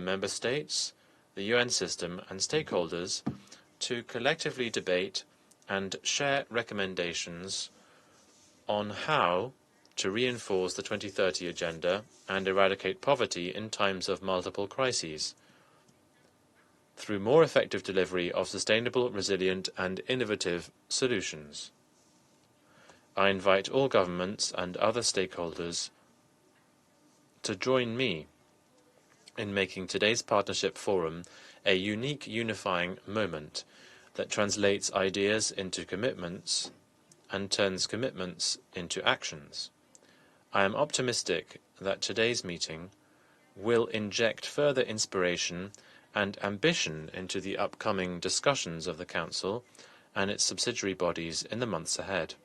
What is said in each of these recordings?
member states, the UN system and stakeholders to collectively debate and share recommendations on how to reinforce the 2030 Agenda and eradicate poverty in times of multiple crises, through more effective delivery of sustainable, resilient and innovative solutions. I invite all governments and other stakeholders to join me in making today's Partnership Forum a unique unifying moment that translates ideas into commitments and turns commitments into actions. I am optimistic that today's meeting will inject further inspiration and ambition into the upcoming discussions of the Council and its subsidiary bodies in the months ahead.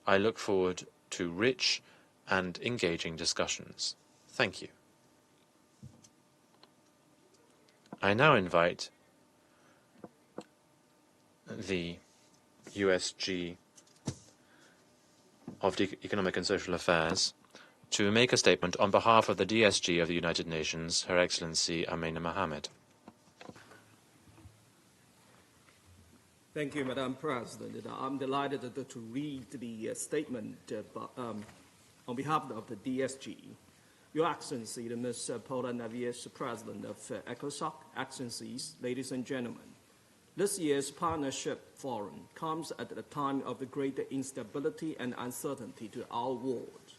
I look forward to rich and engaging discussions. Thank you. I now invite the USG of Economic and Social Affairs to make a statement on behalf of the DSG of the United Nations, Her Excellency Amina Mohammed. Thank you, Madam President. I'm delighted to read the statement on behalf of the DSG. Your Excellency, Ms. Paula Navies, President of UCOSOC, Excellencies, ladies and gentlemen. This year's Partnership Forum comes at a time of the great instability and uncertainty to our world.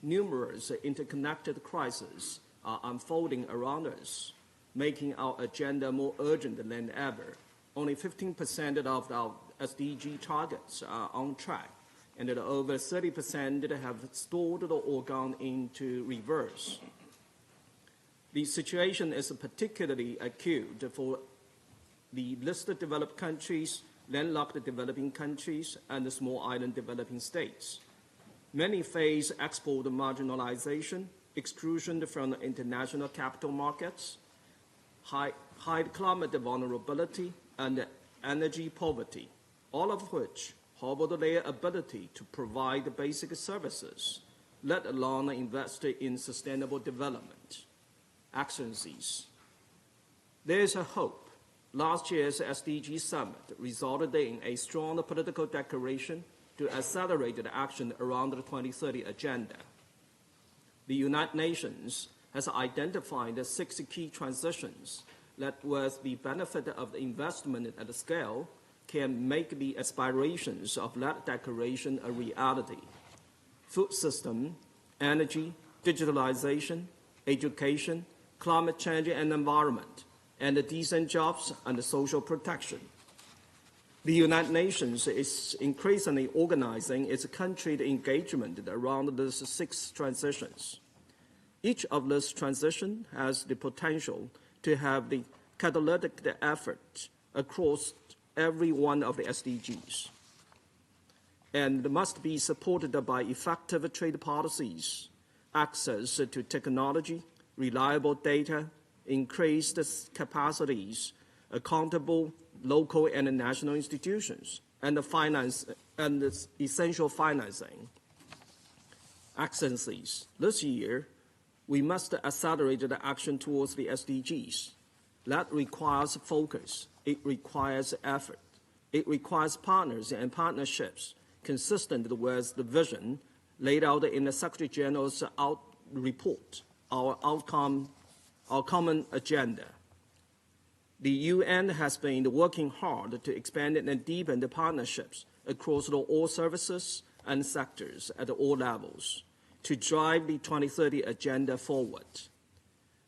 Numerous interconnected crises are unfolding around us, making our agenda more urgent than ever. Only 15% of our SDG targets are on track, and over 30% have stalled or gone into reverse. The situation is particularly acute for the listed developed countries, landlocked developing countries, and the small island developing states. Many face export marginalization, exclusion from the international capital markets, high climate vulnerability, and energy poverty, all of which hobble their ability to provide basic services, let alone invest in sustainable development. Excellencies, there is a hope. Last year's SDG Summit resulted in a strong political declaration to accelerate the action around the 2030 Agenda. The United Nations has identified the 6 key transitions that, with the benefit of the investment at the scale, can make the aspirations of that declaration a reality. Food system, energy, digitalization, education, climate change and environment, and decent jobs and social protection. The United Nations is increasingly organizing its country engagement around these 6 transitions. Each of these transitions has the potential to have the catalytic effort across every one of the SDGs, and must be supported by effective trade policies, access to technology, reliable data, increased capacities, accountable local and national institutions, and finance and essential financing. Excellencies, this year we must accelerate the action towards the SDGs. That requires focus. It requires effort. It requires partners and partnerships consistent with the vision laid out in the Secretary General's report, our common agenda. The UN has been working hard to expand and deepen the partnerships across all services and sectors at all levels to drive the 2030 Agenda forward.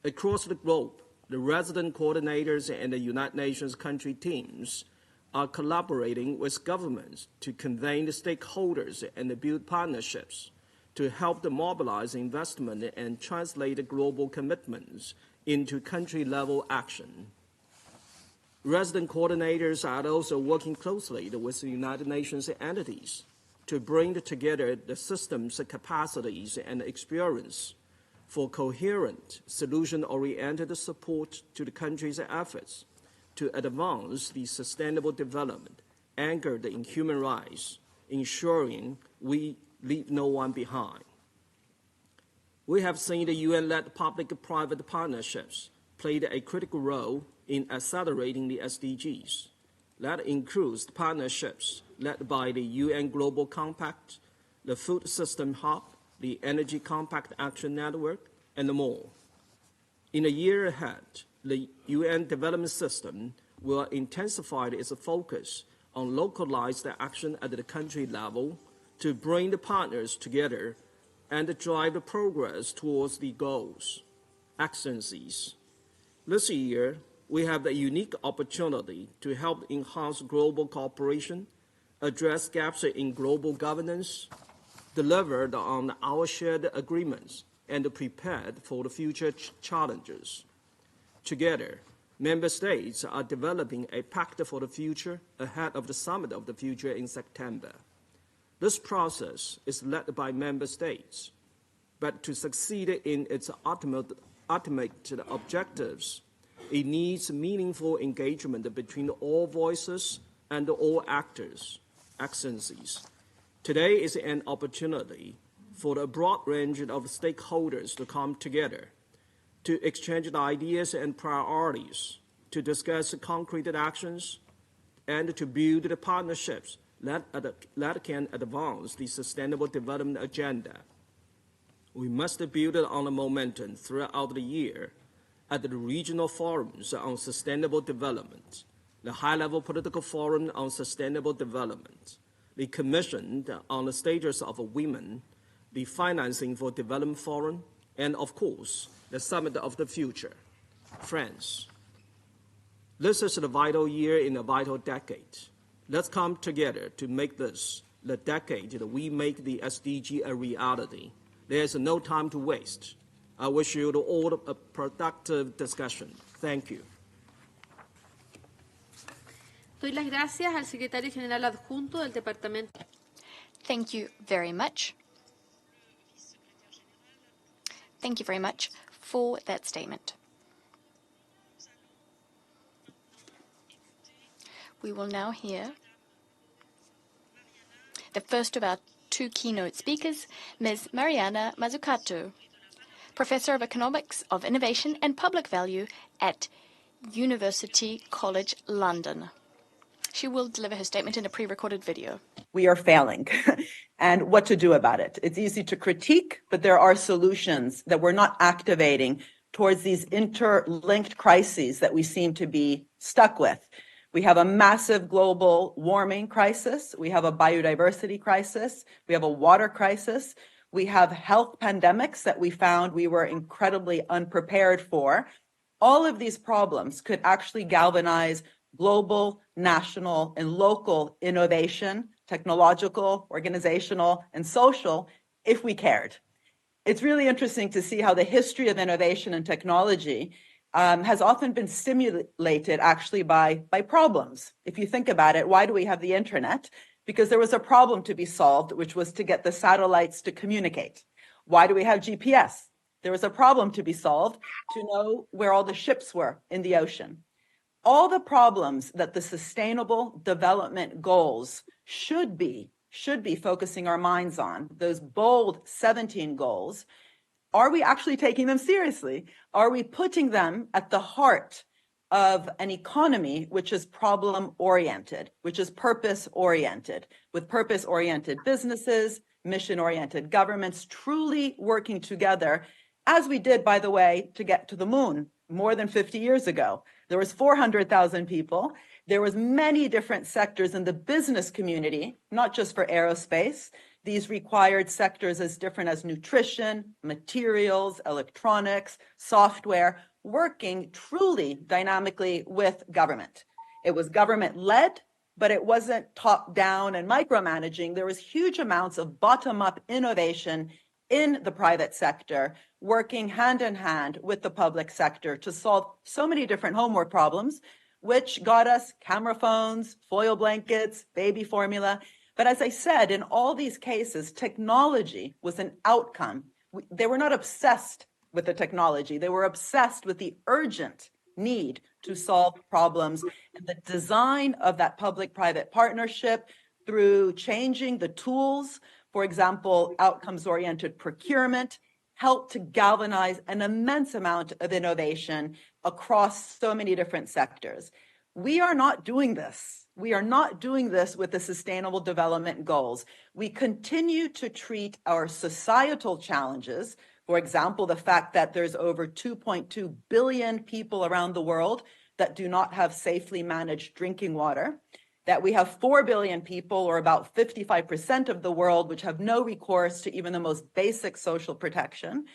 Across the globe, the resident coordinators and the United Nations country teams are collaborating with governments to convene the stakeholders and build partnerships to help them mobilize investment and translate global commitments into country-level action. Resident coordinators are also working closely with the United Nations entities to bring together the system's capacities and experience for coherent, solution-oriented support to the country's efforts to advance the sustainable development anchored in human rights, ensuring we leave no one behind. We have seen the UN-led public-private partnerships played a critical role in accelerating the SDGs. That includes partnerships led by the UN Global Compact, the Food System Hub, the Energy Compact Action Network, and more. In the year ahead, the UN Development System will intensify its focus on localized action at the country level to bring the partners together and drive the progress towards the goals. Excellencies, this year, we have the unique opportunity to help enhance global cooperation, address gaps in global governance, deliver on our shared agreements, and prepare for the future challenges. Together, member states are developing a pact for the future ahead of the Summit of the Future in September. This process is led by member states, but to succeed in its ultimate objectives, it needs meaningful engagement between all voices and all actors. Excellencies, today is an opportunity for a broad range of stakeholders to come together, to exchange ideas and priorities, to discuss concrete actions, and to build the partnerships that can advance the Sustainable Development Agenda. We must build on the momentum throughout the year at the regional forums on sustainable development, the high-level political forum on sustainable development, the Commission on the Status of Women, the Financing for Development Forum, and of course, the Summit of the Future. Friends, this is a vital year in a vital decade. Let's come together to make this the decade that we make the SDG a reality. There's no time to waste. I wish you all a productive discussion. Thank you. Doy las gracias al secretario general adjunto del departamento. Thank you very much. Thank you very much for that statement. We will now hear the first of our two keynote speakers, Ms. Mariana Mazzucato, Professor of Economics of Innovation and Public Value at University College London. She will deliver her statement in a pre-recorded video. We are failing and what to do about it. It's easy to critique, but there are solutions that we're not activating towards these interlinked crises that we seem to be stuck with. We have a massive global warming crisis. We have a biodiversity crisis. We have a water crisis. We have health pandemics that we found we were incredibly unprepared for. All of these problems could actually galvanize global, national, and local innovation, technological, organizational, and social, if we cared. It's really interesting to see how the history of innovation and technology has often been stimulated actually by problems. If you think about it, why do we have the internet? Because there was a problem to be solved, which was to get the satellites to communicate. Why do we have GPS? There was a problem to be solved to know where all the ships were in the ocean. All the problems that the Sustainable Development Goals should be focusing our minds on, those bold 17 goals, are we actually taking them seriously? Are we putting them at the heart of an economy which is problem-oriented, which is purpose-oriented, with purpose-oriented businesses, mission-oriented governments truly working together, as we did, by the way, to get to the moon more than 50 years ago. There was 400,000 people. There was many different sectors in the business community, not just for aerospace. These required sectors as different as nutrition, materials, electronics, software, working truly dynamically with government. It was government-led, but it wasn't top-down and micromanaging. There was huge amounts of bottom-up innovation in the private sector, working hand in hand with the public sector to solve so many different homework problems, which got us camera phones, foil blankets, baby formula. But as I said, in all these cases, technology was an outcome. They were not obsessed with the technology. They were obsessed with the urgent need to solve problems. And the design of that public-private partnership through changing the tools, for example, outcomes-oriented procurement, helped to galvanize an immense amount of innovation across so many different sectors. We are not doing this. We are not doing this with the Sustainable Development Goals. We continue to treat our societal challenges, for example, the fact that there's over 2.2 billion people around the world that do not have safely managed drinking water, that we have 4 billion people, or about 55% of the world, which have no recourse to even the most basic social protection,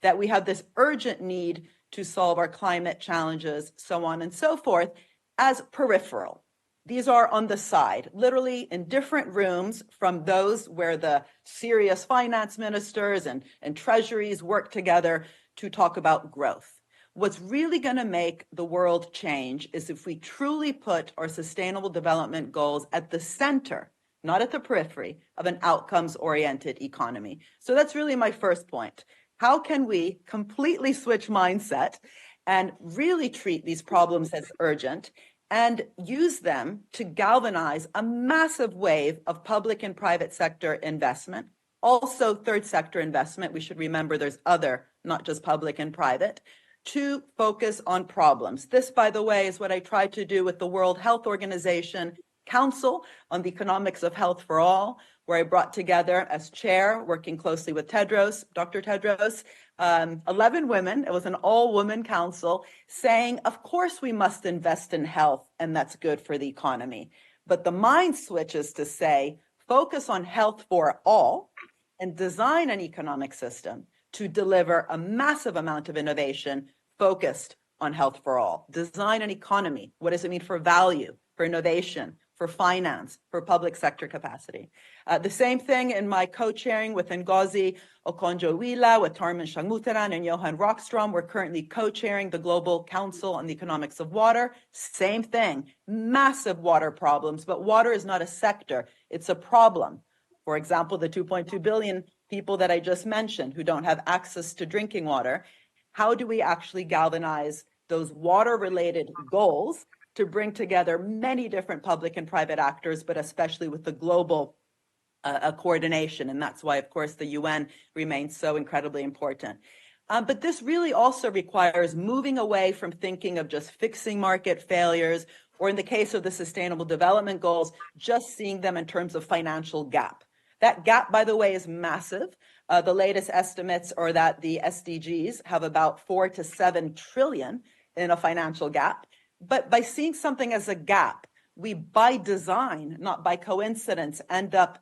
that we have this urgent need to solve our climate challenges, so on and so forth, as peripheral. These are on the side, literally in different rooms from those where the serious finance ministers and treasuries work together to talk about growth. What's really going to make the world change is if we truly put our sustainable development goals at the center, not at the periphery, of an outcomes-oriented economy. So that's really my first point. How can we completely switch mindset and really treat these problems as urgent and use them to galvanize a massive wave of public and private sector investment, also third sector investment? We should remember there's other, not just public and private, to focus on problems. This, by the way, is what I tried to do with the World Health Organization Council on the Economics of Health for All, where I brought together as chair, working closely with Tedros, Dr. Tedros, 11 women. It was an all-woman council saying, of course we must invest in health, and that's good for the economy. But the mind switch is to say, focus on health for all and design an economic system to deliver a massive amount of innovation focused on health for all. Design an economy. What does it mean for value, for innovation, for finance, for public sector capacity? The same thing in my co-chairing with Ngozi Okonjo-Iweala, with Tarman Shanmugaratnam and Johan Rockstrom. We're currently co-chairing the Global Council on the Economics of Water. Same thing, massive water problems, but water is not a sector, it's a problem. For example, the 2.2 billion people that I just mentioned who don't have access to drinking water. How do we actually galvanize those water-related goals to bring together many different public and private actors, but especially with the global coordination? And that's why, of course, the UN remains so incredibly important. But this really also requires moving away from thinking of just fixing market failures, or in the case of the Sustainable Development Goals, just seeing them in terms of financial gap. That gap, by the way, is massive. The latest estimates are that the SDGs have about 4 to 7 trillion in a financial gap. But by seeing something as a gap, we, by design, not by coincidence, end up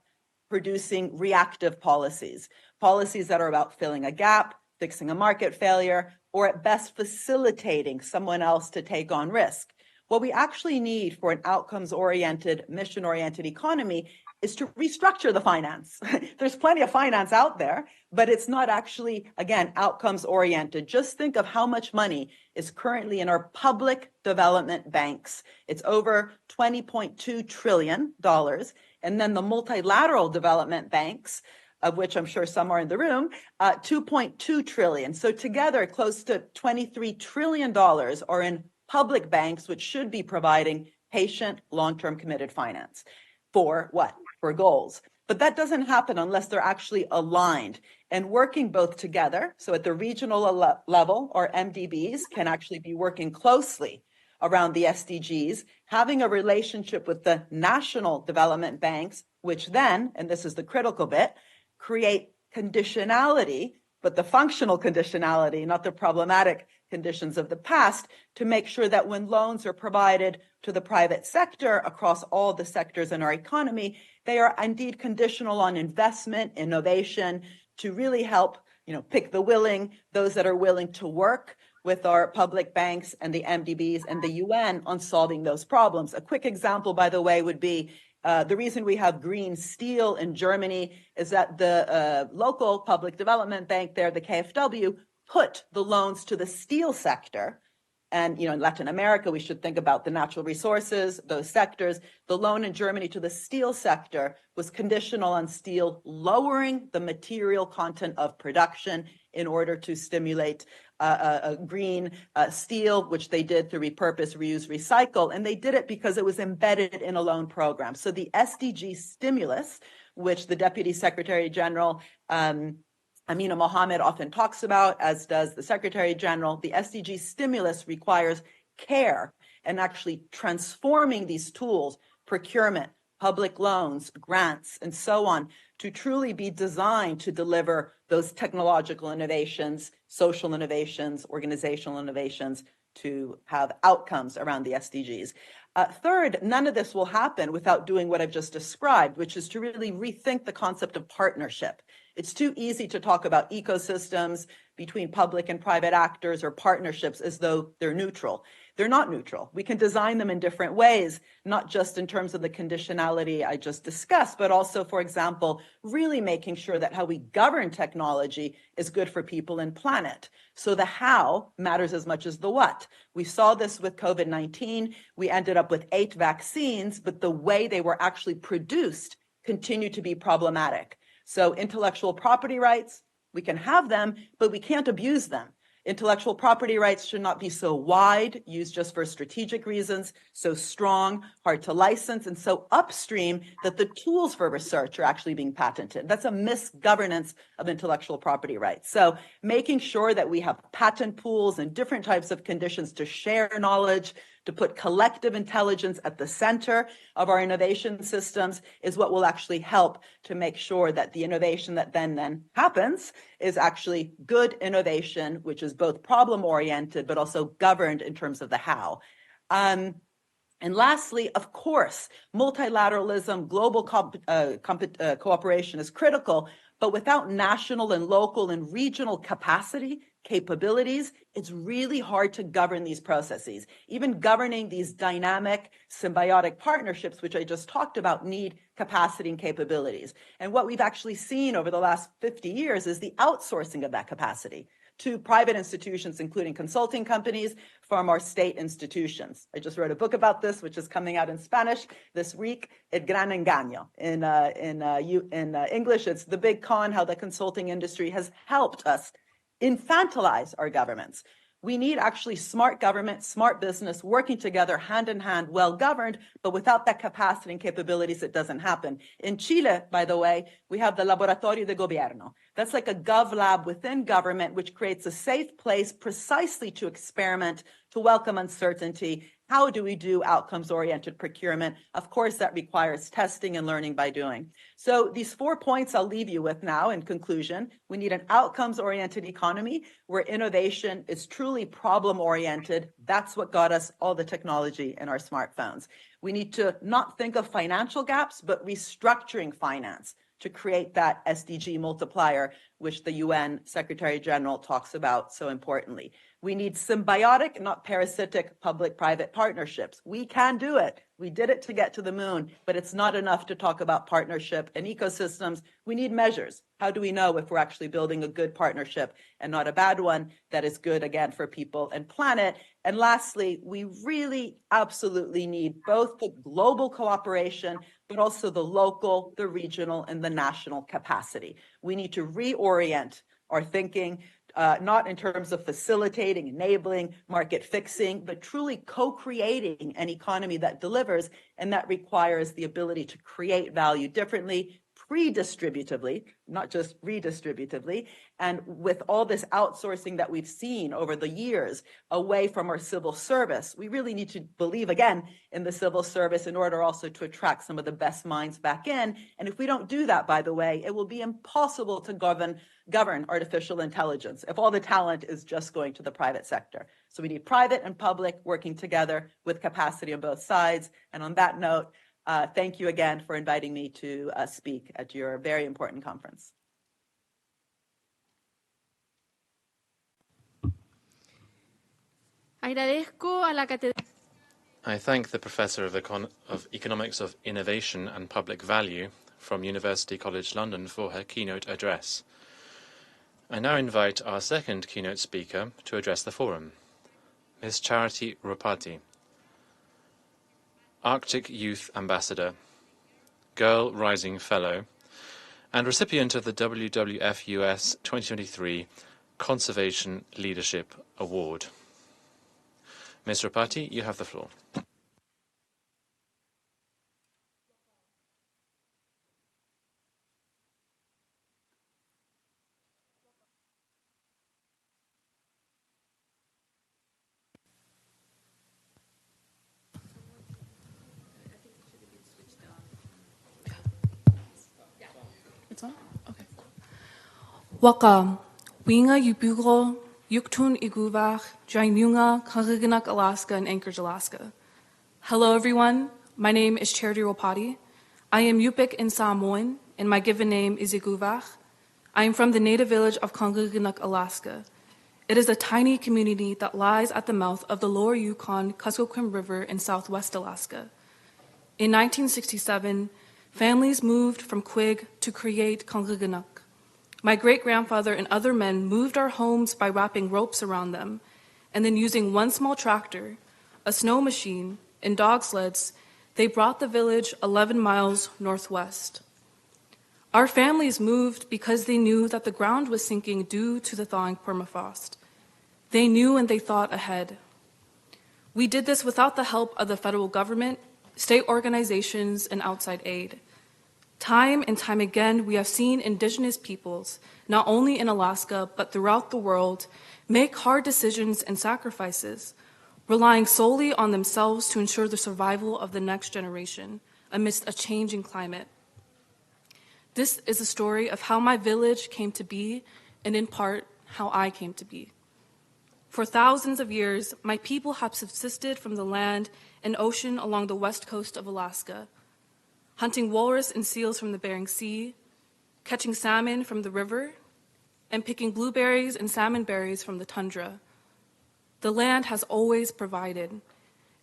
producing reactive policies, policies that are about filling a gap, fixing a market failure, or at best facilitating someone else to take on risk. What we actually need for an outcomes-oriented, mission-oriented economy is to restructure the finance. There's plenty of finance out there, but it's not actually, again, outcomes-oriented. Just think of how much money is currently in our public development banks. It's over $20.2 trillion. And then the multilateral development banks, of which I'm sure some are in the room, 2.2 trillion. So together, close to $23 trillion are in public banks, which should be providing patient, long-term committed finance. For what? For goals. But that doesn't happen unless they're actually aligned and working both together. So at the regional level, our MDBs can actually be working closely around the SDGs, having a relationship with the national development banks, which then, and this is the critical bit, create conditionality, but the functional conditionality, not the problematic conditions of the past, to make sure that when loans are provided to the private sector across all the sectors in our economy, they are indeed conditional on investment, innovation, to really help, pick the willing, those that are willing to work with our public banks and the MDBs and the UN on solving those problems. A quick example, by the way, would be the reason we have green steel in Germany is that the local public development bank there, the KfW, put the loans to the steel sector. And in Latin America, we should think about the natural resources, those sectors. The loan in Germany to the steel sector was conditional on steel lowering the material content of production in order to stimulate green steel, which they did through repurpose, reuse, recycle. And they did it because it was embedded in a loan program. So the SDG stimulus, which the Deputy Secretary General Amina Mohammed often talks about, as does the Secretary General, the SDG stimulus requires care and actually transforming these tools, procurement, public loans, grants, and so on, to truly be designed to deliver those technological innovations, social innovations, organizational innovations, to have outcomes around the SDGs. Third, none of this will happen without doing what I've just described, which is to really rethink the concept of partnership. It's too easy to talk about ecosystems between public and private actors or partnerships as though they're neutral. They're not neutral. We can design them in different ways, not just in terms of the conditionality I just discussed, but also, for example, really making sure that how we govern technology is good for people and planet. So the how matters as much as the what. We saw this with COVID-19. We ended up with 8 vaccines, but the way they were actually produced continued to be problematic. So intellectual property rights, we can have them, but we can't abuse them. Intellectual property rights should not be so wide, used just for strategic reasons, so strong, hard to license, and so upstream that the tools for research are actually being patented. That's a misgovernance of intellectual property rights. So making sure that we have patent pools and different types of conditions to share knowledge, to put collective intelligence at the center of our innovation systems is what will actually help to make sure that the innovation that then happens is actually good innovation, which is both problem-oriented, but also governed in terms of the how. And lastly, of course, multilateralism, global cooperation is critical, but without national and local and regional capabilities, it's really hard to govern these processes. Even governing these dynamic, symbiotic partnerships, which I just talked about, need capacity and capabilities. And what we've actually seen over the last 50 years is the outsourcing of that capacity to private institutions, including consulting companies, from our state institutions. I just wrote a book about this, which is coming out in Spanish this week, El Gran Engaño. In English, it's The Big Con, how the consulting industry has helped us infantilize our governments. We need actually smart government, smart business, working together, hand in hand, well governed, but without that capacity and capabilities, it doesn't happen. In Chile, by the way, we have the Laboratorio de Gobierno. That's like a gov lab within government, which creates a safe place precisely to experiment, to welcome uncertainty. How do we do outcomes-oriented procurement? Of course, that requires testing and learning by doing. So these 4 points I'll leave you with now in conclusion. We need an outcomes-oriented economy where innovation is truly problem-oriented. That's what got us all the technology in our smartphones. We need to not think of financial gaps, but restructuring finance to create that SDG multiplier, which the UN Secretary General talks about so importantly. We need symbiotic, not parasitic, public-private partnerships. We can do it. We did it to get to the moon, but it's not enough to talk about partnership and ecosystems. We need measures. How do we know if we're actually building a good partnership and not a bad one that is good, again, for people and planet? And lastly, we really absolutely need both the global cooperation, but also the local, the regional, and the national capacity. We need to reorient our thinking, not in terms of facilitating, enabling, market fixing, but truly co-creating an economy that delivers, and that requires the ability to create value differently, redistributively, not just redistributively. And with all this outsourcing that we've seen over the years away from our civil service, we really need to believe again in the civil service in order also to attract some of the best minds back in. And if we don't do that, by the way, it will be impossible to govern artificial intelligence if all the talent is just going to the private sector. So we need private and public working together with capacity on both sides. And on that note, thank you again for inviting me to speak at your very important conference. Agradezco a la catedral. I thank the Professor of Economics of Innovation and Public Value from University College London for her keynote address. I now invite our second keynote speaker to address the forum, Ms. Charity Ropati, Arctic Youth Ambassador, Girl Rising Fellow, and recipient of the WWF US 2023 Conservation Leadership Award. Ms. Ropati, you have the floor. It's on? Okay. Waka, winga yubugo, yuktun iguvach, jainunga, Kanganak, Alaska, and Anchorage, Alaska. Hello, everyone. My name is Charity Ropati. I am Yupik in Samoan, and my given name is Iguvach. I am from the native village of Kanganak, Alaska. It is a tiny community that lies at the mouth of the lower Yukon-Kuskokwim River in southwest Alaska. In 1967, families moved from Quig to create Kanganak. My great-grandfather and other men moved our homes by wrapping ropes around them, and then using one small tractor, a snow machine, and dog sleds, they brought the village 11 miles northwest. Our families moved because they knew that the ground was sinking due to the thawing permafrost. They knew and they thought ahead. We did this without the help of the federal government, state organizations, and outside aid. Time and time again, we have seen indigenous peoples, not only in Alaska, but throughout the world, make hard decisions and sacrifices, relying solely on themselves to ensure the survival of the next generation amidst a changing climate. This is a story of how my village came to be, and in part, how I came to be. For thousands of years, my people have subsisted from the land and ocean along the west coast of Alaska, hunting walrus and seals from the Bering Sea, catching salmon from the river, and picking blueberries and salmon berries from the tundra. The land has always provided,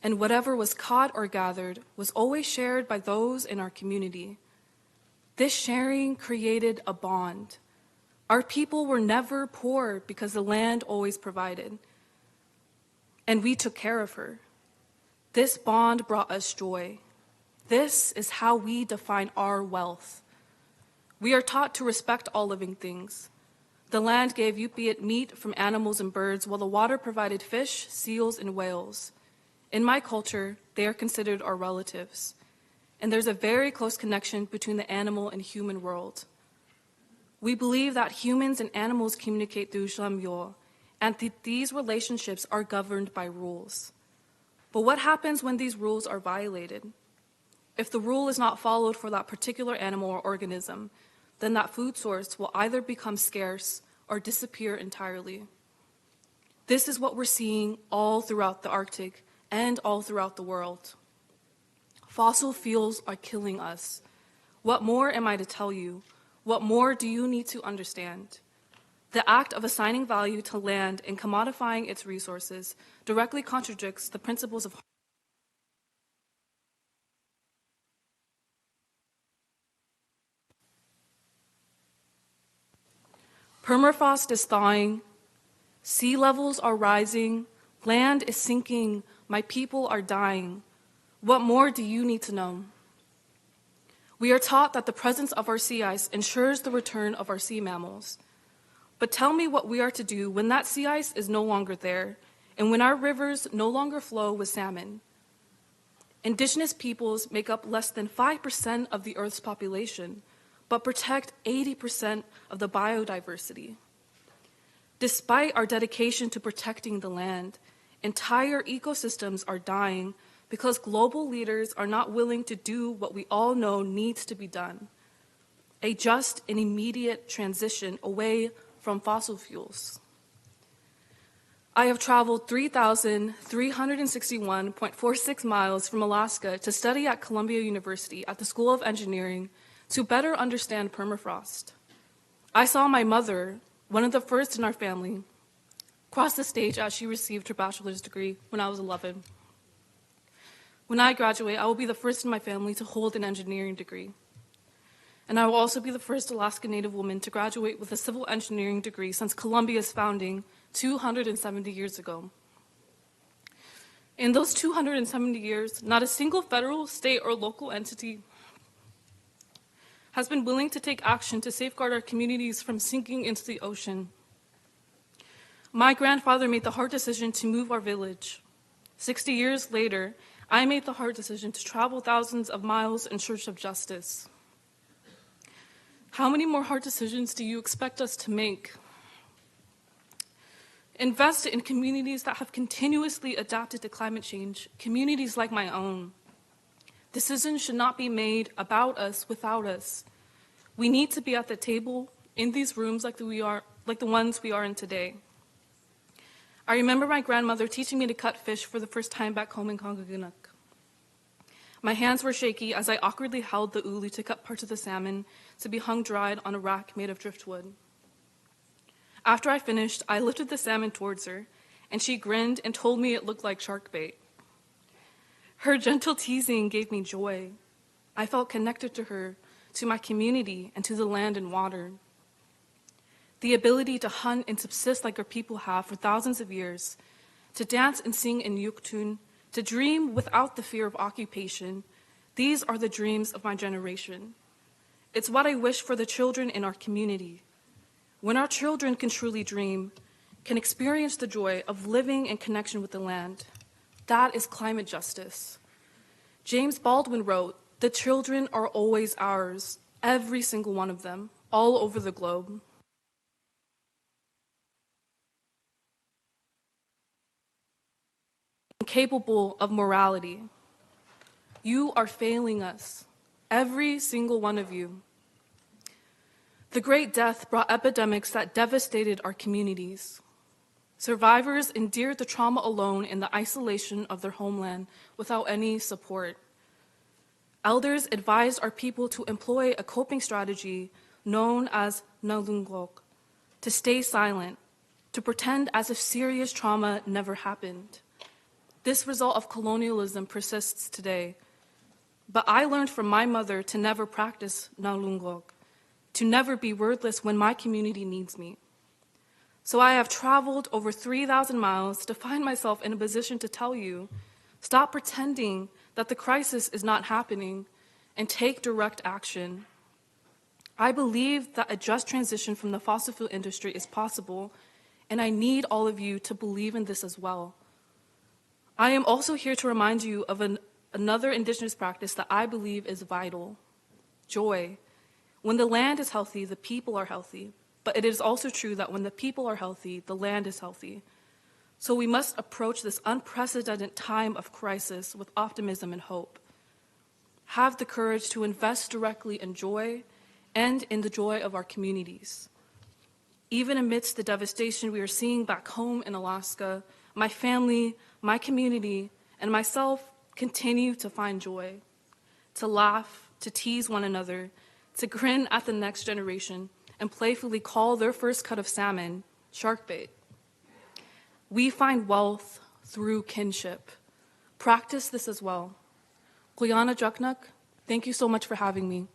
and whatever was caught or gathered was always shared by those in our community. This sharing created a bond. Our people were never poor because the land always provided, and we took care of her. This bond brought us joy. This is how we define our wealth. We are taught to respect all living things. The land gave Yupiat meat from animals and birds, while the water provided fish, seals, and whales. In my culture, they are considered our relatives, and there's a very close connection between the animal and human world. We believe that humans and animals communicate through Shlamyo, and these relationships are governed by rules. But what happens when these rules are violated? If the rule is not followed for that particular animal or organism, then that food source will either become scarce or disappear entirely. This is what we're seeing all throughout the Arctic and all throughout the world. Fossil fuels are killing us. What more am I to tell you? What more do you need to understand? The act of assigning value to land and commodifying its resources directly contradicts the principles of permafrost is thawing, sea levels are rising, land is sinking, my people are dying. What more do you need to know? We are taught that the presence of our sea ice ensures the return of our sea mammals. But tell me what we are to do when that sea ice is no longer there, and when our rivers no longer flow with salmon. Indigenous peoples make up less than 5% of the Earth's population, but protect 80% of the biodiversity. Despite our dedication to protecting the land, entire ecosystems are dying because global leaders are not willing to do what we all know needs to be done: a just and immediate transition away from fossil fuels. I have traveled 3,361.46 miles from Alaska to study at Columbia University at the School of Engineering to better understand permafrost. I saw my mother, one of the first in our family, cross the stage as she received her bachelor's degree when I was 11. When I graduate, I will be the first in my family to hold an engineering degree. And I will also be the first Alaska Native woman to graduate with a civil engineering degree since Columbia's founding 270 years ago. In those 270 years, not a single federal, state, or local entity has been willing to take action to safeguard our communities from sinking into the ocean. My grandfather made the hard decision to move our village. 60 years later, I made the hard decision to travel thousands of miles in search of justice. How many more hard decisions do you expect us to make? Invest in communities that have continuously adapted to climate change, communities like my own. Decisions should not be made about us without us. We need to be at the table in these rooms like the ones we are in today. I remember my grandmother teaching me to cut fish for the first time back home in Kangaganak. My hands were shaky as I awkwardly held the uli to cut parts of the salmon to be hung dried on a rack made of driftwood. After I finished, I lifted the salmon towards her, and she grinned and told me it looked like shark bait. Her gentle teasing gave me joy. I felt connected to her, to my community, and to the land and water. The ability to hunt and subsist like our people have for thousands of years, to dance and sing in yuktun, to dream without the fear of occupation, these are the dreams of my generation. It's what I wish for the children in our community. When our children can truly dream, can experience the joy of living in connection with the land, that is climate justice. James Baldwin wrote, "The children are always ours, every single one of them, all over the globe." Capable of morality. You are failing us, every single one of you. The Great Death brought epidemics that devastated our communities. Survivors endured the trauma alone in the isolation of their homeland without any support. Elders advised our people to employ a coping strategy known as nalungok, to stay silent, to pretend as if serious trauma never happened. This result of colonialism persists today. But I learned from my mother to never practice nalungok, to never be wordless when my community needs me. So I have traveled over 3,000 miles to find myself in a position to tell you, stop pretending that the crisis is not happening and take direct action. I believe that a just transition from the fossil fuel industry is possible, and I need all of you to believe in this as well. I am also here to remind you of another indigenous practice that I believe is vital: joy. When the land is healthy, the people are healthy. But it is also true that when the people are healthy, the land is healthy. So we must approach this unprecedented time of crisis with optimism and hope. Have the courage to invest directly in joy and in the joy of our communities. Even amidst the devastation we are seeing back home in Alaska, my family, my community, and myself continue to find joy, to laugh, to tease one another, to grin at the next generation, and playfully call their first cut of salmon shark bait. We find wealth through kinship. Practice this as well. Guyana Juknuk, thank you so much for having me.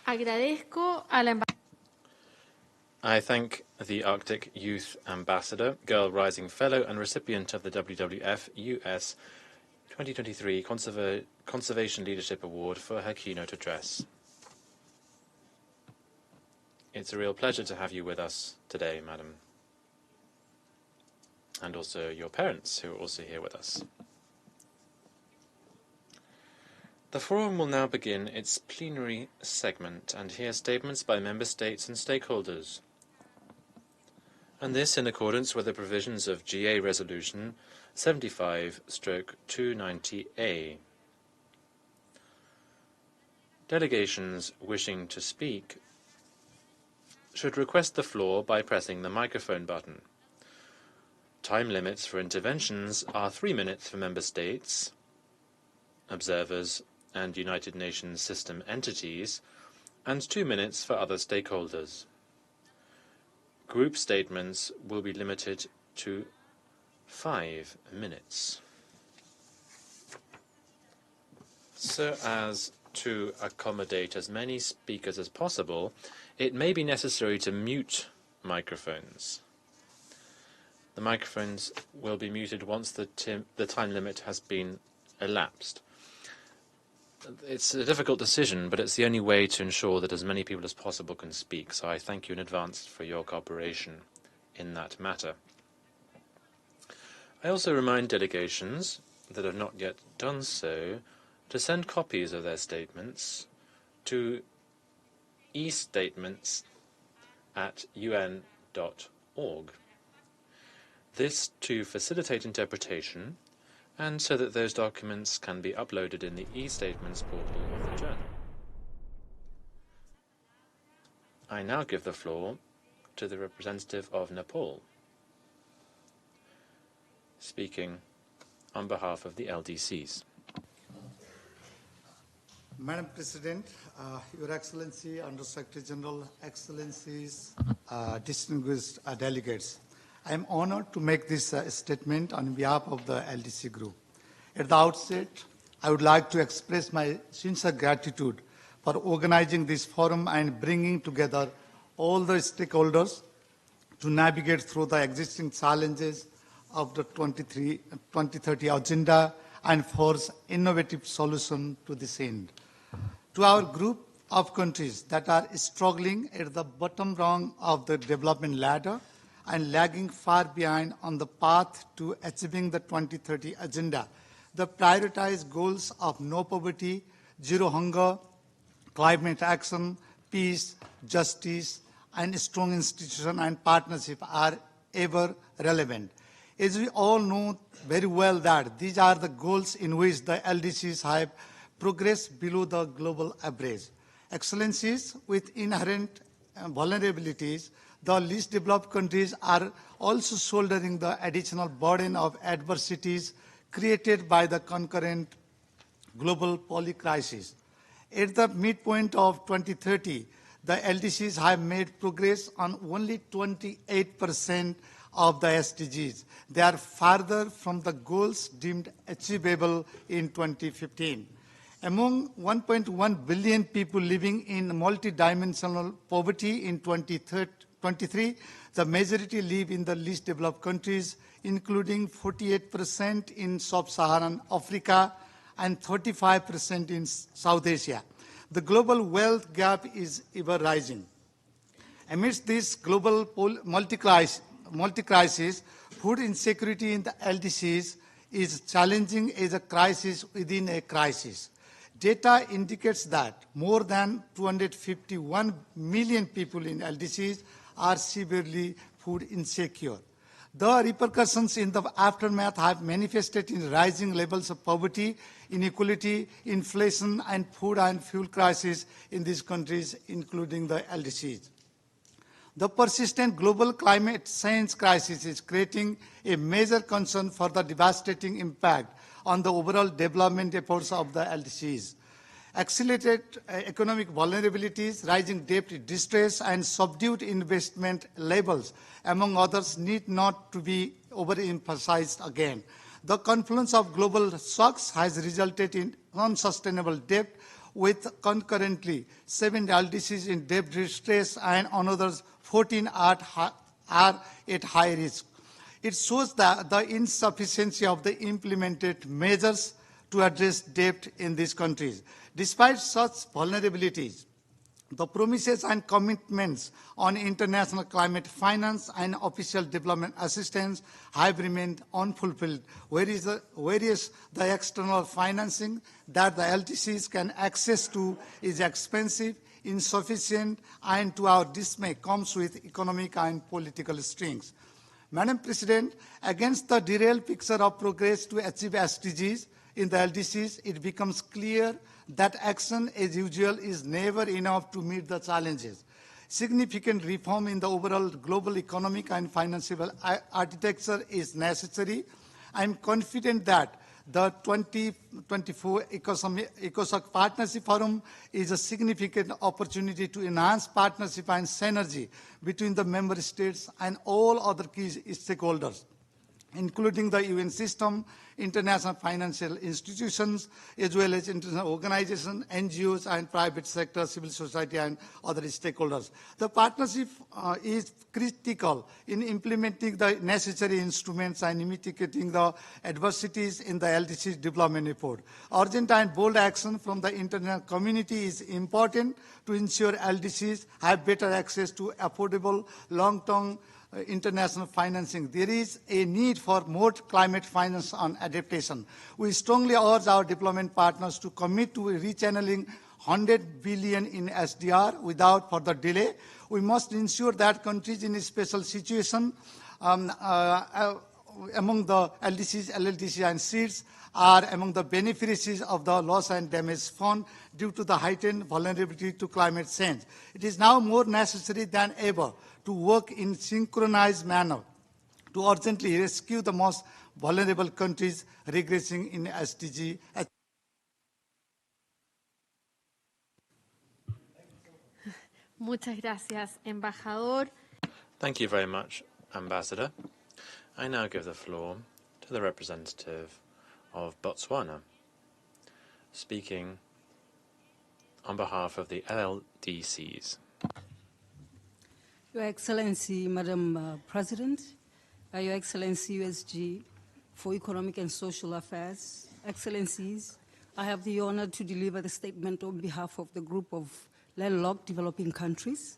Agradezco a la I thank the Arctic Youth Ambassador, Girl Rising Fellow and recipient of the WWF US 2023 Conservation Leadership Award for her keynote address. It's a real pleasure to have you with us today, Madam, and also your parents who are also here with us. The forum will now begin its plenary segment and hear statements by member states and stakeholders, and this in accordance with the provisions of GA Resolution 75/290A. Delegations wishing to speak should request the floor by pressing the microphone button. Time limits for interventions are 3 minutes for member states, observers, and United Nations system entities, and 2 minutes for other stakeholders. Group statements will be limited to 5 minutes. So as to accommodate as many speakers as possible, it may be necessary to mute microphones. The microphones will be muted once the time limit has been elapsed. It's a difficult decision, but it's the only way to ensure that as many people as possible can speak, so I thank you in advance for your cooperation in that matter. I also remind delegations that have not yet done so to send copies of their statements to e-statements un.org. This to facilitate interpretation and so that those documents can be uploaded in the e-statements portal of the journal. I now give the floor to the representative of Nepal, speaking on behalf of the LDCs. Madam President, Your Excellency, Under Secretary General, Excellencies, distinguished delegates, I am honored to make this statement on behalf of the LDC group. At the outset, I would like to express my sincere gratitude for organizing this forum and bringing together all the stakeholders to navigate through the existing challenges of the 2030 agenda and force innovative solutions to this end. To our group of countries that are struggling at the bottom rung of the development ladder and lagging far behind on the path to achieving the 2030 agenda, the prioritized goals of no poverty, zero hunger, climate action, peace, justice, and strong institution and partnership are ever relevant. As we all know very well that these are the goals in which the LDCs have progressed below the global average. Excellencies, with inherent vulnerabilities, the least developed countries are also shouldering the additional burden of adversities created by the concurrent global polycrisis. At the midpoint of 2030, the LDCs have made progress on only 28% of the SDGs. They are farther from the goals deemed achievable in 2015. Among 1.1 billion people living in multidimensional poverty in 2023, the majority live in the least developed countries, including 48% in sub-Saharan Africa and 35% in South Asia. The global wealth gap is ever rising. Amidst this global multi-crisis, food insecurity in the LDCs is challenging as a crisis within a crisis. Data indicates that more than 251 million people in LDCs are severely food insecure. The repercussions in the aftermath have manifested in rising levels of poverty, inequality, inflation, and food and fuel crisis in these countries, including the LDCs. The persistent global climate change crisis is creating a major concern for the devastating impact on the overall development efforts of the LDCs. Accelerated economic vulnerabilities, rising debt distress, and subdued investment levels, among others, need not to be overemphasized again. The confluence of global shocks has resulted in unsustainable debt, with concurrently 7 LDCs in debt distress and another 14 are at high risk. It shows that the insufficiency of the implemented measures to address debt in these countries. Despite such vulnerabilities, the promises and commitments on international climate finance and official development assistance have remained unfulfilled, whereas the external financing that the LDCs can access to is expensive, insufficient, and to our dismay comes with economic and political strings. Madam President, against the derailed picture of progress to achieve SDGs in the LDCs, it becomes clear that action as usual is never enough to meet the challenges. Significant reform in the overall global economic and financial architecture is necessary. I am confident that the 2024 UCOSOC Partnership Forum is a significant opportunity to enhance partnership and synergy between the member states and all other key stakeholders, including the UN system, international financial institutions, as well as international organizations, NGOs, and private sector, civil society, and other stakeholders. The partnership is critical in implementing the necessary instruments and mitigating the adversities in the LDC's development effort. Urgent and bold action from the international community is important to ensure LDCs have better access to affordable, long-term international financing, there is a need for more climate finance on adaptation. We strongly urge our development partners to commit to rechanneling 100 billion in SDR without further delay. We must ensure that countries in a special situation among the LDCs, LLDC and SEEDs are among the beneficiaries of the loss and damage fund due to the heightened vulnerability to climate change. It is now more necessary than ever to work in synchronized manner to urgently rescue the most vulnerable countries regressing in SDG. Muchas gracias, embajador. Thank you very much, Ambassador. I now give the floor to the representative of Botswana, speaking on behalf of the LLDCs. Your Excellency, Madam President, Your Excellency USG for Economic and Social Affairs, Excellencies, I have the honor to deliver the statement on behalf of the group of landlocked developing countries.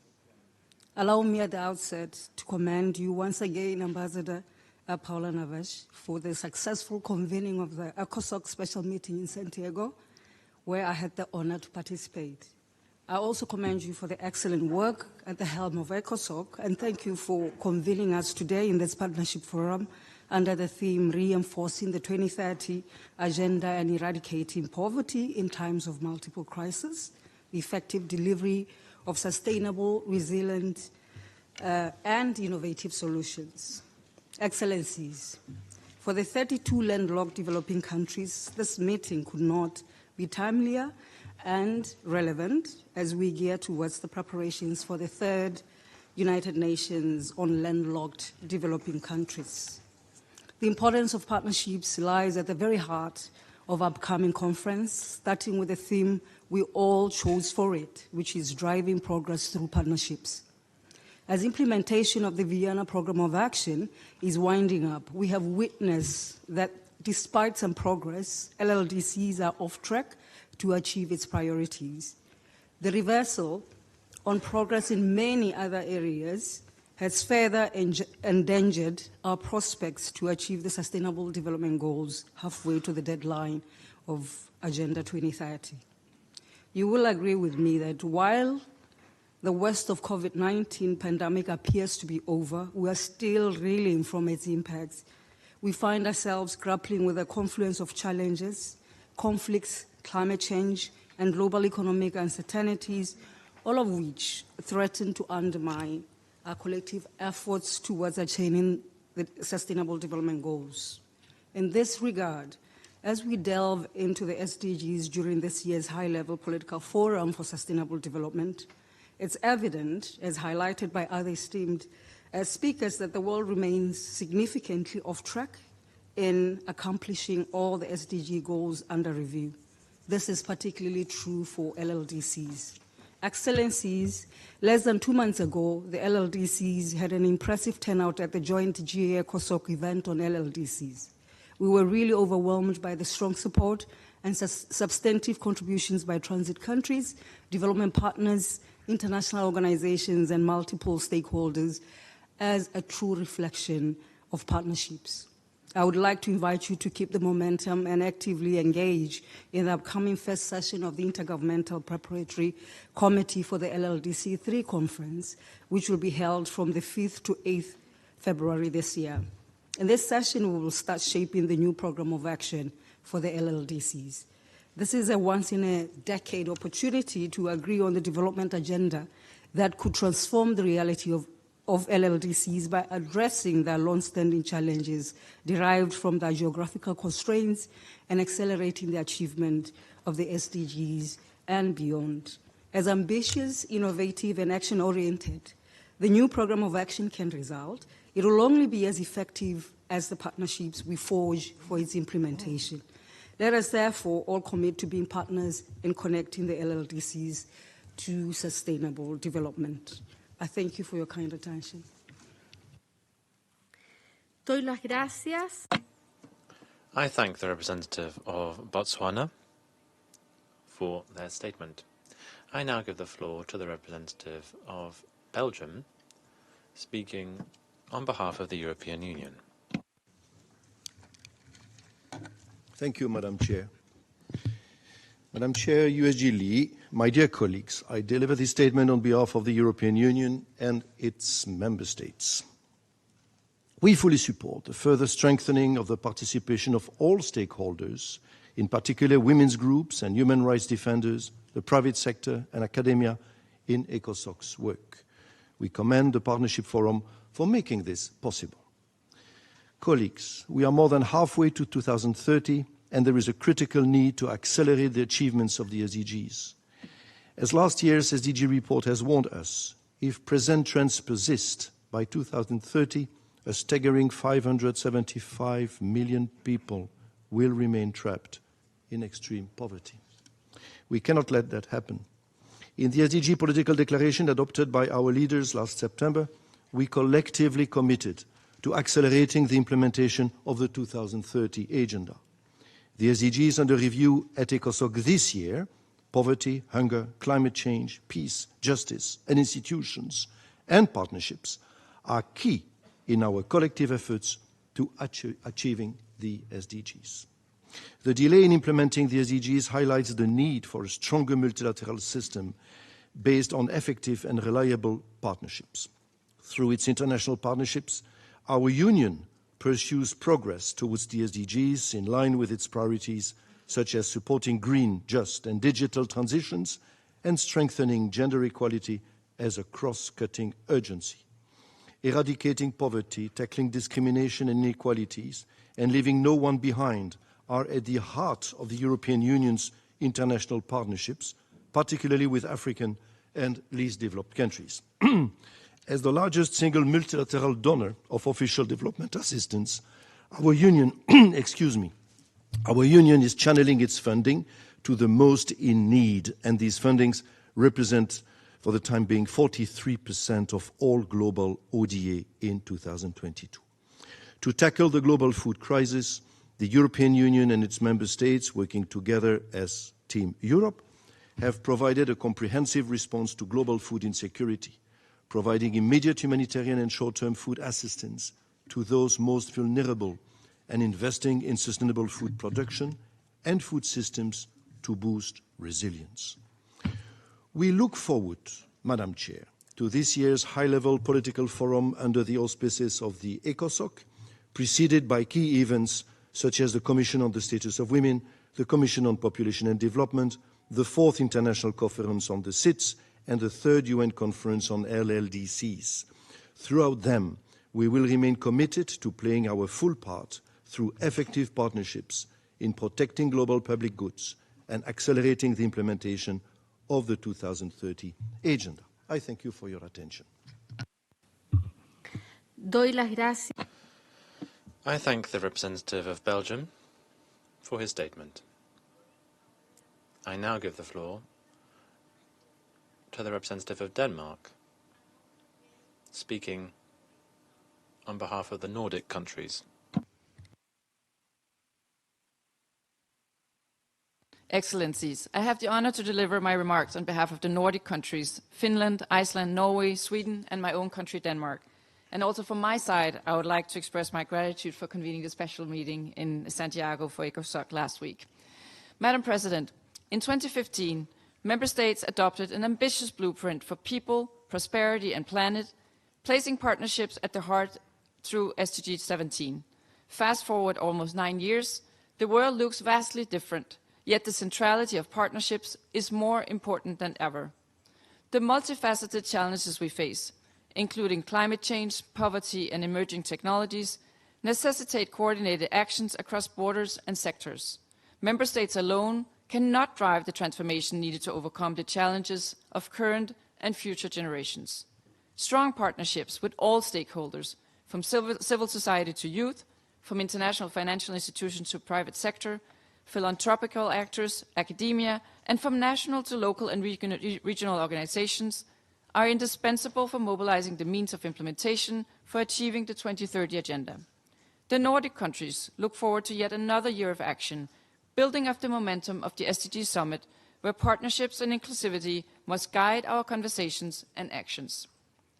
Allow me at the outset to commend you once again, Ambassador Paula Navesh, for the successful convening of the UCOSOC special meeting in Santiago, where I had the honor to participate. I also commend you for the excellent work at the helm of UCOSOC, and thank you for convening us today in this partnership forum under the theme Reinforcing the 2030 Agenda and Eradicating Poverty in Times of Multiple Crises, the effective delivery of sustainable, resilient, and innovative solutions. Excellencies, for the 32 landlocked developing countries, this meeting could not be timelier and relevant as we gear towards the preparations for the third United Nations on landlocked developing countries. The importance of partnerships lies at the very heart of upcoming conference, starting with the theme we all chose for it, which is driving progress through partnerships. As implementation of the Vienna Programme of Action is winding up, we have witnessed that despite some progress, LLDCs are off track to achieve its priorities. The reversal on progress in many other areas has further endangered our prospects to achieve the Sustainable Development Goals halfway to the deadline of Agenda 2030. You will agree with me that while the worst of COVID-19 pandemic appears to be over, we are still reeling from its impacts. We find ourselves grappling with a confluence of challenges, conflicts, climate change, and global economic uncertainties, all of which threaten to undermine our collective efforts towards attaining the Sustainable Development Goals. In this regard, as we delve into the SDGs during this year's high-level political forum for sustainable development, it's evident, as highlighted by other esteemed speakers, that the world remains significantly off track in accomplishing all the SDG goals under review. This is particularly true for LLDCs. Excellencies, less than 2 months ago, the LLDCs had an impressive turnout at the joint GA-COSOC event on LLDCs. We were really overwhelmed by the strong support and substantive contributions by transit countries, development partners, international organizations, and multiple stakeholders as a true reflection of partnerships. I would like to invite you to keep the momentum and actively engage in the upcoming first session of the Intergovernmental Preparatory Committee for the LLDC 3 conference, which will be held from the 5th to 8th February this year. In this session, we will start shaping the new program of action for the LLDCs. This is a once-in-a-decade opportunity to agree on the development agenda that could transform the reality of LLDCs by addressing their long-standing challenges derived from their geographical constraints and accelerating the achievement of the SDGs and beyond. As ambitious, innovative, and action-oriented the new program of action can result, it will only be as effective as the partnerships we forge for its implementation. Let us therefore all commit to being partners in connecting the LLDCs to sustainable development. I thank you for your kind attention. Doy las gracias. I thank the representative of Botswana for their statement. I now give the floor to the representative of Belgium, speaking on behalf of the European Union. Thank you, Madam Chair. Madam Chair, USG Lee, my dear colleagues, I deliver this statement on behalf of the European Union and its member states. We fully support the further strengthening of the participation of all stakeholders, in particular women's groups and human rights defenders, the private sector and academia in ECOSOC's work. We commend the Partnership Forum for making this possible. Colleagues, we are more than halfway to 2030, and there is a critical need to accelerate the achievements of the SDGs. As last year's SDG report has warned us, if present trends persist, by 2030, a staggering 575 million people will remain trapped in extreme poverty. We cannot let that happen. In the SDG political declaration adopted by our leaders last September, we collectively committed to accelerating the implementation of the 2030 agenda. The SDGs under review at ECOSOC this year, poverty, hunger, climate change, peace, justice, and institutions and partnerships, are key in our collective efforts to achieving the SDGs. The delay in implementing the SDGs highlights the need for a stronger multilateral system based on effective and reliable partnerships. Through its international partnerships, our Union pursues progress towards the SDGs in line with its priorities, such as supporting green, just, and digital transitions and strengthening gender equality as a cross-cutting urgency. Eradicating poverty, tackling discrimination and inequalities, and leaving no one behind are at the heart of the European Union's international partnerships, particularly with African and least developed countries. As the largest single multilateral donor of official development assistance, our Union, our Union is channeling its funding to the most in need, and these fundings represent, for the time being, 43% of all global ODA in 2022. To tackle the global food crisis, the European Union and its member states, working together as Team Europe, have provided a comprehensive response to global food insecurity, providing immediate humanitarian and short-term food assistance to those most vulnerable and investing in sustainable food production and food systems to boost resilience. We look forward, Madam Chair, to this year's high-level political forum under the auspices of the ECOSOC, preceded by key events such as the Commission on the Status of Women, the Commission on Population and Development, the 4th International Conference on the SIDS, and the 3rd UN Conference on LLDCs. Throughout them, we will remain committed to playing our full part through effective partnerships in protecting global public goods and accelerating the implementation of the 2030 Agenda. I thank you for your attention. Doy las gracias. I thank the representative of Belgium for his statement. I now give the floor to the representative of Denmark, speaking on behalf of the Nordic countries. Excellencies, I have the honor to deliver my remarks on behalf of the Nordic countries, Finland, Iceland, Norway, Sweden, and my own country, Denmark. And also from my side, I would like to express my gratitude for convening the special meeting in Santiago for ECOSOC last week. Madam President, in 2015, Member States adopted an ambitious blueprint for people, prosperity, and planet, placing partnerships at the heart through SDG 17. Fast forward almost 9 years, the world looks vastly different, yet the centrality of partnerships is more important than ever. The multifaceted challenges we face, including climate change, poverty, and emerging technologies, necessitate coordinated actions across borders and sectors. Member States alone cannot drive the transformation needed to overcome the challenges of current and future generations. Strong partnerships with all stakeholders, from civil society to youth, from international financial institutions to private sector, philanthropical actors, academia, and from national to local and regional organizations, are indispensable for mobilizing the means of implementation for achieving the 2030 Agenda. The Nordic countries look forward to yet another year of action, building up the momentum of the SDG Summit, where partnerships and inclusivity must guide our conversations and actions.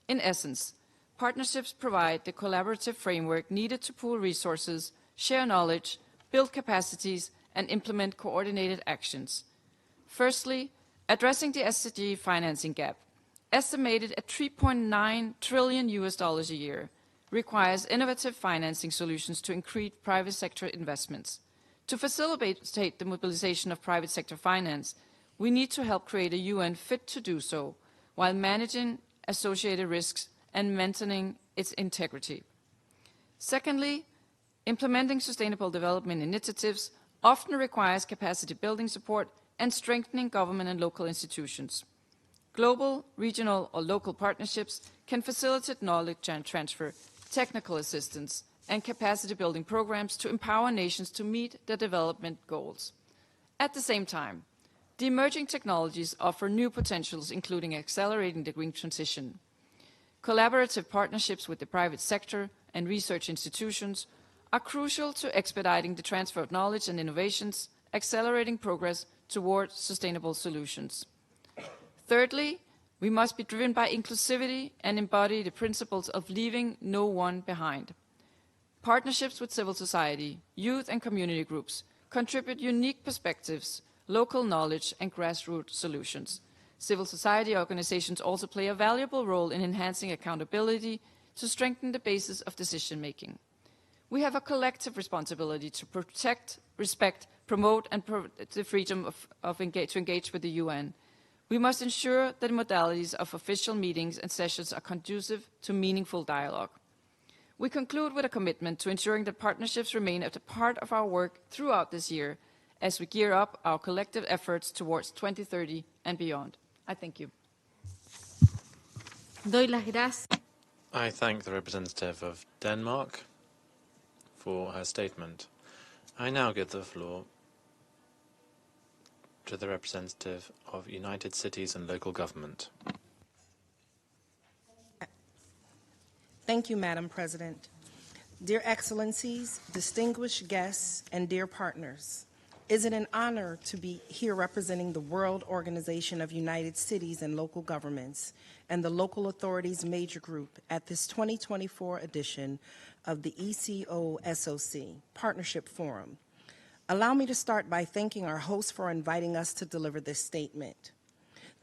In essence, Partnerships provide the collaborative framework needed to pool resources, share knowledge, build capacities, and implement coordinated actions. Firstly, addressing the SDG financing gap, estimated at $3.9 trillion a year, requires innovative financing solutions to increase private sector investments. To facilitate the mobilization of private sector finance, we need to help create a UN fit to do so, while managing associated risks and maintaining its integrity. Secondly, implementing sustainable development initiatives often requires capacity building support and strengthening government and local institutions. Global, regional, or local partnerships can facilitate knowledge transfer, technical assistance, and capacity building programs to empower nations to meet their development goals. At the same time, the emerging technologies offer new potentials, including accelerating the green transition. Collaborative partnerships with the private sector and research institutions are crucial to expediting the transfer of knowledge and innovations, accelerating progress toward sustainable solutions. Thirdly, we must be driven by inclusivity and embody the principles of leaving no one behind. Partnerships with civil society, youth and community groups contribute unique perspectives, local knowledge, and grassroots solutions. Civil society organizations also play a valuable role in enhancing accountability to strengthen the basis of decision-making. We have a collective responsibility to protect, respect, promote, and the freedom to engage with the UN. We must ensure that modalities of official meetings and sessions are conducive to meaningful dialogue. We conclude with a commitment to ensuring that partnerships remain at the part of our work throughout this year as we gear up our collective efforts towards 2030 and beyond. I thank you. Doy las gracias. I thank the representative of Denmark for her statement. I now give the floor to the representative of United Cities and Local Government. Thank you, Madam President. Dear Excellencies, distinguished guests, and dear partners, is it an honor to be here representing the World Organization of United Cities and Local Governments and the Local Authorities Major Group at this 2024 edition of the ECOSOC Partnership Forum. Allow me to start by thanking our host for inviting us to deliver this statement.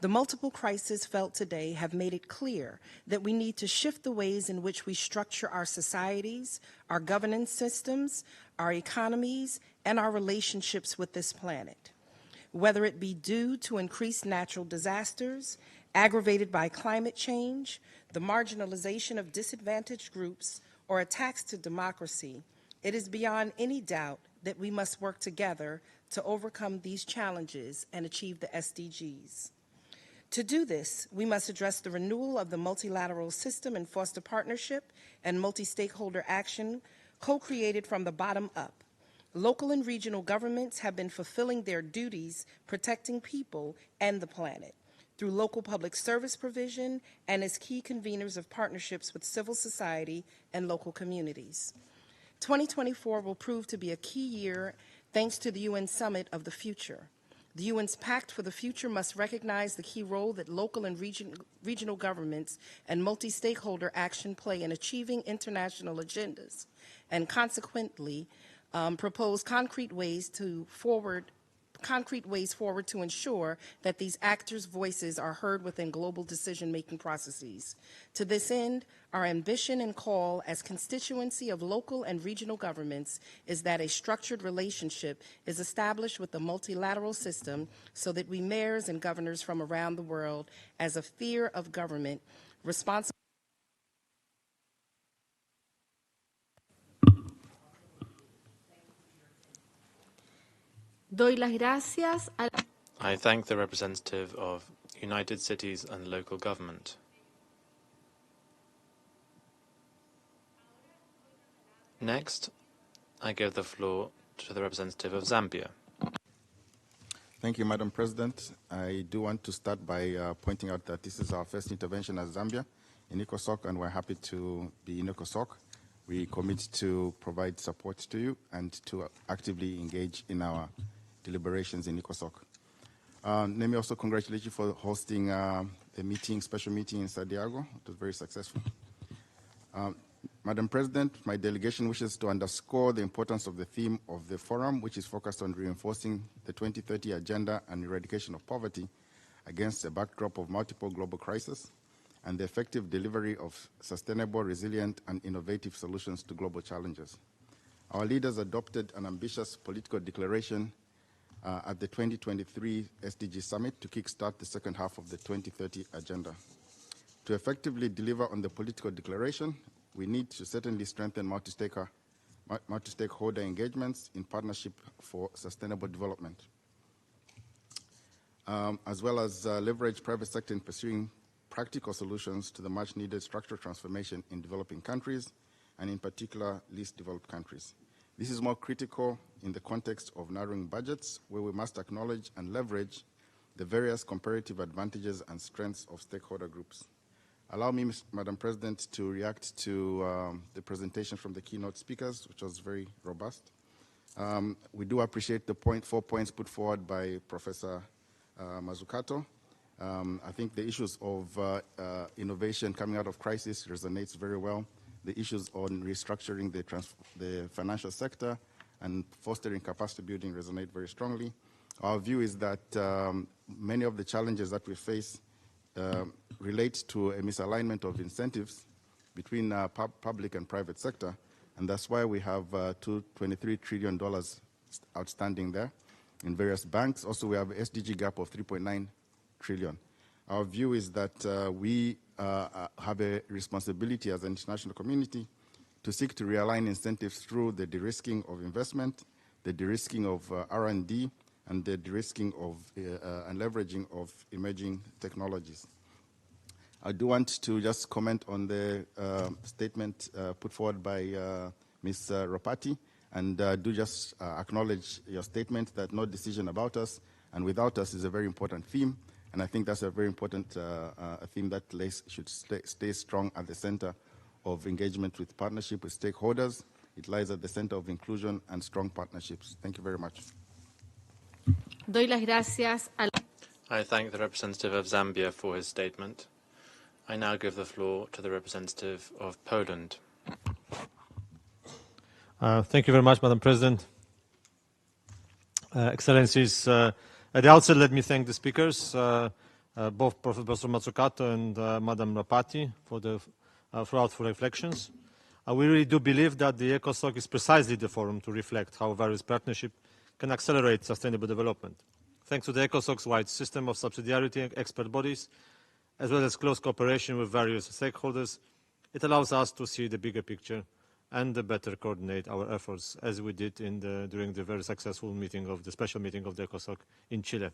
The multiple crises felt today have made it clear that we need to shift the ways in which we structure our societies, our governance systems, our economies, and our relationships with this planet. Whether it be due to increased natural disasters, aggravated by climate change, the marginalization of disadvantaged groups, or attacks to democracy, it is beyond any doubt that we must work together to overcome these challenges and achieve the SDGs. To do this, we must address the renewal of the multilateral system and foster partnership and multi-stakeholder action co-created from the bottom up. Local and regional governments have been fulfilling their duties protecting people and the planet through local public service provision and as key conveners of partnerships with civil society and local communities. 2024 will prove to be a key year thanks to the UN Summit of the Future. The UN's Pact for the Future must recognize the key role that local and regional governments and multi-stakeholder action play in achieving international agendas, and consequently propose concrete ways forward to ensure that these actors' voices are heard within global decision-making processes. To this end, our ambition and call as constituency of local and regional governments is that a structured relationship is established with the multilateral system so that we mayors and governors from around the world, as a sphere of government, responsible. Doy las gracias a... I thank the representative of United Cities and Local Government. Next, I give the floor to the representative of Zambia. Thank you, Madam President. I do want to start by pointing out that this is our first intervention as Zambia in UCOSOC, and we're happy to be in UCOSOC. We commit to provide support to you and to actively engage in our deliberations in UCOSOC. Let me also congratulate you for hosting a special meeting in Santiago. It was very successful. Madam President, my delegation wishes to underscore the importance of the theme of the forum, which is focused on reinforcing the 2030 agenda and eradication of poverty against a backdrop of multiple global crises and the effective delivery of sustainable, resilient, and innovative solutions to global challenges. Our leaders adopted an ambitious political declaration at the 2023 SDG Summit to kickstart the second half of the 2030 agenda. To effectively deliver on the political declaration, we need to certainly strengthen multi-stakeholder engagements in partnership for sustainable development, as well as leverage private sector in pursuing practical solutions to the much-needed structural transformation in developing countries, and in particular, least developed countries. This is more critical in the context of narrowing budgets, where we must acknowledge and leverage the various comparative advantages and strengths of stakeholder groups. Allow me, Madam President, to react to the presentation from the keynote speakers, which was very robust. We do appreciate the 4 points put forward by Professor Mazzucato. I think the issues of innovation coming out of crisis resonates very well. The issues on restructuring the financial sector and fostering capacity building resonate very strongly. Our view is that many of the challenges that we face relate to a misalignment of incentives between public and private sector, and that's why we have $23 trillion outstanding there in various banks. Also, we have an SDG gap of 3.9 trillion. Our view is that we have a responsibility as an international community to seek to realign incentives through the de-risking of investment, the de-risking of R&D, and the de-risking of and leveraging of emerging technologies. I do want to just comment on the statement put forward by Ms. Ropati, and do just acknowledge your statement that no decision about us and without us is a very important theme, and I think that's a very important theme that should stay strong at the center of engagement with partnership with stakeholders. It lies at the center of inclusion and strong partnerships. Thank you very much. Doy las gracias a I thank the representative of Zambia for his statement. I now give the floor to the representative of Poland. Thank you very much, Madam President. Excellencies, at the outset, let me thank the speakers, both Professor Mazzucato and Madam Ropati, for the thoughtful reflections. We really do believe that the UCOSOC is precisely the forum to reflect how various partnerships can accelerate sustainable development. Thanks to the UCOSOC's wide system of subsidiarity and expert bodies, as well as close cooperation with various stakeholders, it allows us to see the bigger picture and better coordinate our efforts, as we did during the very successful meeting of the special meeting of the UCOSOC in Chile.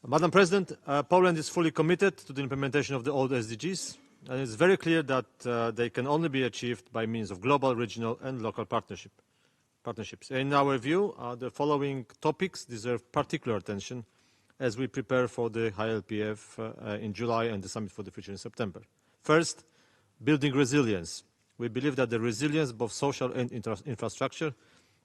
Madam President, Poland is fully committed to the implementation of the old SDGs, and it's very clear that they can only be achieved by means of global, regional, and local partnerships. In our view, the following topics deserve particular attention as we prepare for the High LPF in July and the Summit for the Future in September. First, building resilience. We believe that the resilience, both social and infrastructure,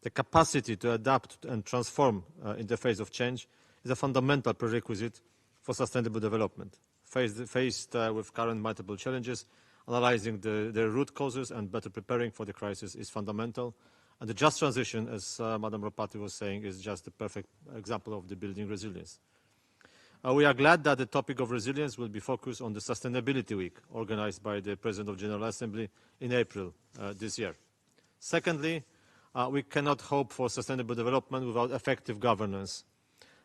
the capacity to adapt and transform in the face of change, is a fundamental prerequisite for sustainable development. Faced with current multiple challenges, analyzing their root causes and better preparing for the crisis is fundamental. And the just transition, as Madam Ropati was saying, is just the perfect example of the building resilience. We are glad that the topic of resilience will be focused on the Sustainability Week, organized by the President of the General Assembly in April this year. Secondly, we cannot hope for sustainable development without effective governance.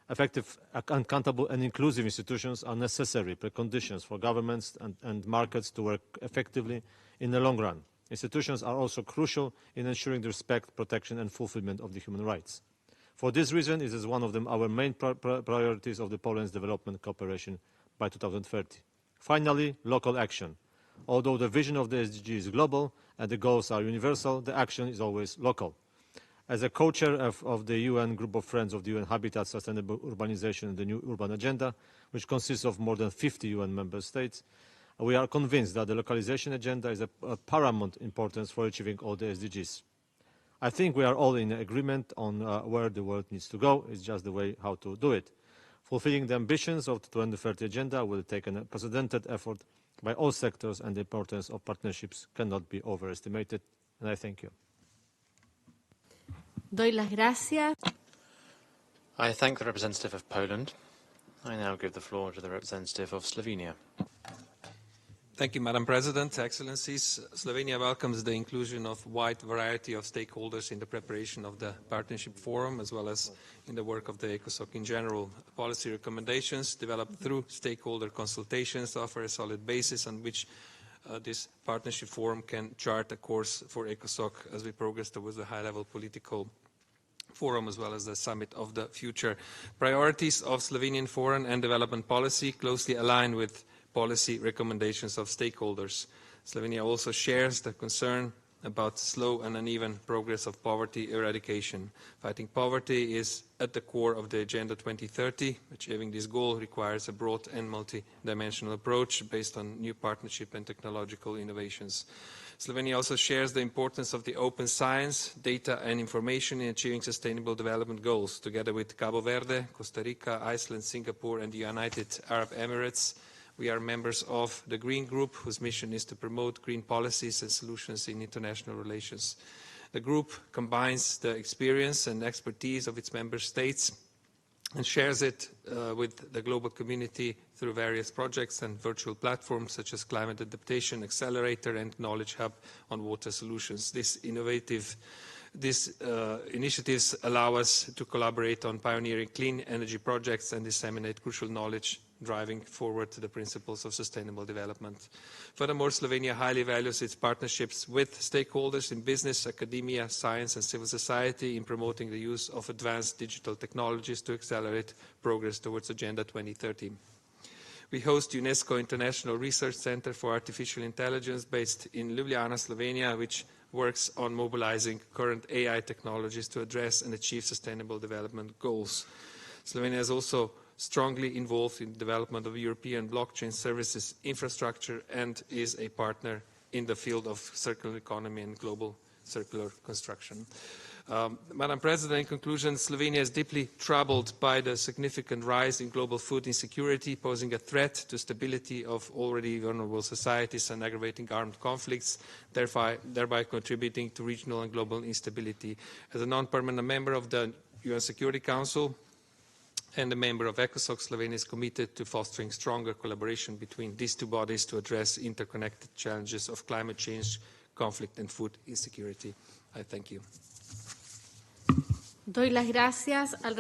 Effective, accountable, and inclusive institutions are necessary preconditions for governments and markets to work effectively in the long run. Institutions are also crucial in ensuring the respect, protection, and fulfillment of the human rights. For this reason, it is one of our main priorities of the Poland's development cooperation by 2030. Finally, local action. Although the vision of the SDG is global and the goals are universal, the action is always local. As a co-chair of the UN Group of Friends of the UN Habitat, Sustainable Urbanization and the New Urban Agenda, which consists of more than 50 UN member states, we are convinced that the localization agenda is of paramount importance for achieving all the SDGs. I think we are all in agreement on where the world needs to go. It's just the way how to do it. Fulfilling the ambitions of the 2030 agenda will take an unprecedented effort, by all sectors, and the importance of partnerships cannot be overestimated. And I thank you. Doy las gracias. I thank the representative of Poland. I now give the floor to the representative of Slovenia. Thank you, Madam President, Excellencies. Slovenia welcomes the inclusion of a wide variety of stakeholders in the preparation of the Partnership Forum, as well as in the work of the ECOSOC in general. Policy recommendations developed through stakeholder consultations offer a solid basis on which this Partnership Forum can chart a course for ECOSOC as we progress towards a high-level political forum, as well as the summit of the future. Priorities of Slovenian foreign and development policy closely align with policy recommendations of stakeholders. Slovenia also shares the concern about slow and uneven progress of poverty eradication. Fighting poverty is at the core of the Agenda 2030. Achieving this goal requires a broad and multi-dimensional approach based on new partnership and technological innovations. Slovenia also shares the importance of the open science, data and information in achieving sustainable development goals. Together with Cabo Verde, Costa Rica, Iceland, Singapore and the United Arab Emirates, we are members of the Green Group, whose mission is to promote green policies and solutions in international relations. The group combines the experience and expertise of its member states and shares it with the global community through various projects and virtual platforms such as Climate Adaptation Accelerator and Knowledge Hub on Water Solutions. These initiatives allow us to collaborate on pioneering clean energy projects and disseminate crucial knowledge, driving forward the principles of sustainable development. Furthermore, Slovenia highly values its partnerships with stakeholders in business, academia, science and civil society in promoting the use of advanced digital technologies to accelerate progress towards Agenda 2030. We host UNESCO International Research Center for Artificial Intelligence based in Ljubljana, Slovenia, which works on mobilizing current AI technologies to address and achieve sustainable development goals. Slovenia is also strongly involved in the development of European blockchain services infrastructure and is a partner in the field of circular economy and global circular construction. Madam President, in conclusion, Slovenia is deeply troubled by the significant rise in global food insecurity, posing a threat to stability of already vulnerable societies and aggravating armed conflicts, thereby contributing to regional and global instability. As a non-permanent member of the UN Security Council and a member of ECOSOC, Slovenia is committed to fostering stronger collaboration between these two bodies to address interconnected challenges of climate change, conflict and food insecurity. I thank you. Doy las gracias al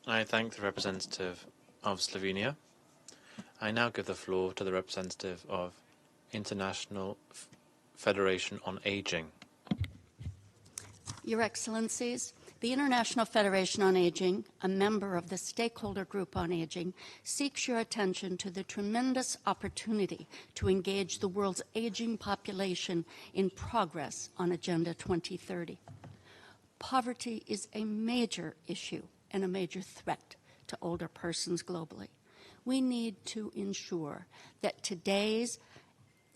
I thank the representative of Slovenia. I now give the floor to the representative of International Federation on Aging. Your Excellencies, the International Federation on Aging, a member of the Stakeholder Group on Aging, seeks your attention to the tremendous opportunity to engage the world's aging population in progress on Agenda 2030. Poverty is a major issue and a major threat to older persons globally. We need to ensure that today's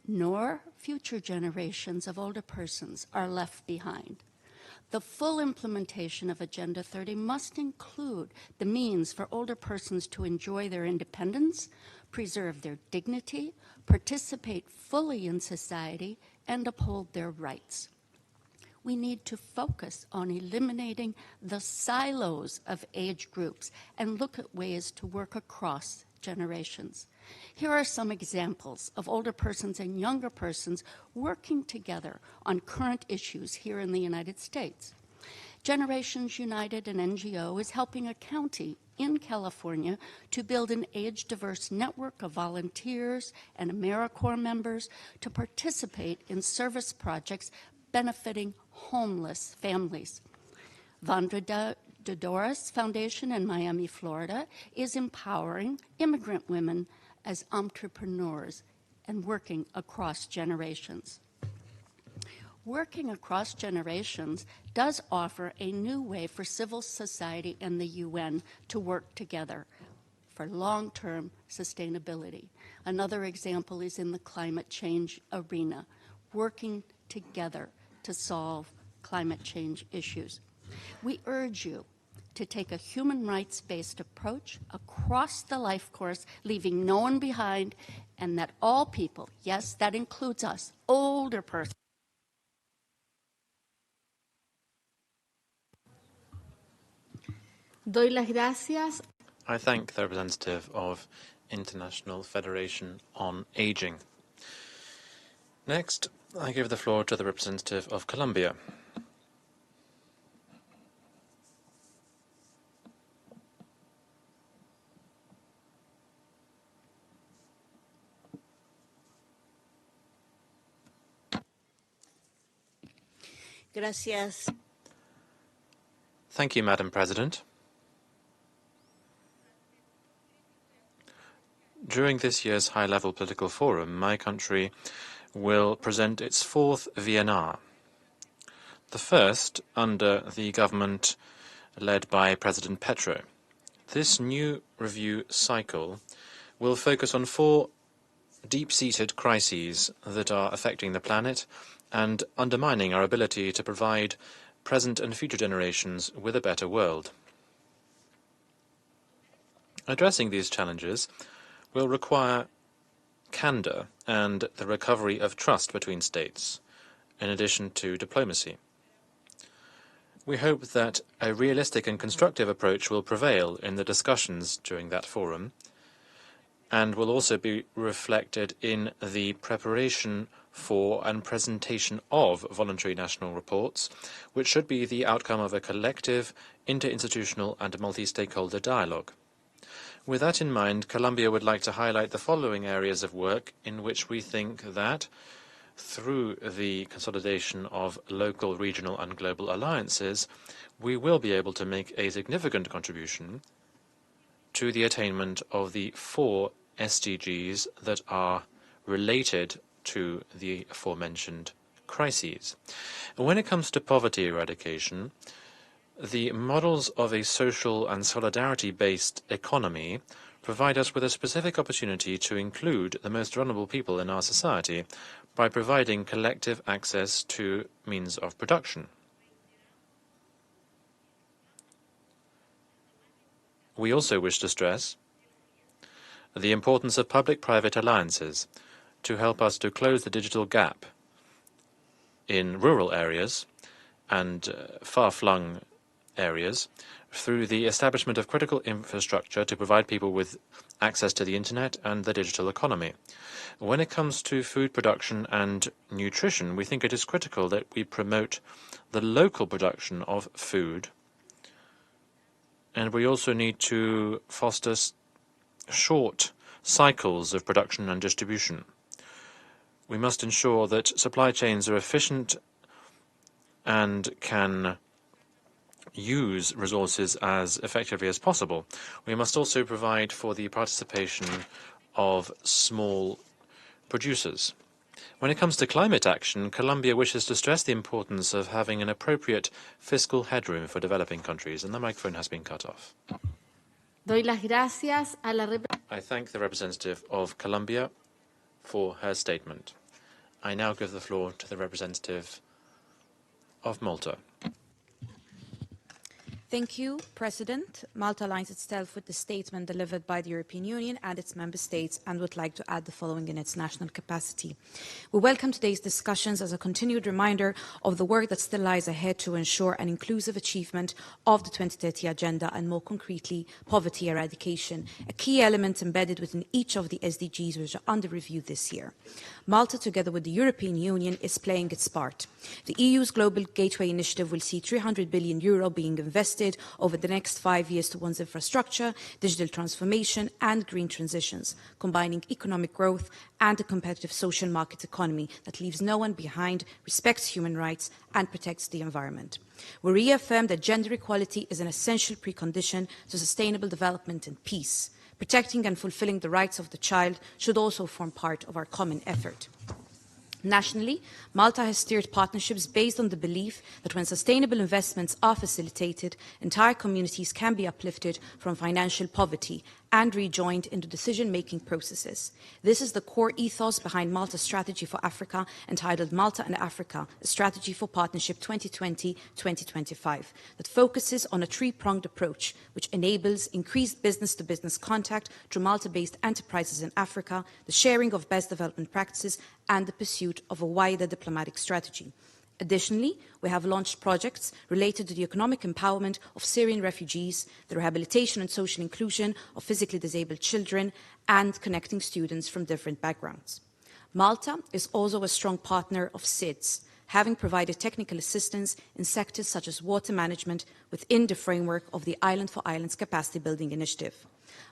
nor future generations of older persons are left behind. The full implementation of Agenda 30 must include the means for older persons to enjoy their independence, preserve their dignity, participate fully in society, and uphold their rights. We need to focus on eliminating the silos of age groups and look at ways to work across generations. Here are some examples of older persons and younger persons working together on current issues here in the United States. Generations United, an NGO, is helping a county in California to build an age-diverse network of volunteers and AmeriCorps members to participate in service projects benefiting homeless families. Vandra Dodoris Foundation in Miami, Florida, is empowering immigrant women as entrepreneurs and working across generations. Working across generations does offer a new way for civil society and the UN to work together for long-term sustainability. Another example is in the climate change arena, working together to solve climate change issues. We urge you to take a human rights-based approach across the life course, leaving no one behind, and that all people, yes, that includes us, older persons. Doy las gracias. I thank the representative of International Federation on Aging. Next, I give the floor to the representative of Colombia. Gracias. Thank you, Madam President. During this year's high-level political forum, my country will present its fourth VNR, the first under the government led by President Petro. This new review cycle will focus on four deep-seated crises that are affecting the planet and undermining our ability to provide present and future generations with a better world. Addressing these challenges will require candor and the recovery of trust between states, in addition to diplomacy. We hope that a realistic and constructive approach will prevail in the discussions during that forum, and will also be reflected in the preparation for and presentation of voluntary national reports, which should be the outcome of a collective, interinstitutional and multi-stakeholder dialogue. With that in mind, Colombia would like to highlight the following areas of work in which we think that, through the consolidation of local, regional and global alliances, we will be able to make a significant contribution to the attainment of the 4 SDGs that are related to the aforementioned crises. When it comes to poverty eradication, the models of a social and solidarity-based economy provide us with a specific opportunity to include the most vulnerable people in our society by providing collective access to means of production. We also wish to stress the importance of public-private alliances to help us to close the digital gap in rural areas and far-flung areas through the establishment of critical infrastructure to provide people with access to the internet and the digital economy. When it comes to food production and nutrition, we think it is critical that we promote the local production of food, and we also need to foster short cycles of production and distribution. We must ensure that supply chains are efficient and can use resources as effectively as possible. We must also provide for the participation of small producers. When it comes to climate action, Colombia wishes to stress the importance of having an appropriate fiscal headroom for developing countries, and the microphone has been cut off. Doy las gracias a la I thank the representative of Colombia for her statement. I now give the floor to the representative of Malta. Thank you, President. Malta aligns itself with the statement delivered by the European Union and its member states and would like to add the following in its national capacity. We welcome today's discussions as a continued reminder of the work that still lies ahead to ensure an inclusive achievement of the 2030 Agenda and, more concretely, poverty eradication, a key element embedded within each of the SDGs which are under review this year. Malta, together with the European Union, is playing its part. The EU's Global Gateway Initiative will see €300 billion being invested over the next 5 years towards infrastructure, digital transformation and green transitions, combining economic growth and a competitive social market economy that leaves no one behind, respects human rights and protects the environment. We reaffirm that gender equality is an essential precondition to sustainable development and peace. Protecting and fulfilling the rights of the child should also form part of our common effort. Nationally, Malta has steered partnerships based on the belief that when sustainable investments are facilitated, entire communities can be uplifted from financial poverty and rejoined into decision-making processes. This is the core ethos behind Malta's strategy for Africa, entitled Malta and Africa, a strategy for partnership 2020-2025, that focuses on a three-pronged approach, which enables increased business-to-business contact through Malta-based enterprises in Africa, the sharing of best development practices, and the pursuit of a wider diplomatic strategy. Additionally, we have launched projects related to the economic empowerment of Syrian refugees, the rehabilitation and social inclusion of physically disabled children, and connecting students from different backgrounds. Malta is also a strong partner of SIDS, having provided technical assistance in sectors such as water management within the framework of the Island for Islands Capacity Building Initiative.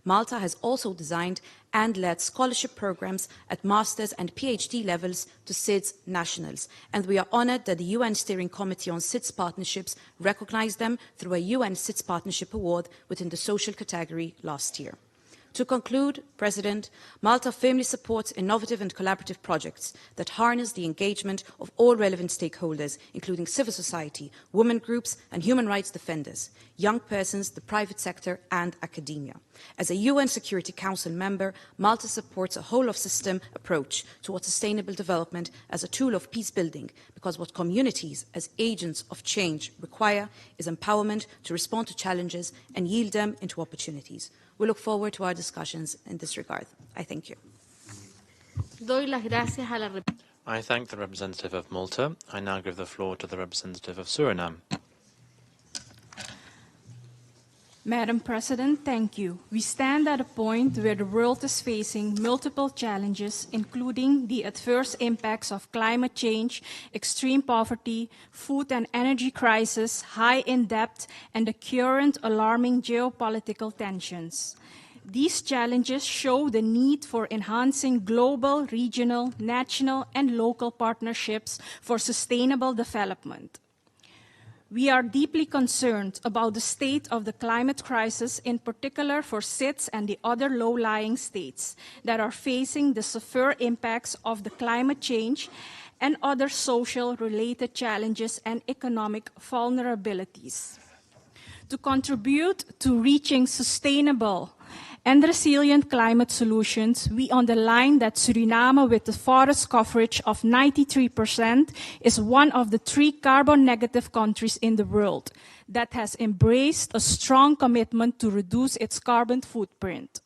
Malta has also designed and led scholarship programs at master's and PhD levels to SIDS nationals, and we are honored that the UN Steering Committee on SIDS Partnerships recognized them through a UN SIDS Partnership Award within the social category last year. To conclude, President, Malta firmly supports innovative and collaborative projects that harness the engagement of all relevant stakeholders, including civil society, women groups and human rights defenders, young persons, the private sector and academia. As a UN Security Council member, Malta supports a whole-of-system approach towards sustainable development as a tool of peace building, because what communities as agents of change require is empowerment to respond to challenges and yield them into opportunities. We look forward to our discussions in this regard. I thank you. I thank the representative of Malta. I now give the floor to the representative of Suriname. Madam President, thank you. We stand at a point where the world is facing multiple challenges, including the adverse impacts of climate change, extreme poverty, food and energy crisis, high in debt, and the current alarming geopolitical tensions. These challenges show the need for enhancing global, regional, national, and local partnerships for sustainable development. We are deeply concerned about the state of the climate crisis, in particular for SIDS and the other low-lying states that are facing the severe impacts of the climate change and other social-related challenges and economic vulnerabilities. To contribute to reaching sustainable and resilient climate solutions, we underline that Suriname, with a forest coverage of 93%, is one of the 3 carbon-negative countries in the world that has embraced a strong commitment to reduce its carbon footprint.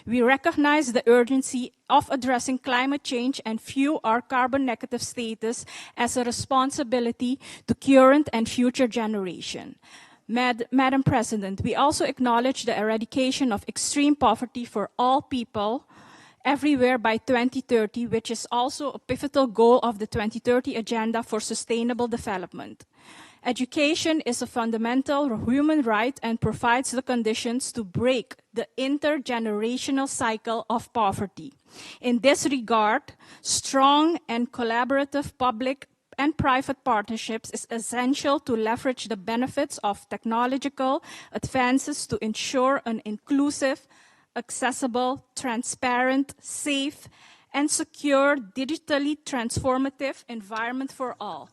We recognize the urgency of addressing climate change and view our carbon-negative status as a responsibility to current and future generations. Madam President, we also acknowledge the eradication of extreme poverty for all people everywhere by 2030, which is also a pivotal goal of the 2030 Agenda for Sustainable Development. Education is a fundamental human right and provides the conditions to break the intergenerational cycle of poverty. In this regard, strong and collaborative public and private partnerships is essential to leverage the benefits of technological advances to ensure an inclusive, accessible, transparent, safe, and secure, digitally transformative environment for all.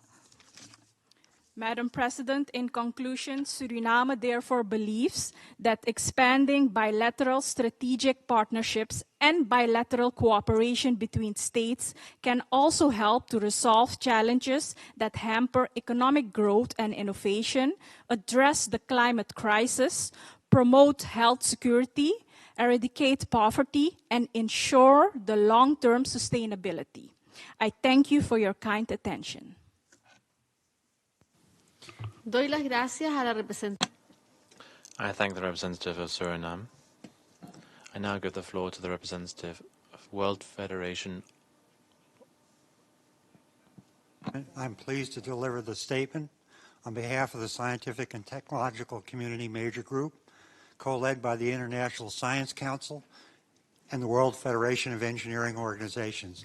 Madam President, in conclusion, Suriname therefore believes that expanding bilateral strategic partnerships and bilateral cooperation between states can also help to resolve challenges that hamper economic growth and innovation, address the climate crisis, promote health security, eradicate poverty, and ensure the long-term sustainability. I thank you for your kind attention. I thank the representative of Suriname. I now give the floor to the representative of World Federation. I'm pleased to deliver the statement on behalf of the Scientific and Technological Community Major Group, co-led by the International Science Council and the World Federation of Engineering Organizations.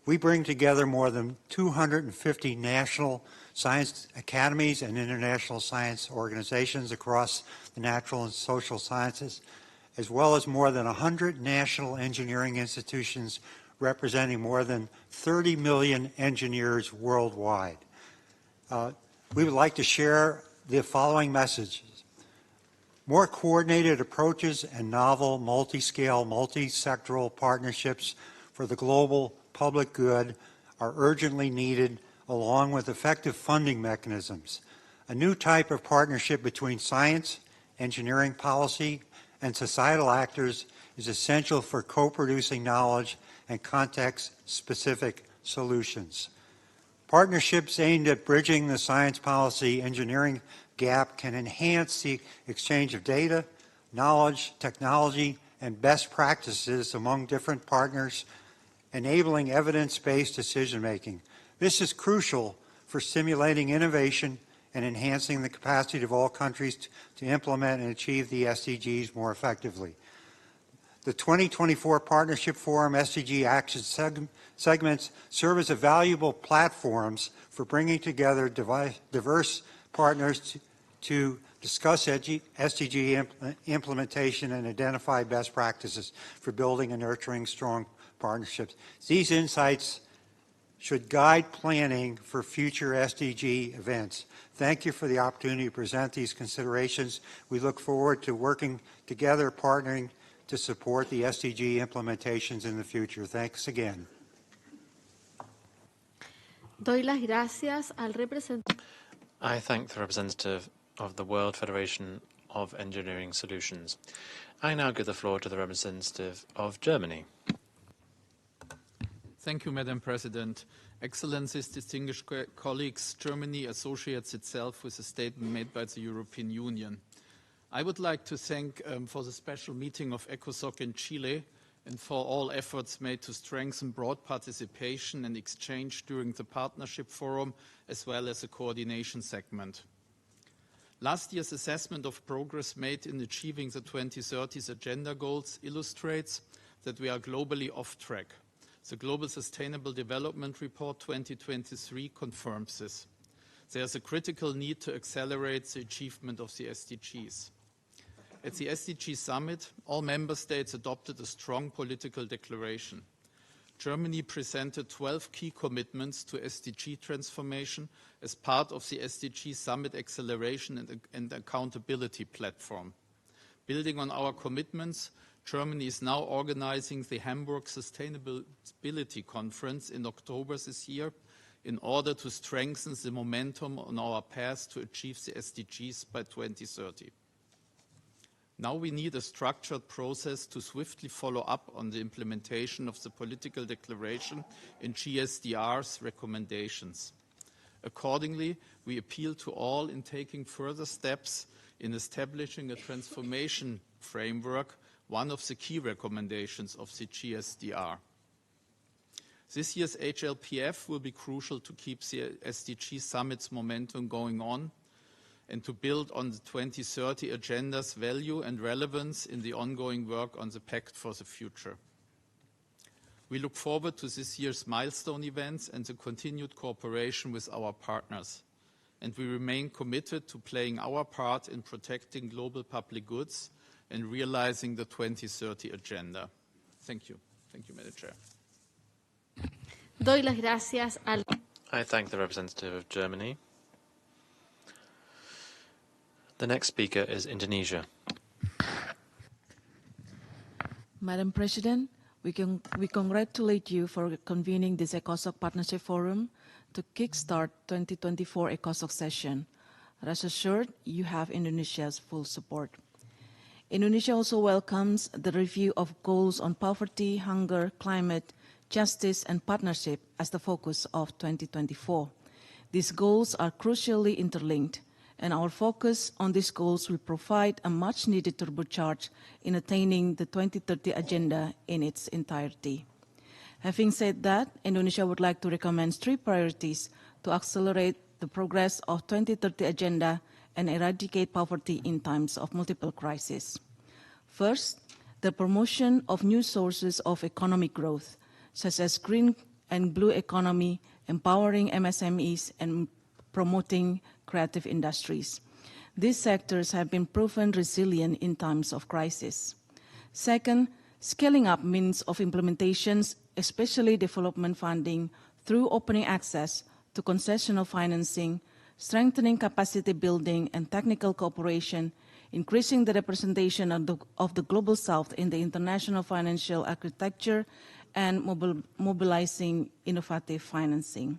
We bring together more than 250 national science academies and international science organizations across the natural and social sciences, as well as more than 100 national engineering institutions representing more than 30 million engineers worldwide. We would like to share the following messages. More coordinated approaches and novel multi-scale, multi-sectoral partnerships for the global public good are urgently needed, along with effective funding mechanisms. A new type of partnership between science, engineering policy, and societal actors is essential for co-producing knowledge and context-specific solutions. Partnerships aimed at bridging the science policy engineering gap can enhance the exchange of data, knowledge, technology, and best practices among different partners, enabling evidence-based decision-making. This is crucial for stimulating innovation and enhancing the capacity of all countries to implement and achieve the SDGs more effectively. The 2024 Partnership Forum SDG action segments serve as valuable platforms for bringing together diverse partners to discuss SDG implementation and identify best practices for building and nurturing strong partnerships. These insights should guide planning for future SDG events. Thank you for the opportunity to present these considerations. We look forward to working together, partnering to support the SDG implementations in the future. Thanks again. Doy las gracias al I thank the representative of the World Federation of Engineering Solutions. I now give the floor to the representative of Germany. Thank you, Madam President. Excellencies, distinguished colleagues, Germany associates itself with a statement made by the European Union. I would like to thank for the special meeting of ECOSOC in Chile and for all efforts made to strengthen broad participation and exchange during the Partnership Forum, as well as the coordination segment. Last year's assessment of progress made in achieving the 2030s agenda goals illustrates that we are globally off track. The Global Sustainable Development Report 2023 confirms this. There is a critical need to accelerate the achievement of the SDGs. At the SDG Summit, all member states adopted a strong political declaration. Germany presented 12 key commitments to SDG transformation as part of the SDG Summit Acceleration and Accountability Platform. Building on our commitments, Germany is now organizing the Hamburg Sustainability Conference in October this year in order to strengthen the momentum on our path to achieve the SDGs by 2030. Now we need a structured process to swiftly follow up on the implementation of the political declaration in GSDR's recommendations. Accordingly, we appeal to all in taking further steps in establishing a transformation framework, one of the key recommendations of the GSDR. This year's HLPF will be crucial to keep the SDG Summit's momentum going on and to build on the 2030 agenda's value and relevance in the ongoing work on the Pact for the Future. We look forward to this year's milestone events and the continued cooperation with our partners, and we remain committed to playing our part in protecting global public goods and realizing the 2030 agenda. Thank you. Thank you, Madam Chair. Doy las gracias al... I thank the representative of Germany. The next speaker is Indonesia. Madam President, we congratulate you for convening this ECOSOC Partnership Forum to kickstart 2024 ECOSOC session. Rest assured, you have Indonesia's full support. Indonesia also welcomes the review of goals on poverty, hunger, climate, justice, and partnership as the focus of 2024. These goals are crucially interlinked, and our focus on these goals will provide a much-needed turbocharge in attaining the 2030 agenda in its entirety. Having said that, Indonesia would like to recommend 3 priorities to accelerate the progress of 2030 agenda and eradicate poverty in times of multiple crises. First, the promotion of new sources of economic growth, such as green and blue economy, empowering MSMEs, and promoting creative industries. These sectors have been proven resilient in times of crisis. Second, scaling up means of implementations, especially development funding, through opening access to concessional financing, strengthening capacity building and technical cooperation, increasing the representation of the Global South in the international financial architecture, and mobilizing innovative financing.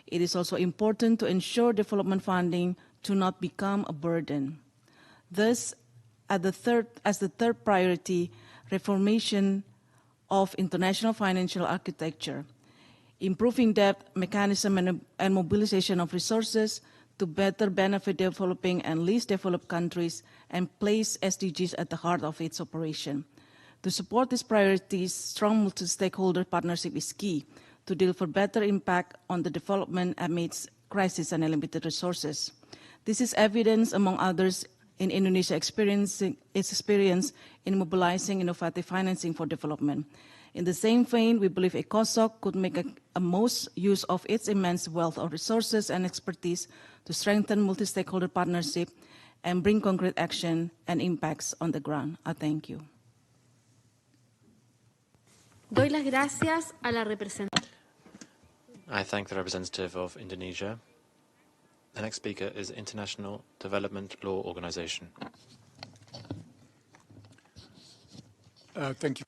It is also important to ensure development funding to not become a burden. Thus, as the third priority, reformation of international financial architecture, improving debt mechanism and mobilization of resources to better benefit developing and least developed countries, and place SDGs at the heart of its operation. To support these priorities, strong multi-stakeholder partnership is key to deliver better impact on the development amidst crisis and limited resources. This is evidence, among others, in Indonesia's experience in mobilizing innovative financing for development. In the same vein, we believe ECOSOC could make a most use of its immense wealth of resources and expertise to strengthen multi-stakeholder partnership and bring concrete action and impacts on the ground. I thank you. Doy las gracias a la representante. I thank the representative of Indonesia. The next speaker is International Development Law Organization. Thank you.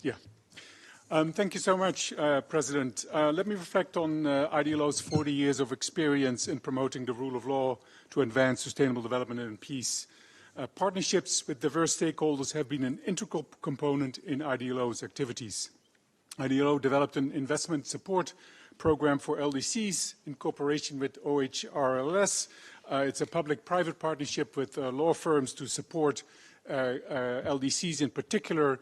Yeah. Thank you so much, President. Let me reflect on IDLO's 40 years of experience in promoting the rule of law to advance sustainable development and peace. Partnerships with diverse stakeholders have been an integral component in IDLO's activities. IDLO developed an investment support program for LDCs in cooperation with OHRLS. It's a public-private partnership with law firms to support LDCs in particular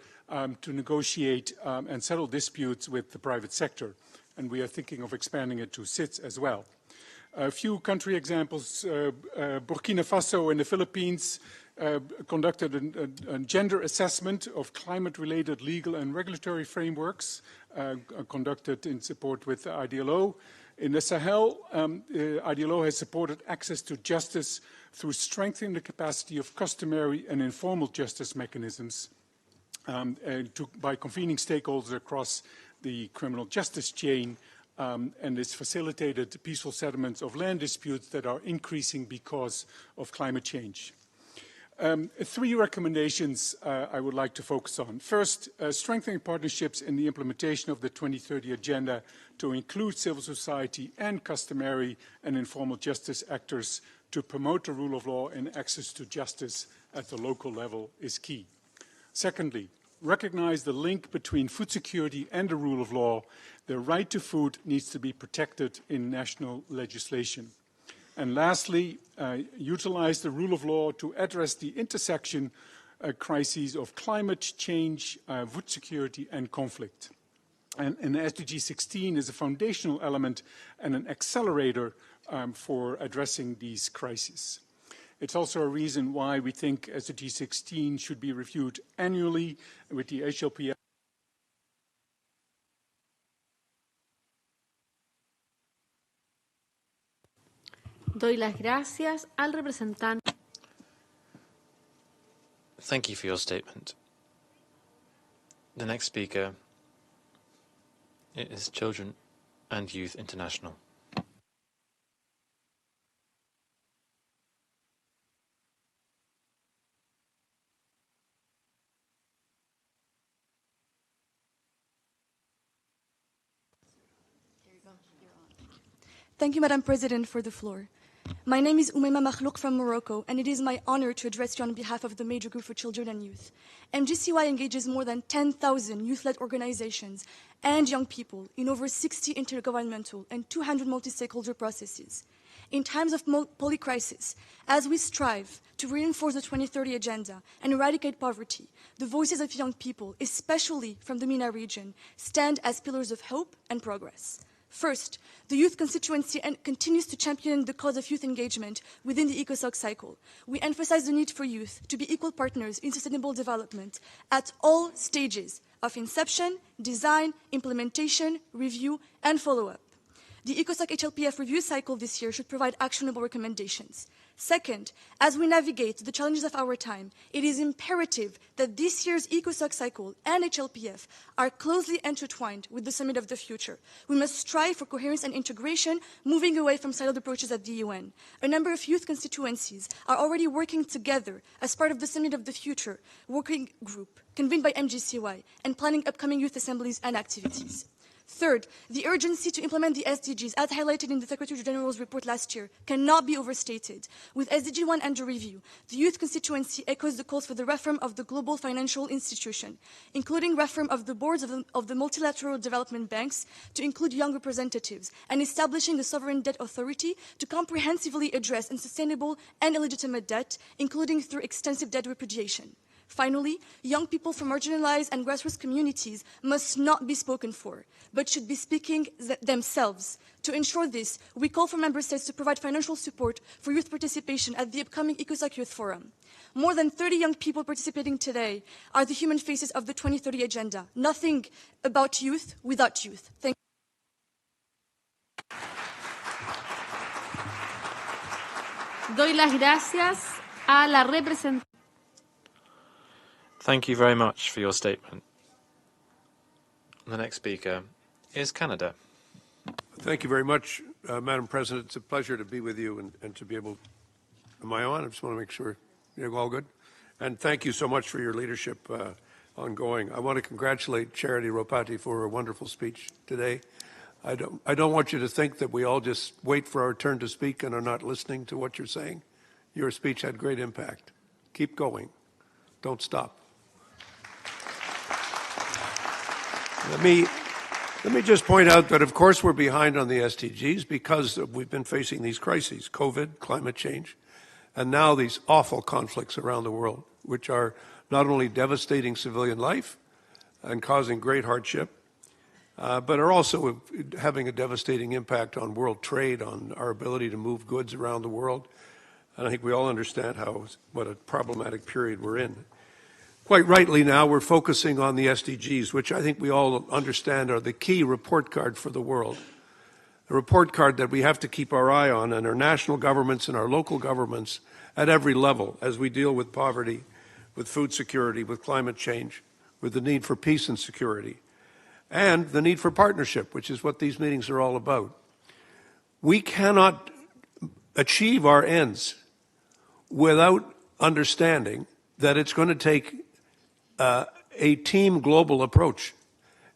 to negotiate and settle disputes with the private sector. And we are thinking of expanding it to SITs as well. A few country examples, Burkina Faso and the Philippines conducted a gender assessment of climate-related legal and regulatory frameworks conducted in support with the IDLO. In the Sahel, IDLO has supported access to justice through strengthening the capacity of customary and informal justice mechanisms by convening stakeholders across the criminal justice chain, and this facilitated peaceful settlements of land disputes that are increasing because of climate change. Three recommendations I would like to focus on. First, strengthening partnerships in the implementation of the 2030 Agenda to include civil society and customary and informal justice actors to promote the rule of law and access to justice at the local level is key. Secondly, recognize the link between food security and the rule of law. The right to food needs to be protected in national legislation. And lastly, utilize the rule of law to address the intersection crises of climate change, food security, and conflict. And SDG 16 is a foundational element and an accelerator for addressing these crises. It's also a reason why we think SDG 16 should be reviewed annually with the HLPF. Doy las gracias al representante. Thank you for your statement. The next speaker is Children and Youth International. Thank you, Madam President, for the floor. My name is Oumaima Makhlouk from Morocco, and it is my honor to address you on behalf of the Major Group for Children and Youth. MGCY engages more than 10,000 youth-led organizations and young people in over 60 intergovernmental and 200 multi-stakeholder processes. In times of polycrisis, as we strive to reinforce the 2030 Agenda and eradicate poverty, the voices of young people, especially from the MENA region, stand as pillars of hope and progress. First, the youth constituency continues to champion the cause of youth engagement within the ECOSOC cycle. We emphasize the need for youth to be equal partners in sustainable development at all stages of inception, design, implementation, review, and follow-up. The ECOSOC HLPF review cycle this year should provide actionable recommendations. Second, as we navigate the challenges of our time, it is imperative that this year's ECOSOC cycle and HLPF are closely intertwined with the Summit of the Future. We must strive for coherence and integration, moving away from siloed approaches at the UN. A number of youth constituencies are already working together as part of the Summit of the Future working group convened by MGCY and planning upcoming youth assemblies and activities. Third, the urgency to implement the SDGs, as highlighted in the Secretary General's report last year, cannot be overstated. With SDG 1 under review, the youth constituency echoes the calls for the reform of the global financial institution, including reform of the boards of the multilateral development banks to include young representatives, and establishing a sovereign debt authority to comprehensively address unsustainable and illegitimate debt, including through extensive debt repudiation. Finally, young people from marginalized and grassroots communities must not be spoken for, but should be speaking themselves. To ensure this, we call for member states to provide financial support for youth participation at the upcoming ECOSOC Youth Forum. More than 30 young people participating today are the human faces of the 2030 Agenda. Nothing about youth without youth. Thank you. Doy las gracias a la representante. Thank you very much for your statement. The next speaker is Canada. Thank you very much, Madam President. It's a pleasure to be with you and to be able. Am I on? I just want to make sure you're all good. And thank you so much for your leadership ongoing. I want to congratulate Charity Ropati for her wonderful speech today. I don't want you to think that we all just wait for our turn to speak and are not listening to what you're saying. Your speech had great impact. Keep going. Don't stop. Let me just point out that, of course, we're behind on the SDGs because we've been facing these crises, COVID, climate change, and now these awful conflicts around the world, which are not only devastating civilian life and causing great hardship, but are also having a devastating impact on world trade, on our ability to move goods around the world. And I think we all understand what a problematic period we're in. Quite rightly now, we're focusing on the SDGs, which I think we all understand are the key report card for the world. A report card that we have to keep our eye on in our national governments and our local governments at every level as we deal with poverty, with food security, with climate change, with the need for peace and security, and the need for partnership, which is what these meetings are all about. We cannot achieve our ends without understanding that it's going to take a team global approach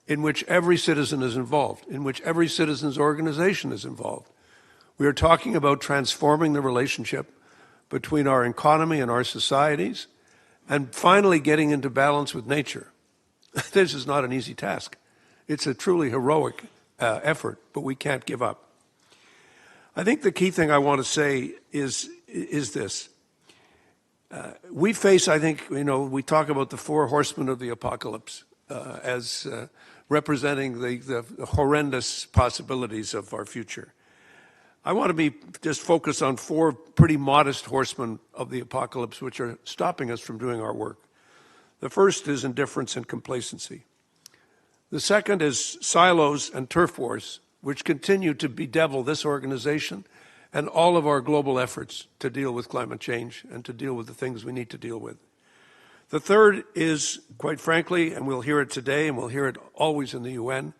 in which every citizen is involved, in which every citizen's organization is involved. We are talking about transforming the relationship between our economy and our societies and finally getting into balance with nature. This is not an easy task. It's a truly heroic effort, but we can't give up. I think the key thing I want to say is this. We face, I think, we talk about the four horsemen of the apocalypse as representing the horrendous possibilities of our future. I want to just focus on four pretty modest horsemen of the apocalypse which are stopping us from doing our work. The first is indifference and complacency. The second is silos and turf wars, which continue to bedevil this organization and all of our global efforts to deal with climate change and to deal with the things we need to deal with. The third is, quite frankly, and we'll hear it today and we'll hear it always in the UN,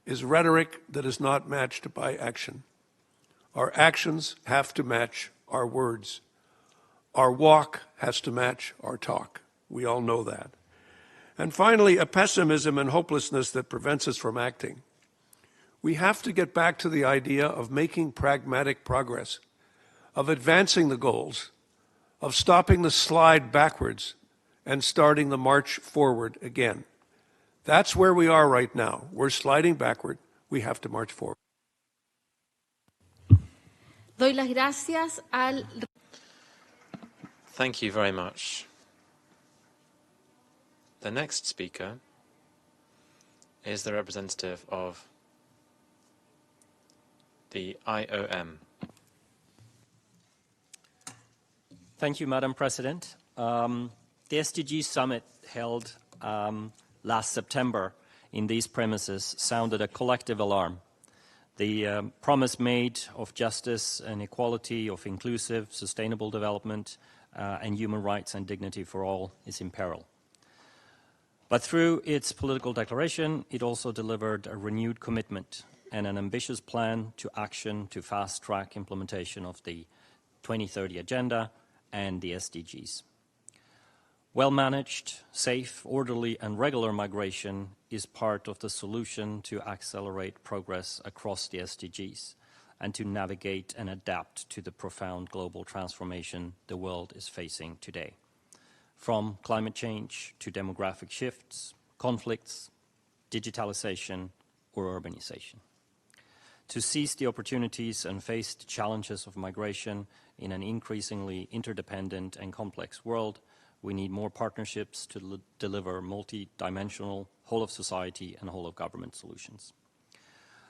is rhetoric that is not matched by action. Our actions have to match our words. Our walk has to match our talk. We all know that. And finally, a pessimism and hopelessness that prevents us from acting. We have to get back to the idea of making pragmatic progress, of advancing the goals, of stopping the slide backwards and starting the march forward again. That's where we are right now. We're sliding backward. We have to march forward. Doy las gracias al... Thank you very much. The next speaker is the representative of the IOM. Thank you, Madam President. The SDG Summit held last September in these premises sounded a collective alarm. The promise made of justice and equality, of inclusive, sustainable development, and human rights and dignity for all is in peril. But through its political declaration, it also delivered a renewed commitment and an ambitious plan to action to fast-track implementation of the 2030 Agenda and the SDGs. Well-managed, safe, orderly, and regular migration is part of the solution to accelerate progress across the SDGs and to navigate and adapt to the profound global transformation the world is facing today. From climate change to demographic shifts, conflicts, digitalization, or urbanization. To seize the opportunities and face the challenges of migration in an increasingly interdependent and complex world, we need more partnerships to deliver multi-dimensional, whole-of-society and whole-of-government solutions.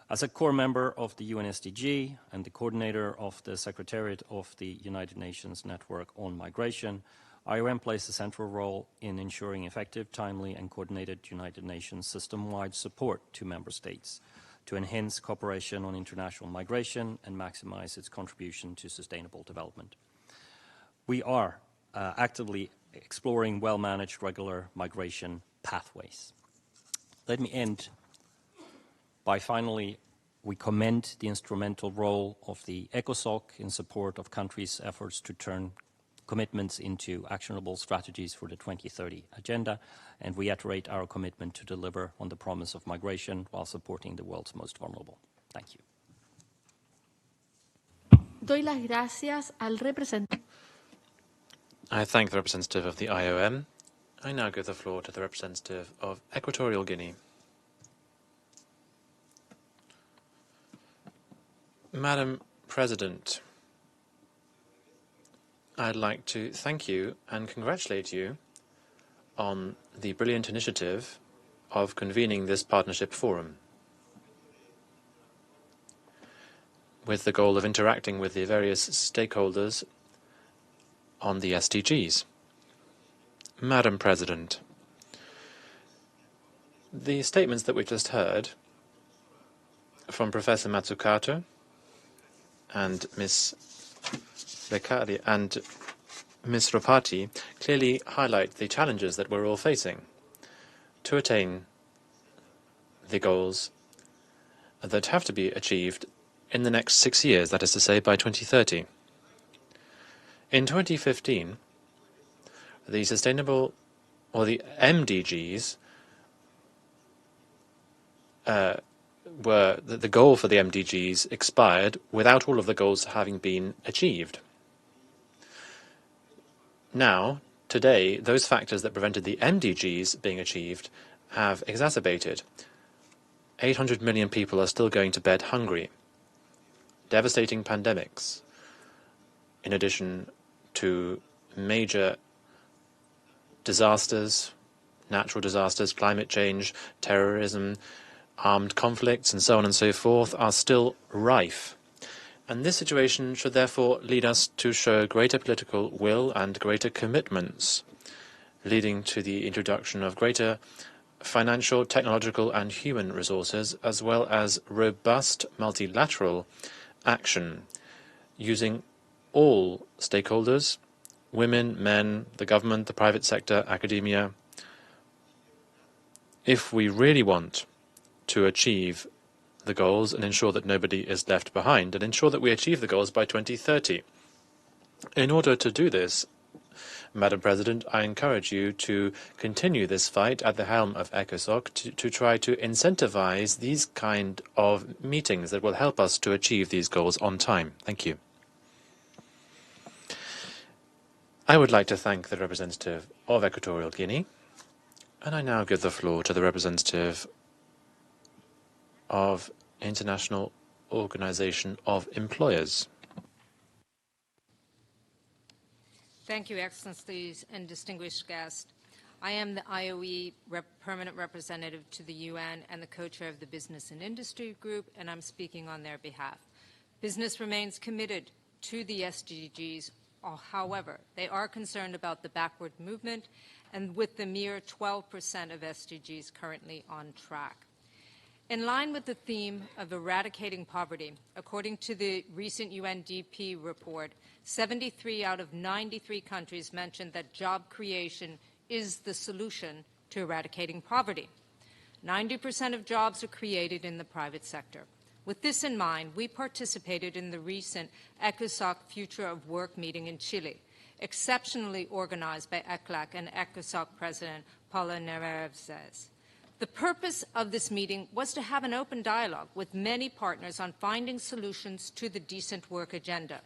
As a core member of the UN SDG and the coordinator of the Secretariat of the United Nations Network on Migration, IOM plays a central role in ensuring effective, timely, and coordinated United Nations system-wide support to member states to enhance cooperation on international migration and maximize its contribution to sustainable development. We are actively exploring well-managed regular migration pathways. Let me end by finally, we commend the instrumental role of the ECOSOC in support of countries' efforts to turn commitments into actionable strategies for the 2030 Agenda, and reiterate our commitment to deliver on the promise of migration while supporting the world's most vulnerable. Thank you. Doy las gracias al representante. I thank the representative of the IOM. I now give the floor to the representative of Equatorial Guinea. Madam President, I'd like to thank you and congratulate you on the brilliant initiative of convening this partnership forum with the goal of interacting with the various stakeholders on the SDGs. Madam President, the statements that we just heard from Professor Mazzucato and Ms. Beccari and Ms. Roti clearly highlight the challenges that we're all facing to attain the goals that have to be achieved in the next 6 years, that is to say by 2030. In 2015, the sustainable, or the MDGs, the goal for the MDGs expired without all of the goals having been achieved. Now, today, those factors that prevented the MDGs being achieved have exacerbated. 800 million people are still going to bed hungry. Devastating pandemics, in addition to major disasters, natural disasters, climate change, terrorism, armed conflicts, and so on and so forth, are still rife. And this situation should therefore lead us to show greater political will and greater commitments, leading to the introduction of greater financial, technological, and human resources, as well as robust multilateral action, using all stakeholders, women, men, the government, the private sector, academia, if we really want to achieve the goals and ensure that nobody is left behind, and ensure that we achieve the goals by 2030. In order to do this, Madam President, I encourage you to continue this fight at the helm of ECOSOC to try to incentivize these kind of meetings that will help us to achieve these goals on time. Thank you. I would like to thank the representative of Equatorial Guinea, and I now give the floor to the representative of International Organization of Employers. Thank you, Excellencies and distinguished guests. I am the IOE permanent representative to the UN and the co-chair of the Business and Industry Group, and I'm speaking on their behalf. Business remains committed to the SDGs. However, they are concerned about the backward movement and with the mere 12% of SDGs currently on track. In line with the theme of eradicating poverty, according to the recent UNDP report, 73 out of 93 countries mentioned that job creation is the solution to eradicating poverty. 90% of jobs are created in the private sector. With this in mind, we participated in the recent ECOSOC Future of Work meeting in Chile, exceptionally organized by ECLAC and ECOSOC President Paula Neves. The purpose of this meeting was to have an open dialogue with many partners on finding solutions to the decent work agenda.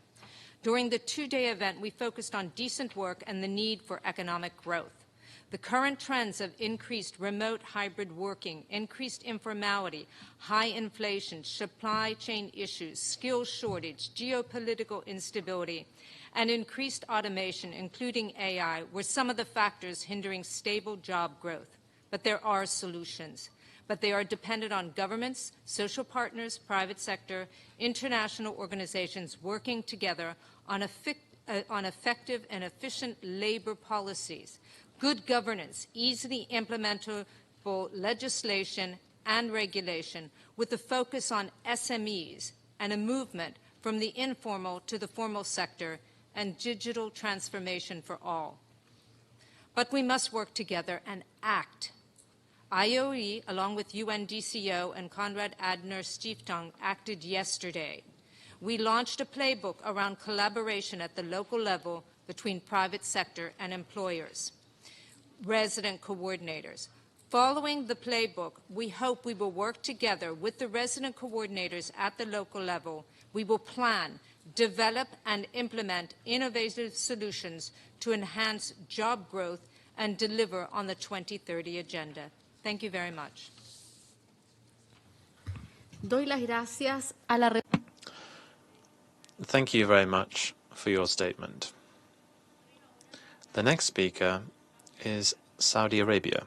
During the two-day event, we focused on decent work and the need for economic growth. The current trends of increased remote hybrid working, increased informality, high inflation, supply chain issues, skills shortage, geopolitical instability, and increased automation, including AI, were some of the factors hindering stable job growth. But there are solutions. But they are dependent on governments, social partners, private sector, international organizations working together on effective and efficient labor policies, good governance, easily implementable legislation and regulation with a focus on SMEs and a movement from the informal to the formal sector and digital transformation for all. But we must work together and act. IOE, along with UNDCO and Konrad Adenauer Stiftung, acted yesterday. We launched a playbook around collaboration at the local level between private sector and employers, resident coordinators. Following the playbook, we hope we will work together with the resident coordinators at the local level. We will plan, develop, and implement innovative solutions to enhance job growth and deliver on the 2030 agenda. Thank you very much. Doy las gracias a la Thank you very much for your statement. The next speaker is Saudi Arabia.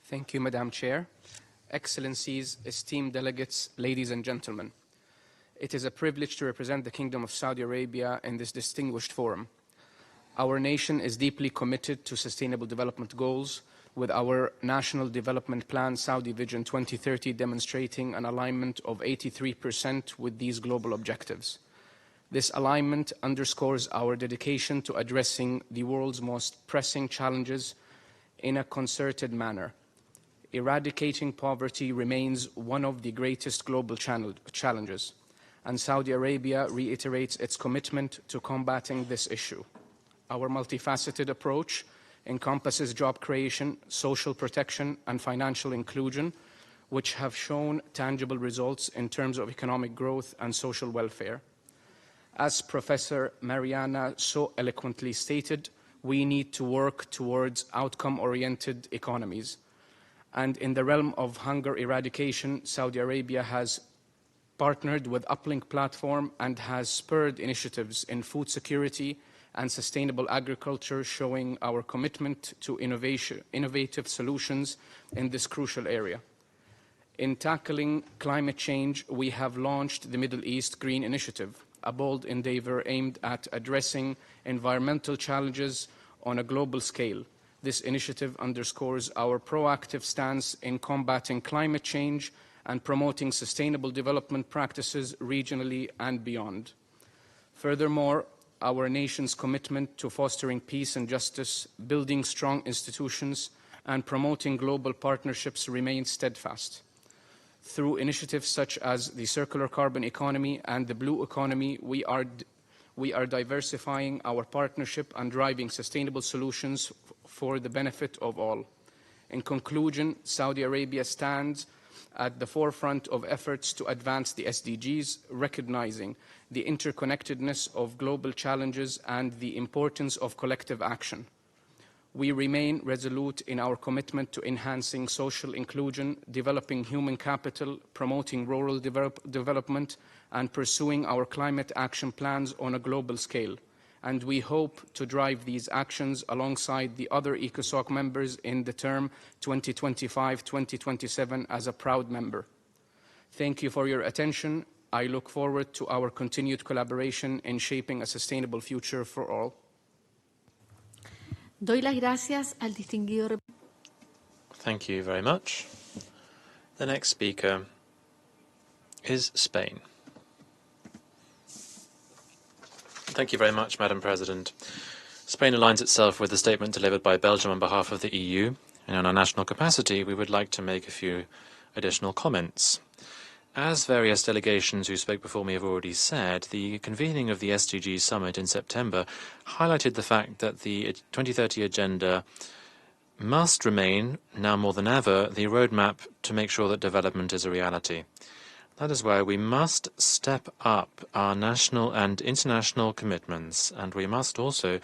Thank you, Madam Chair. Excellencies, esteemed delegates, ladies and gentlemen. It is a privilege to represent the Kingdom of Saudi Arabia in this distinguished forum. Our nation is deeply committed to sustainable development goals, with our National Development Plan Saudi Vision 2030 demonstrating an alignment of 83% with these global objectives. This alignment underscores our dedication to addressing the world's most pressing challenges in a concerted manner. Eradicating poverty remains one of the greatest global challenges, and Saudi Arabia reiterates its commitment to combating this issue. Our multifaceted approach encompasses job creation, social protection, and financial inclusion, which have shown tangible results in terms of economic growth and social welfare. As Professor Mariana so eloquently stated, we need to work towards outcome-oriented economies. And in the realm of hunger eradication, Saudi Arabia has partnered with Uplink Platform and has spurred initiatives in food security and sustainable agriculture, showing our commitment to innovative solutions in this crucial area. In tackling climate change, we have launched the Middle East Green Initiative, a bold endeavor aimed at addressing environmental challenges on a global scale. This initiative underscores our proactive stance in combating climate change and promoting sustainable development practices regionally and beyond. Furthermore, our nation's commitment to fostering peace and justice, building strong institutions, and promoting global partnerships remains steadfast. Through initiatives such as the circular carbon economy and the blue economy, we are diversifying our partnership and driving sustainable solutions for the benefit of all. In conclusion, Saudi Arabia stands at the forefront of efforts to advance the SDGs, recognizing the interconnectedness of global challenges and the importance of collective action. We remain resolute in our commitment to enhancing social inclusion, developing human capital, promoting rural development, and pursuing our climate action plans on a global scale. And we hope to drive these actions alongside the other ECOSOC members in the term 2025-2027 as a proud member. Thank you for your attention. I look forward to our continued collaboration in shaping a sustainable future for all. Doy las gracias al distinguido. Thank you very much. The next speaker is Spain. Thank you very much, Madam President. Spain aligns itself with the statement delivered by Belgium on behalf of the EU, and in our national capacity, we would like to make a few additional comments. As various delegations who spoke before me have already said, the convening of the SDG summit in September highlighted the fact that the 2030 agenda must remain, now more than ever, the roadmap to make sure that development is a reality. That is why we must step up our national and international commitments, and we must also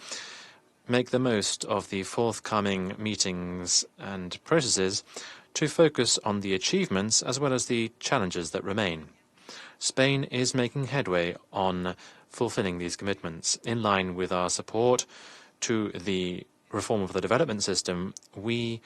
make the most of the forthcoming meetings and processes to focus on the achievements as well as the challenges that remain. Spain is making headway on fulfilling these commitments. In line with our support to the reform of the development system, we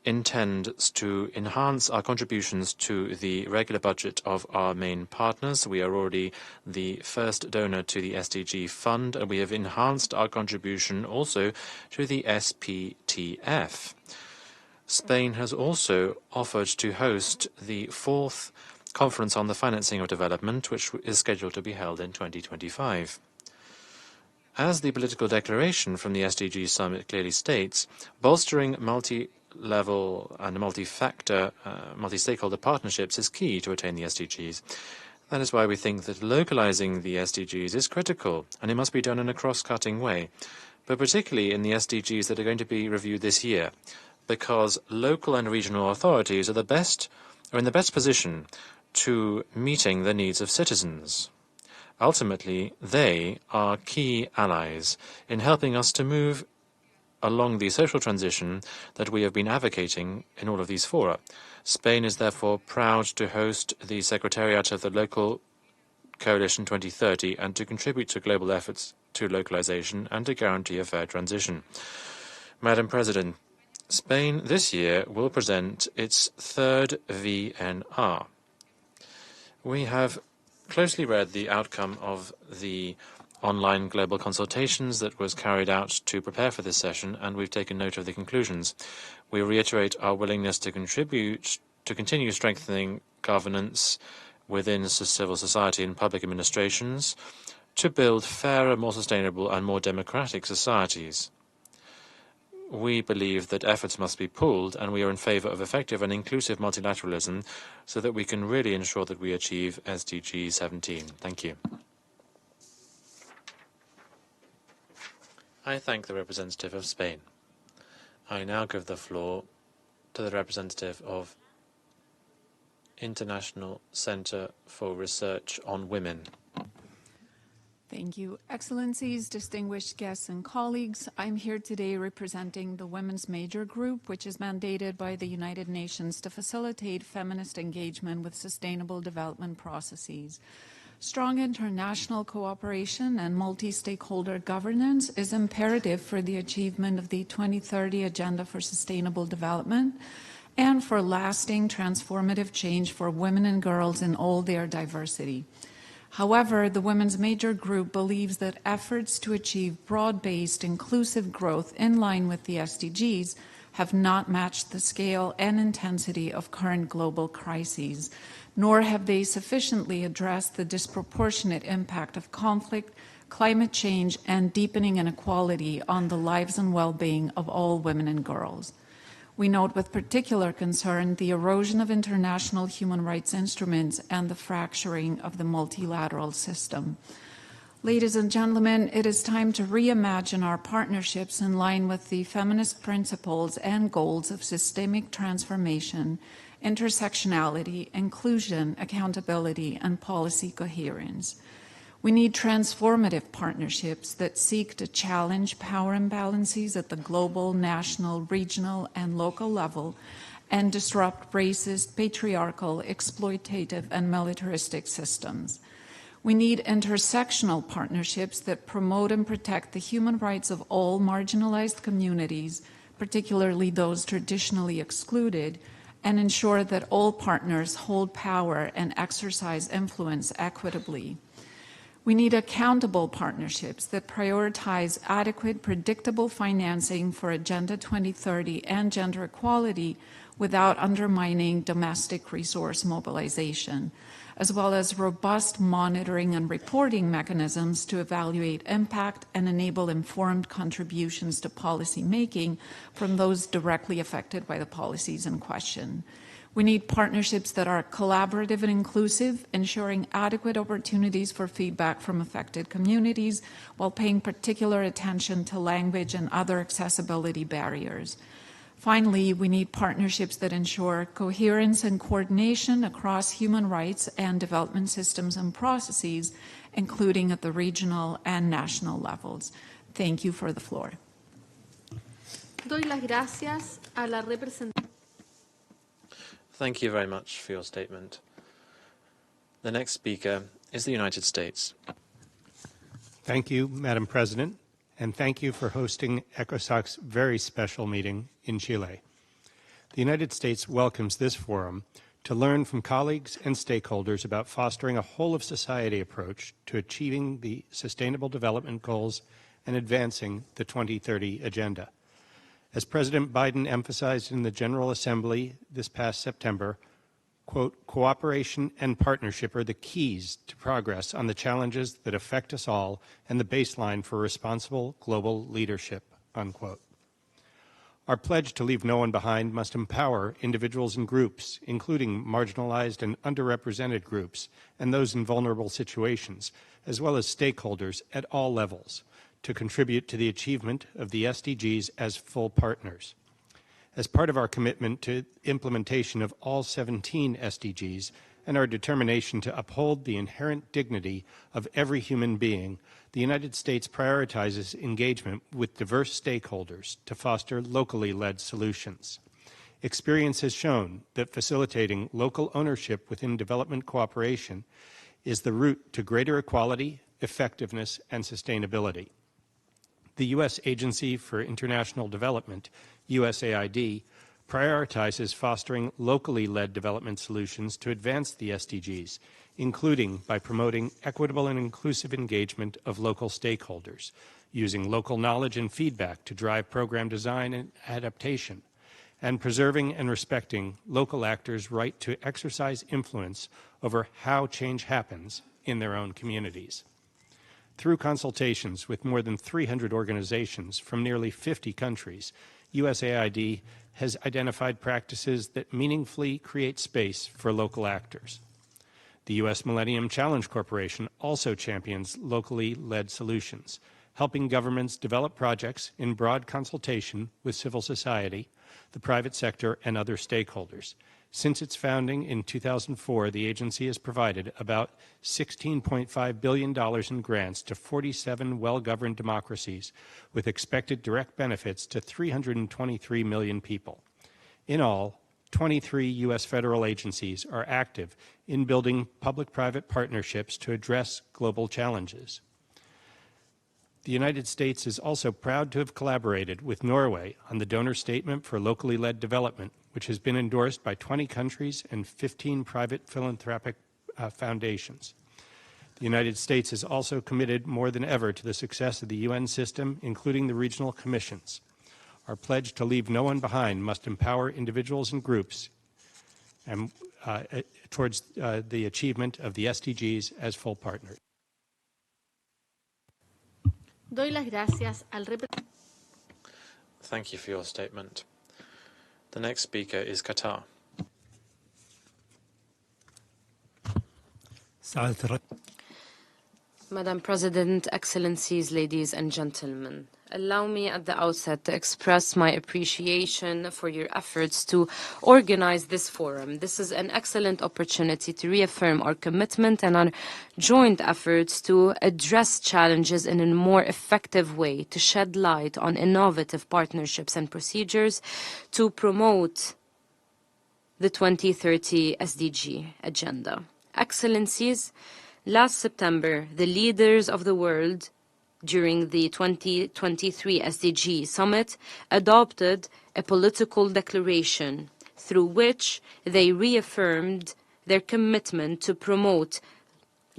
intend to enhance our contributions to the regular budget of our main partners. We are already the first donor to the SDG fund, and we have enhanced our contribution also to the SPTF. Spain has also offered to host the 4th Conference on the Financing of Development, which is scheduled to be held in 2025. As the political declaration from the SDG summit clearly states, bolstering multi-level and multi-factor, multi-stakeholder partnerships is key to attain the SDGs. That is why we think that localizing the SDGs is critical, and it must be done in a cross-cutting way, but particularly in the SDGs that are going to be reviewed this year, because local and regional authorities are in the best position to meeting the needs of citizens. Ultimately, they are key allies in helping us to move along the social transition that we have been advocating in all of these fora. Spain is therefore proud to host the Secretariat of the Local Coalition 2030 and to contribute to global efforts to localization and to guarantee a fair transition. Madam President, Spain this year will present its 3rd VNR. We have closely read the outcome of the online global consultations that was carried out to prepare for this session, and we've taken note of the conclusions. We reiterate our willingness to contribute to continue strengthening governance within civil society and public administrations to build fairer, more sustainable and more democratic societies. We believe that efforts must be pooled, and we are in favor of effective and inclusive multilateralism so that we can really ensure that we achieve SDG 17. Thank you. I thank the representative of Spain. I now give the floor to the representative of International Center for Research on Women. Thank you. Excellencies, distinguished guests and colleagues, I'm here today representing the Women's Major Group, which is mandated by the United Nations to facilitate feminist engagement with sustainable development processes. Strong international cooperation and multi-stakeholder governance is imperative for the achievement of the 2030 Agenda for Sustainable Development and for lasting transformative change for women and girls in all their diversity. However, the Women's Major Group believes that efforts to achieve broad-based inclusive growth in line with the SDGs have not matched the scale and intensity of current global crises, nor have they sufficiently addressed the disproportionate impact of conflict, climate change, and deepening inequality on the lives and well-being of all women and girls. We note with particular concern the erosion of international human rights instruments and the fracturing of the multilateral system. Ladies and gentlemen, it is time to reimagine our partnerships in line with the feminist principles and goals of systemic transformation, intersectionality, inclusion, accountability, and policy coherence. We need transformative partnerships that seek to challenge power imbalances at the global, national, regional, and local level and disrupt racist, patriarchal, exploitative, and militaristic systems. We need intersectional partnerships that promote and protect the human rights of all marginalized communities, particularly those traditionally excluded, and ensure that all partners hold power and exercise influence equitably. We need accountable partnerships that prioritize adequate, predictable financing for Agenda 2030 and gender equality without undermining domestic resource mobilization, as well as robust monitoring and reporting mechanisms to evaluate impact and enable informed contributions to policy making from those directly affected by the policies in question. We need partnerships that are collaborative and inclusive, ensuring adequate opportunities for feedback from affected communities while paying particular attention to language and other accessibility barriers. Finally, we need partnerships that ensure coherence and coordination across human rights and development systems and processes, including at the regional and national levels. Thank you for the floor. Doy las gracias a la representante. Thank you very much for your statement. The next speaker is the United States. Thank you, Madam President, and thank you for hosting ECOSOC's very special meeting in Chile. The United States welcomes this forum to learn from colleagues and stakeholders about fostering a whole-of-society approach to achieving the Sustainable Development Goals and advancing the 2030 Agenda. As President Biden emphasized in the General Assembly this past September, quote, cooperation and partnership are the keys to progress on the challenges that affect us all and the baseline for responsible global leadership, unquote. Our pledge to leave no one behind must empower individuals and groups, including marginalized and underrepresented groups and those in vulnerable situations, as well as stakeholders at all levels, to contribute to the achievement of the SDGs as full partners. As part of our commitment to implementation of all 17 SDGs and our determination to uphold the inherent dignity of every human being, the United States prioritizes engagement with diverse stakeholders to foster locally led solutions. Experience has shown that facilitating local ownership within development cooperation is the route to greater equality, effectiveness, and sustainability. The U.S. Agency for International Development, USAID, prioritizes fostering locally led development solutions to advance the SDGs, including by promoting equitable and inclusive engagement of local stakeholders, using local knowledge and feedback to drive program design and adaptation, and preserving and respecting local actors' right to exercise influence over how change happens in their own communities. Through consultations with more than 300 organizations from nearly 50 countries, USAID has identified practices that meaningfully create space for local actors. The U.S. Millennium Challenge Corporation also champions locally led solutions, helping governments develop projects in broad consultation with civil society, the private sector, and other stakeholders. Since its founding in 2004, the agency has provided about $16.5 billion in grants to 47 well-governed democracies, with expected direct benefits to 323 million people. In all, 23 U.S. federal agencies are active in building public-private partnerships to address global challenges. The United States is also proud to have collaborated with Norway on the Donor Statement for Locally Led Development, which has been endorsed by 20 countries and 15 private philanthropic foundations. The United States is also committed more than ever to the success of the UN system, including the regional commissions. Our pledge to leave no one behind must empower individuals and groups and, towards the achievement of the SDGs as full partners. Doy las gracias al representante. Thank you for your statement. The next speaker is Qatar. Madam President, Excellencies, ladies and gentlemen, allow me at the outset to express my appreciation for your efforts to organize this forum. This is an excellent opportunity to reaffirm our commitment and our joint efforts to address challenges in a more effective way, to shed light on innovative partnerships and procedures to promote the 2030 SDG agenda. Excellencies, last September, the leaders of the world during the 2023 SDG Summit adopted a political declaration through which they reaffirmed their commitment to promote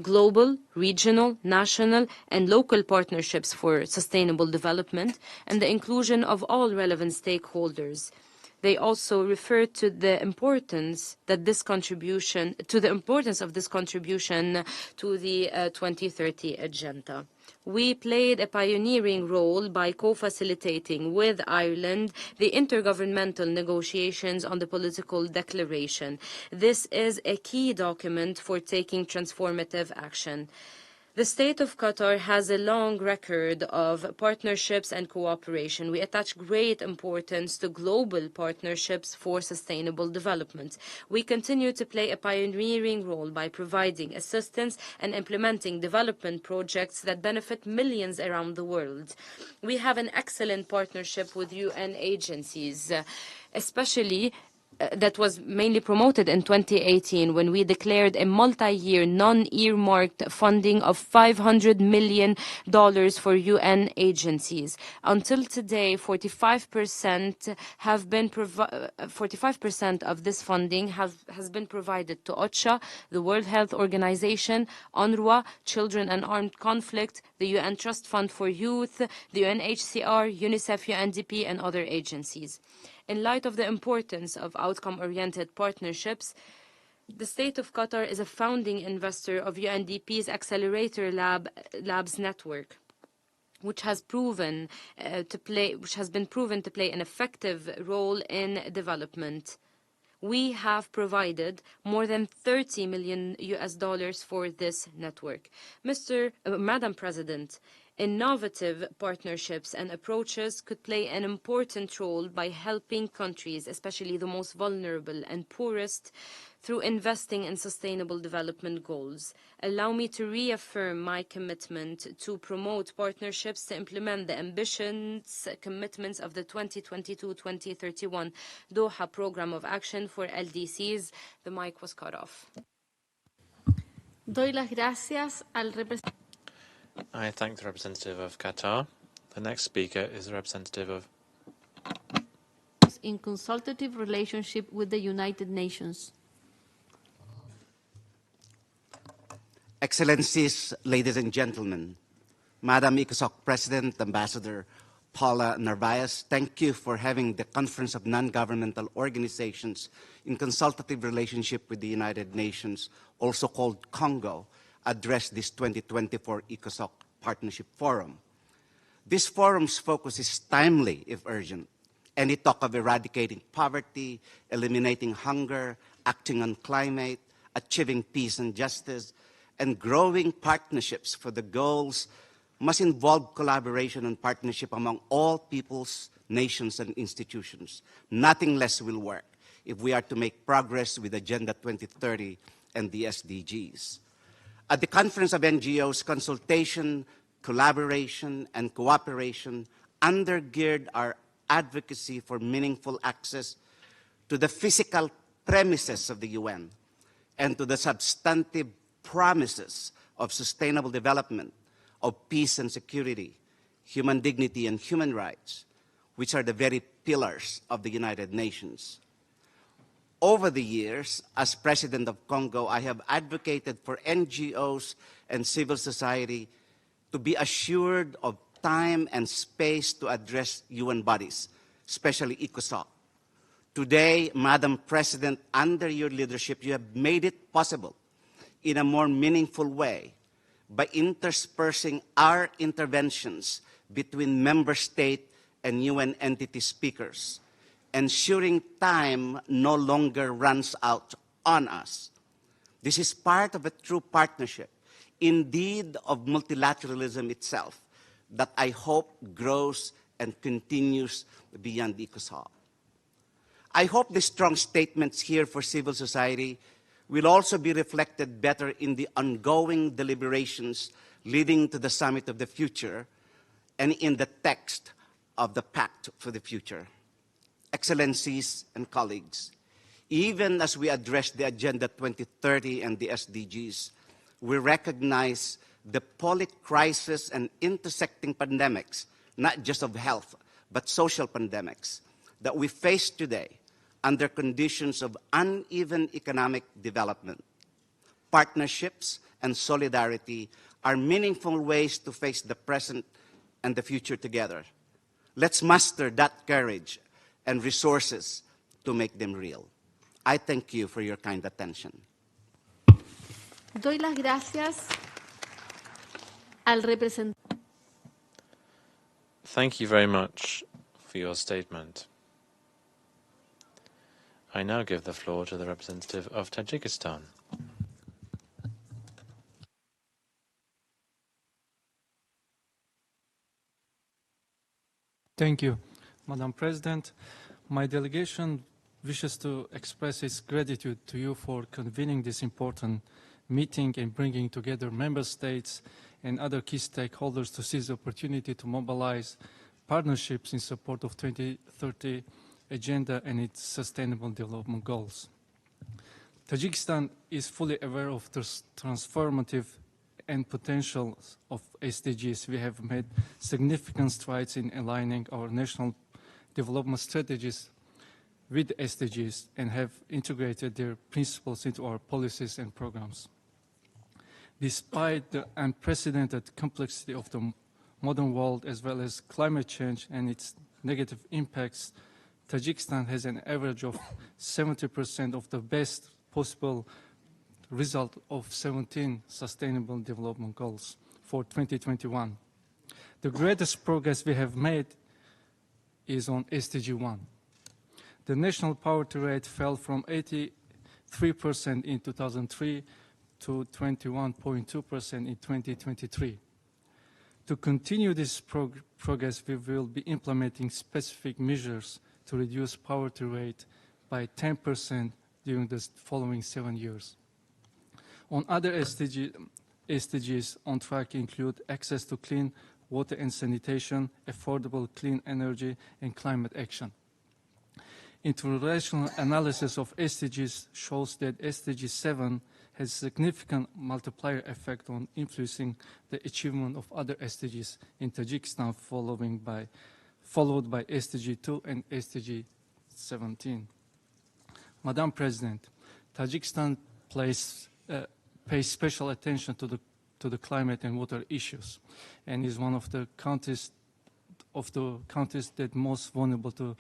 global, regional, national, and local partnerships for sustainable development and the inclusion of all relevant stakeholders They also refer to the importance of this contribution to the 2030 agenda. We played a pioneering role by co-facilitating with Ireland the intergovernmental negotiations on the political declaration. This is a key document for taking transformative action. The State of Qatar has a long record of partnerships and cooperation. We attach great importance to global partnerships for sustainable development. We continue to play a pioneering role by providing assistance and implementing development projects that benefit millions around the world. We have an excellent partnership with UN agencies, especially that was mainly promoted in 2018 when we declared a multi-year non-earmarked funding of $500 million for UN agencies. Until today, 45% of this funding has been provided to OCHA, the World Health Organization, UNRWA, Children and Armed Conflict, the UN Trust Fund for Youth, the UNHCR, UNICEF, UNDP, and other agencies. In light of the importance of outcome-oriented partnerships, the State of Qatar is a founding investor of UNDP's Accelerator Labs network, which has been proven to play an effective role in development. We have provided more than $30 million for this network. Madam President, innovative partnerships and approaches could play an important role by helping countries, especially the most vulnerable and poorest, through investing in sustainable development goals. Allow me to reaffirm my commitment to promote partnerships to implement the ambitious commitments of the 2022-2031 Doha Programme of Action for LDCs. The mic was cut off. Doy las gracias al representante. I thank the representative of Qatar. The next speaker is the representative of in consultative relationship with the United Nations. Excellencies, ladies and gentlemen, Madam UCOSOC President, Ambassador Paula Narvaez, thank you for having the Conference of Non-Governmental Organizations in Consultative Relationship with the United Nations, also called Congo, address this 2024 UCOSOC Partnership Forum. This forum's focus is timely, if urgent. Any talk of eradicating poverty, eliminating hunger, acting on climate, achieving peace and justice, and growing partnerships for the goals must involve collaboration and partnership among all peoples, nations, and institutions. Nothing less will work if we are to make progress with Agenda 2030 and the SDGs. At the Conference of NGOs, consultation, collaboration, and cooperation undergird our advocacy for meaningful access to the physical premises of the UN and to the substantive promises of sustainable development, of peace and security, human dignity and human rights, which are the very pillars of the United Nations. Over the years, as President of Congo, I have advocated for NGOs and civil society to be assured of time and space to address UN bodies, especially UCOSOC. Today, Madam President, under your leadership, you have made it possible in a more meaningful way by interspersing our interventions between member state and UN entity speakers, ensuring time no longer runs out on us. This is part of a true partnership, indeed of multilateralism itself, that I hope grows and continues beyond UCOSOC. I hope the strong statements here for civil society will also be reflected better in the ongoing deliberations leading to the Summit of the Future and in the text of the Pact for the Future. Excellencies and colleagues, even as we address the Agenda 2030 and the SDGs, we recognize the polycrisis and intersecting pandemics, not just of health, but social pandemics, that we face today under conditions of uneven economic development. Partnerships and solidarity are meaningful ways to face the present and the future together. Let's muster that courage and resources to make them real. I thank you for your kind attention. Doy las gracias al representante. Thank you very much for your statement. I now give the floor to the representative of Tajikistan. Thank you, Madam President. My delegation wishes to express its gratitude to you for convening this important meeting and bringing together member states and other key stakeholders to seize the opportunity to mobilize partnerships in support of 2030 agenda and its sustainable development goals. Tajikistan is fully aware of the transformative and potential of SDGs. We have made significant strides in aligning our national development strategies with SDGs and have integrated their principles into our policies and programs. Despite the unprecedented complexity of the modern world as well as climate change and its negative impacts, Tajikistan has an average of 70% of the best possible result of 17 Sustainable Development Goals for 2021. The greatest progress we have made is on SDG 1. The national poverty rate fell from 83% in 2003 to 21.2% in 2023. To continue this progress, we will be implementing specific measures to reduce poverty rate by 10% during the following 7 years. On other SDGs on track include access to clean water and sanitation, affordable clean energy, and climate action. International analysis of SDGs shows that SDG 7 has significant multiplier effect on influencing the achievement of other SDGs in Tajikistan, followed by SDG 2 and SDG 17. Madam President, Tajikistan pays special attention to the climate and water issues, and is one of the countries that most vulnerable to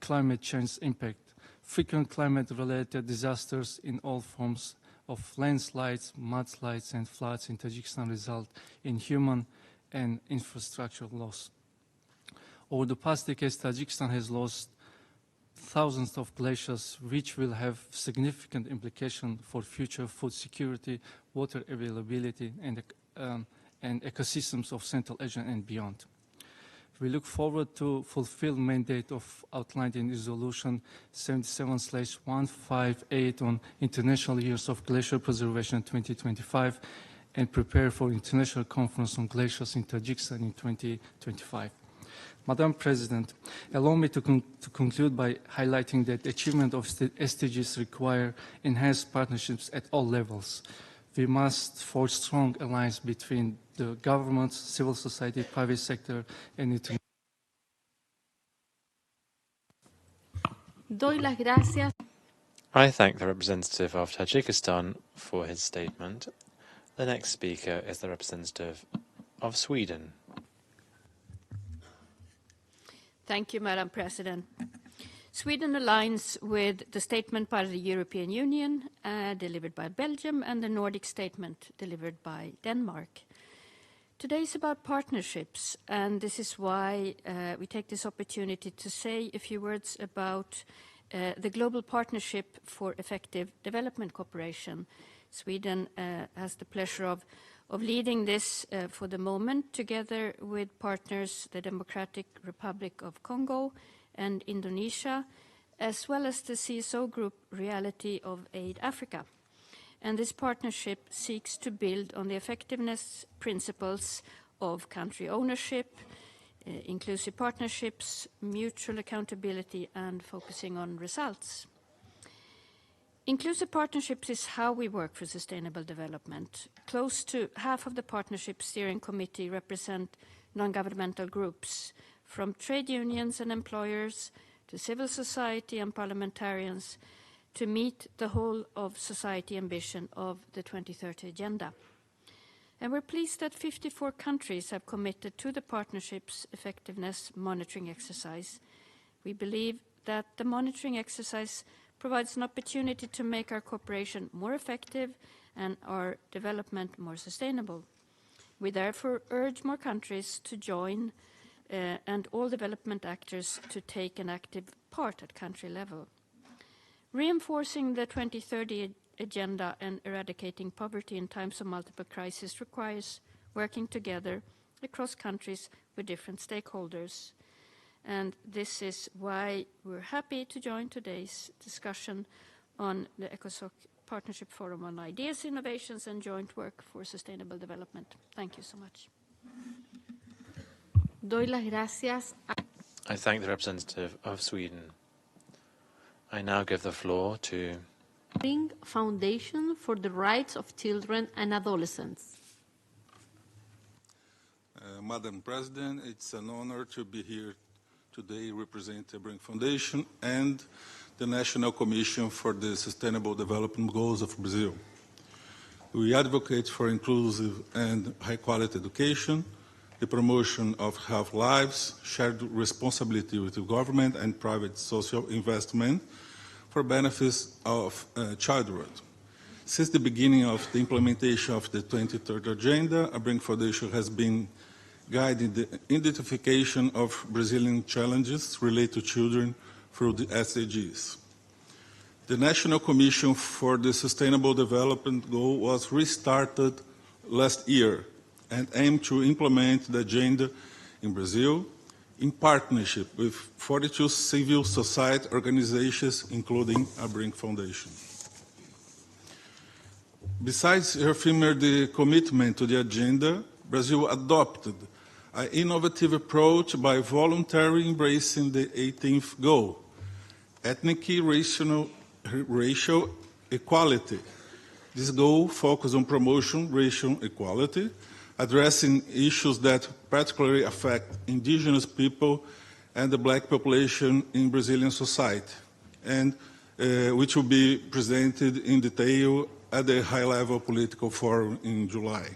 climate change impact. Frequent climate-related disasters in all forms of landslides, mudslides, and floods in Tajikistan result in human and infrastructural loss. Over the past decades, Tajikistan has lost thousands of glaciers, which will have significant implications for future food security, water availability, and ecosystems of Central Asia and beyond. We look forward to fulfill mandate of outlined in Resolution 77/158 on International Years of Glacier Preservation 2025 and prepare for International Conference on Glaciers in Tajikistan in 2025. Madam President, allow me to conclude by highlighting that achievement of SDGs require enhanced partnerships at all levels. We must forge strong alliance between the governments, civil society, private sector, and international. Doy las gracias. I thank the representative of Tajikistan for his statement. The next speaker is the representative of Sweden. Thank you, Madam President. Sweden aligns with the statement by the European Union delivered by Belgium and the Nordic statement delivered by Denmark. Today is about partnerships, and this is why we take this opportunity to say a few words about the Global Partnership for Effective Development Cooperation. Sweden has the pleasure of leading this for the moment, together with partners, the Democratic Republic of Congo and Indonesia, as well as the CSO group Reality of Aid Africa. And this partnership seeks to build on the effectiveness principles of country ownership, inclusive partnerships, mutual accountability, and focusing on results. Inclusive partnerships is how we work for sustainable development. Close to half of the partnership steering committee represent non-governmental groups, from trade unions and employers to civil society and parliamentarians, to meet the whole of society ambition of the 2030 Agenda. And we're pleased that 54 countries have committed to the partnership's effectiveness monitoring exercise. We believe that the monitoring exercise provides an opportunity to make our cooperation more effective and our development more sustainable. We therefore urge more countries to join and all development actors to take an active part at country level. Reinforcing the 2030 agenda and eradicating poverty in times of multiple crises requires working together across countries with different stakeholders. And this is why we're happy to join today's discussion on the ECOSOC Partnership Forum on Ideas, Innovations and Joint Work for Sustainable Development. Thank you so much. Doy las gracias. I thank the representative of Sweden. I now give the floor to Foundation for the Rights of Children and Adolescents. Madam President, it's an honor to be here today representing the Bring Foundation and the National Commission for the Sustainable Development Goals of Brazil. We advocate for inclusive and high-quality education, the promotion of health lives, shared responsibility with the government and private social investment for benefits of childhood. Since the beginning of the implementation of the 2030 Agenda, a Bring Foundation has been guiding the identification of Brazilian challenges related to children through the SDGs. The National Commission for the Sustainable Development Goal was restarted last year and aimed to implement the agenda in Brazil in partnership with 42 civil society organizations, including a Bring Foundation. Besides reaffirming the commitment to the agenda, Brazil adopted an innovative approach by voluntarily embracing the 18th goal, ethnic racial equality. This goal focuses on promoting racial equality, addressing issues that particularly affect indigenous people and the black population in Brazilian society, and which will be presented in detail at the high-level political forum in July.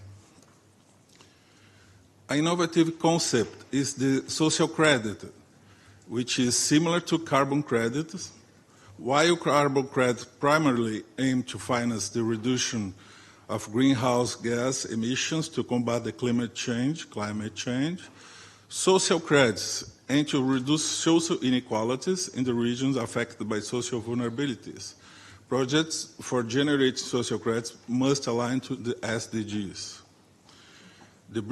An innovative concept is the social credit, which is similar to carbon credits. While carbon credits primarily aim to finance the reduction of greenhouse gas emissions to combat the climate change, social credits aim to reduce social inequalities in the regions affected by social vulnerabilities. Projects for generating social credits must align to the SDGs. The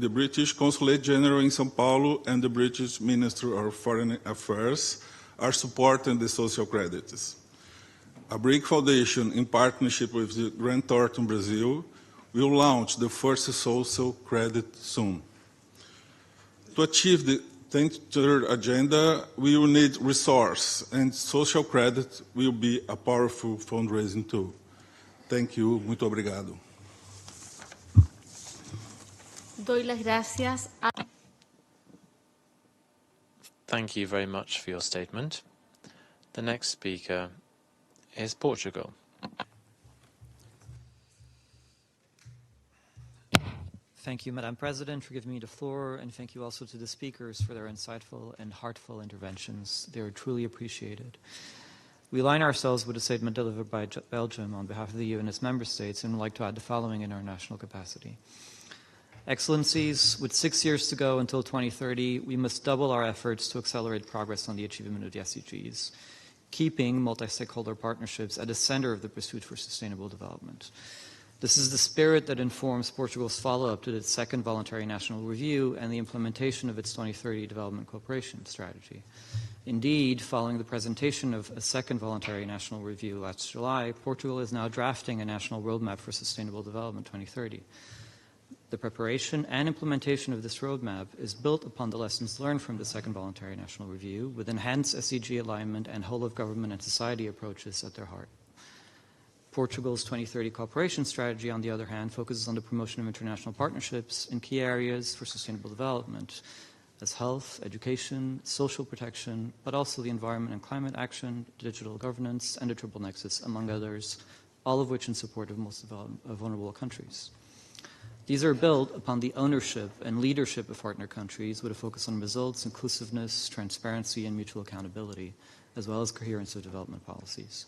British Consulate General in São Paulo and the British Ministry of Foreign Affairs are supporting the social credits. A Bring Foundation, in partnership with the Grant Thornton Brazil, will launch the first social credit soon. To achieve the 23rd Agenda, we will need resource, and social credit will be a powerful fundraising tool. Thank you. Muito obrigado. Doy las gracias. Thank you very much for your statement. The next speaker is Portugal. Thank you, Madam President, for giving me the floor, and thank you also to the speakers for their insightful and heartful interventions. They are truly appreciated. We align ourselves with a statement delivered by Belgium on behalf of the EU and its member states, and would like to add the following in our national capacity. Excellencies, with 6 years to go until 2030, we must double our efforts to accelerate progress on the achievement of the SDGs, keeping multi-stakeholder partnerships at the center of the pursuit for sustainable development. This is the spirit that informs Portugal's follow-up to the second voluntary national review and the implementation of its 2030 development cooperation strategy. Indeed, following the presentation of a second voluntary national review last July, Portugal is now drafting a national roadmap for sustainable development 2030. The preparation and implementation of this roadmap is built upon the lessons learned from the second voluntary national review, with enhanced SDG alignment and whole-of-government and society approaches at their heart. Portugal's 2030 cooperation strategy, on the other hand, focuses on the promotion of international partnerships in key areas for sustainable development, as health, education, social protection, but also the environment and climate action, digital governance, and the triple nexus, among others, all of which in support of most vulnerable countries. These are built upon the ownership and leadership of partner countries with a focus on results, inclusiveness, transparency, and mutual accountability, as well as coherence of development policies.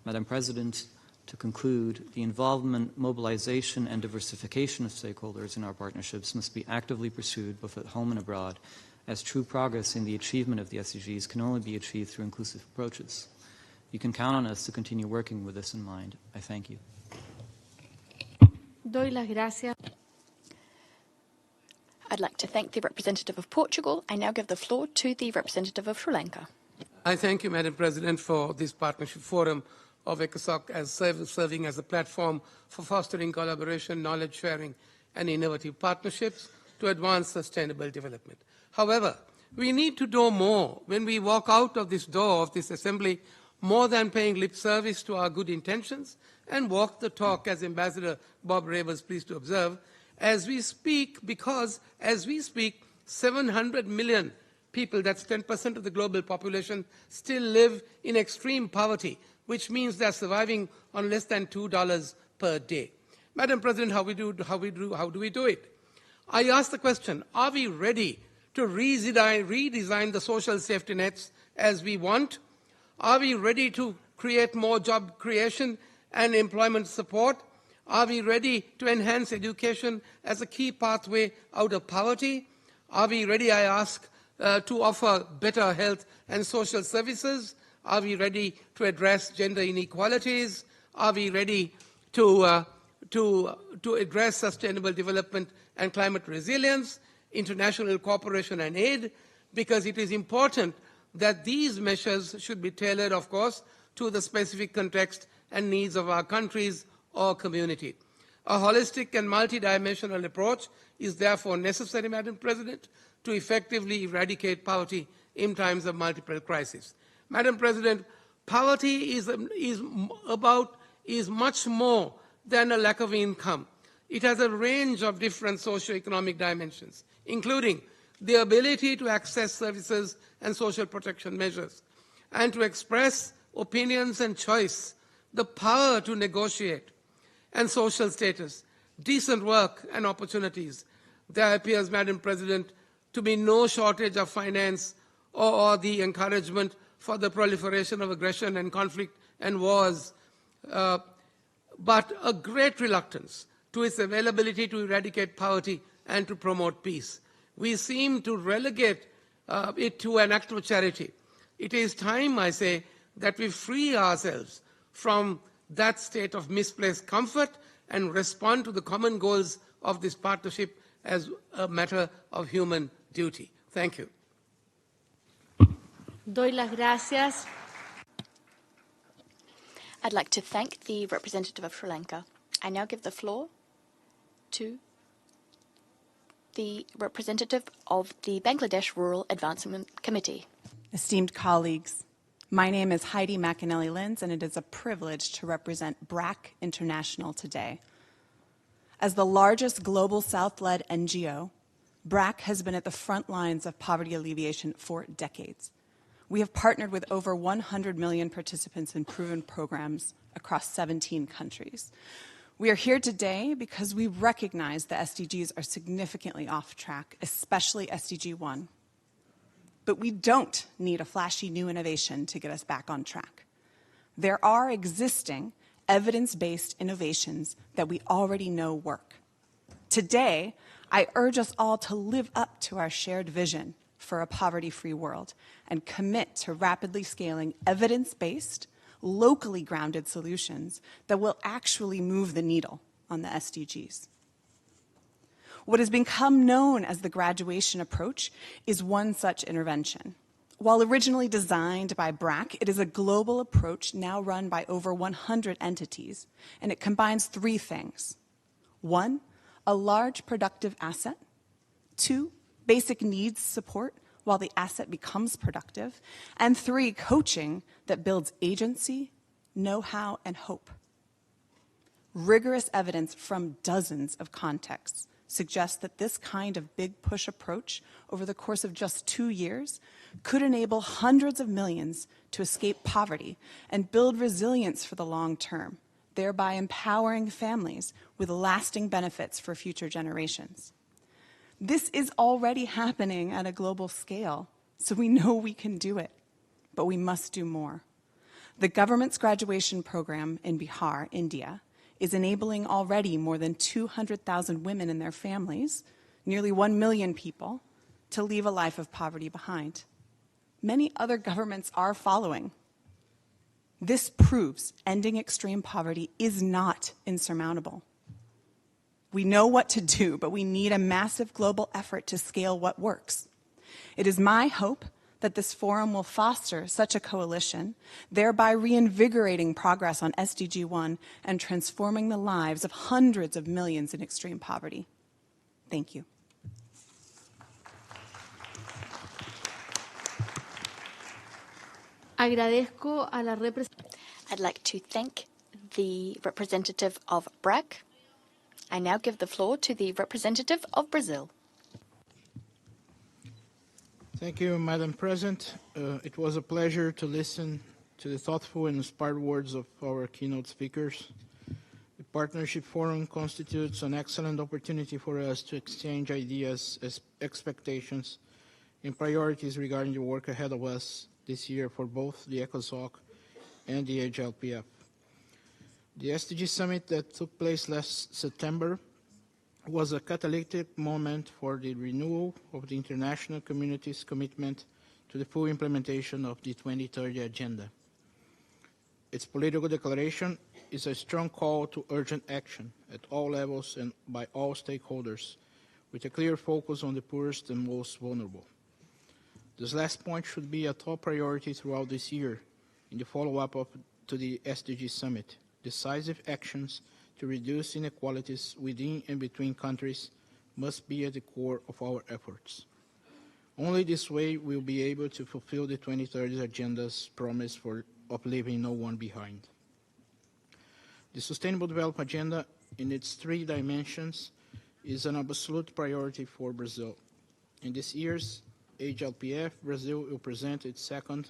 Madam President, to conclude, the involvement, mobilization, and diversification of stakeholders in our partnerships must be actively pursued both at home and abroad, as true progress in the achievement of the SDGs can only be achieved through inclusive approaches. You can count on us to continue working with this in mind. I thank you. Doy las gracias. I'd like to thank the representative of Portugal. I now give the floor to the representative of Sri Lanka. I thank you, Madam President, for this partnership forum of ECOSOC as serving as a platform for fostering collaboration, knowledge sharing, and innovative partnerships to advance sustainable development. However, we need to do more when we walk out of this door of this assembly, more than paying lip service to our good intentions, and walk the talk, as Ambassador Bob Ray was pleased to observe, as we speak, because as we speak, 700 million people, that's 10% of the global population, still live in extreme poverty, which means they're surviving on less than $2 per day. Madam President, how do we do it? I ask the question, are we ready to redesign the social safety nets as we want? Are we ready to create more job creation and employment support? Are we ready to enhance education as a key pathway out of poverty? Are we ready, I ask, to offer better health and social services? Are we ready to address gender inequalities? Are we ready to address sustainable development and climate resilience, international cooperation and aid? Because it is important that these measures should be tailored, of course, to the specific context and needs of our countries or community. A holistic and multidimensional approach is therefore necessary, Madam President, to effectively eradicate poverty in times of multiple crises. Madam President, poverty is much more than a lack of income. It has a range of different socio-economic dimensions, including the ability to access services and social protection measures, and to express opinions and choice, the power to negotiate, and social status, decent work and opportunities. There appears, Madam President, to be no shortage of finance or the encouragement for the proliferation of aggression and conflict and wars, but a great reluctance to its availability to eradicate poverty and to promote peace. We seem to relegate it to an act of charity. It is time, I say, that we free ourselves from that state of misplaced comfort and respond to the common goals of this partnership as a matter of human duty. Thank you. Doy las gracias. I'd like to thank the representative of Sri Lanka. I now give the floor to the representative of the Bangladesh Rural Advancement Committee. Esteemed colleagues, my name is Heidi McAnally-Linz, and it is a privilege to represent BRAC International today. As the largest global South-led NGO, BRAC has been at the front lines of poverty alleviation for decades. We have partnered with over 100 million participants in proven programs across 17 countries. We are here today because we recognize the SDGs are significantly off track, especially SDG 1. But we don't need a flashy new innovation to get us back on track. There are existing evidence-based innovations that we already know work. Today, I urge us all to live up to our shared vision for a poverty-free world and commit to rapidly scaling evidence-based, locally grounded solutions that will actually move the needle on the SDGs. What has become known as the graduation approach is one such intervention. While originally designed by BRAC, it is a global approach now run by over 100 entities, and it combines three things. 1, a large productive asset. 2, basic needs support while the asset becomes productive. And 3, coaching that builds agency, know-how, and hope. Rigorous evidence from dozens of contexts suggests that this kind of big push approach over the course of just 2 years could enable hundreds of millions to escape poverty and build resilience for the long term, thereby empowering families with lasting benefits for future generations. This is already happening at a global scale, so we know we can do it, but we must do more. The government's graduation program in Bihar, India, is enabling already more than 200,000 women and their families, nearly 1 million people, to leave a life of poverty behind. Many other governments are following. This proves ending extreme poverty is not insurmountable. We know what to do, but we need a massive global effort to scale what works. It is my hope that this forum will foster such a coalition, thereby reinvigorating progress on SDG 1 and transforming the lives of hundreds of millions in extreme poverty. Thank you. Agradezco a la I'd like to thank the representative of BRAC. I now give the floor to the representative of Brazil. Thank you, Madam President. It was a pleasure to listen to the thoughtful and inspired words of our keynote speakers. The Partnership Forum constitutes an excellent opportunity for us to exchange ideas, expectations, and priorities regarding the work ahead of us this year for both the ECOSOC and the HLPF. The SDG Summit that took place last September was a catalytic moment for the renewal of the international community's commitment to the full implementation of the 2030 Agenda. Its political declaration is a strong call to urgent action at all levels and by all stakeholders, with a clear focus on the poorest and most vulnerable. This last point should be a top priority throughout this year in the follow-up to the SDG Summit. Decisive actions to reduce inequalities within and between countries must be at the core of our efforts. Only this way will we be able to fulfill the 2030 Agenda's promise of leaving no one behind. The Sustainable Development Agenda, in its 3 dimensions, is an absolute priority for Brazil. In this year's HLPF, Brazil will present its 2nd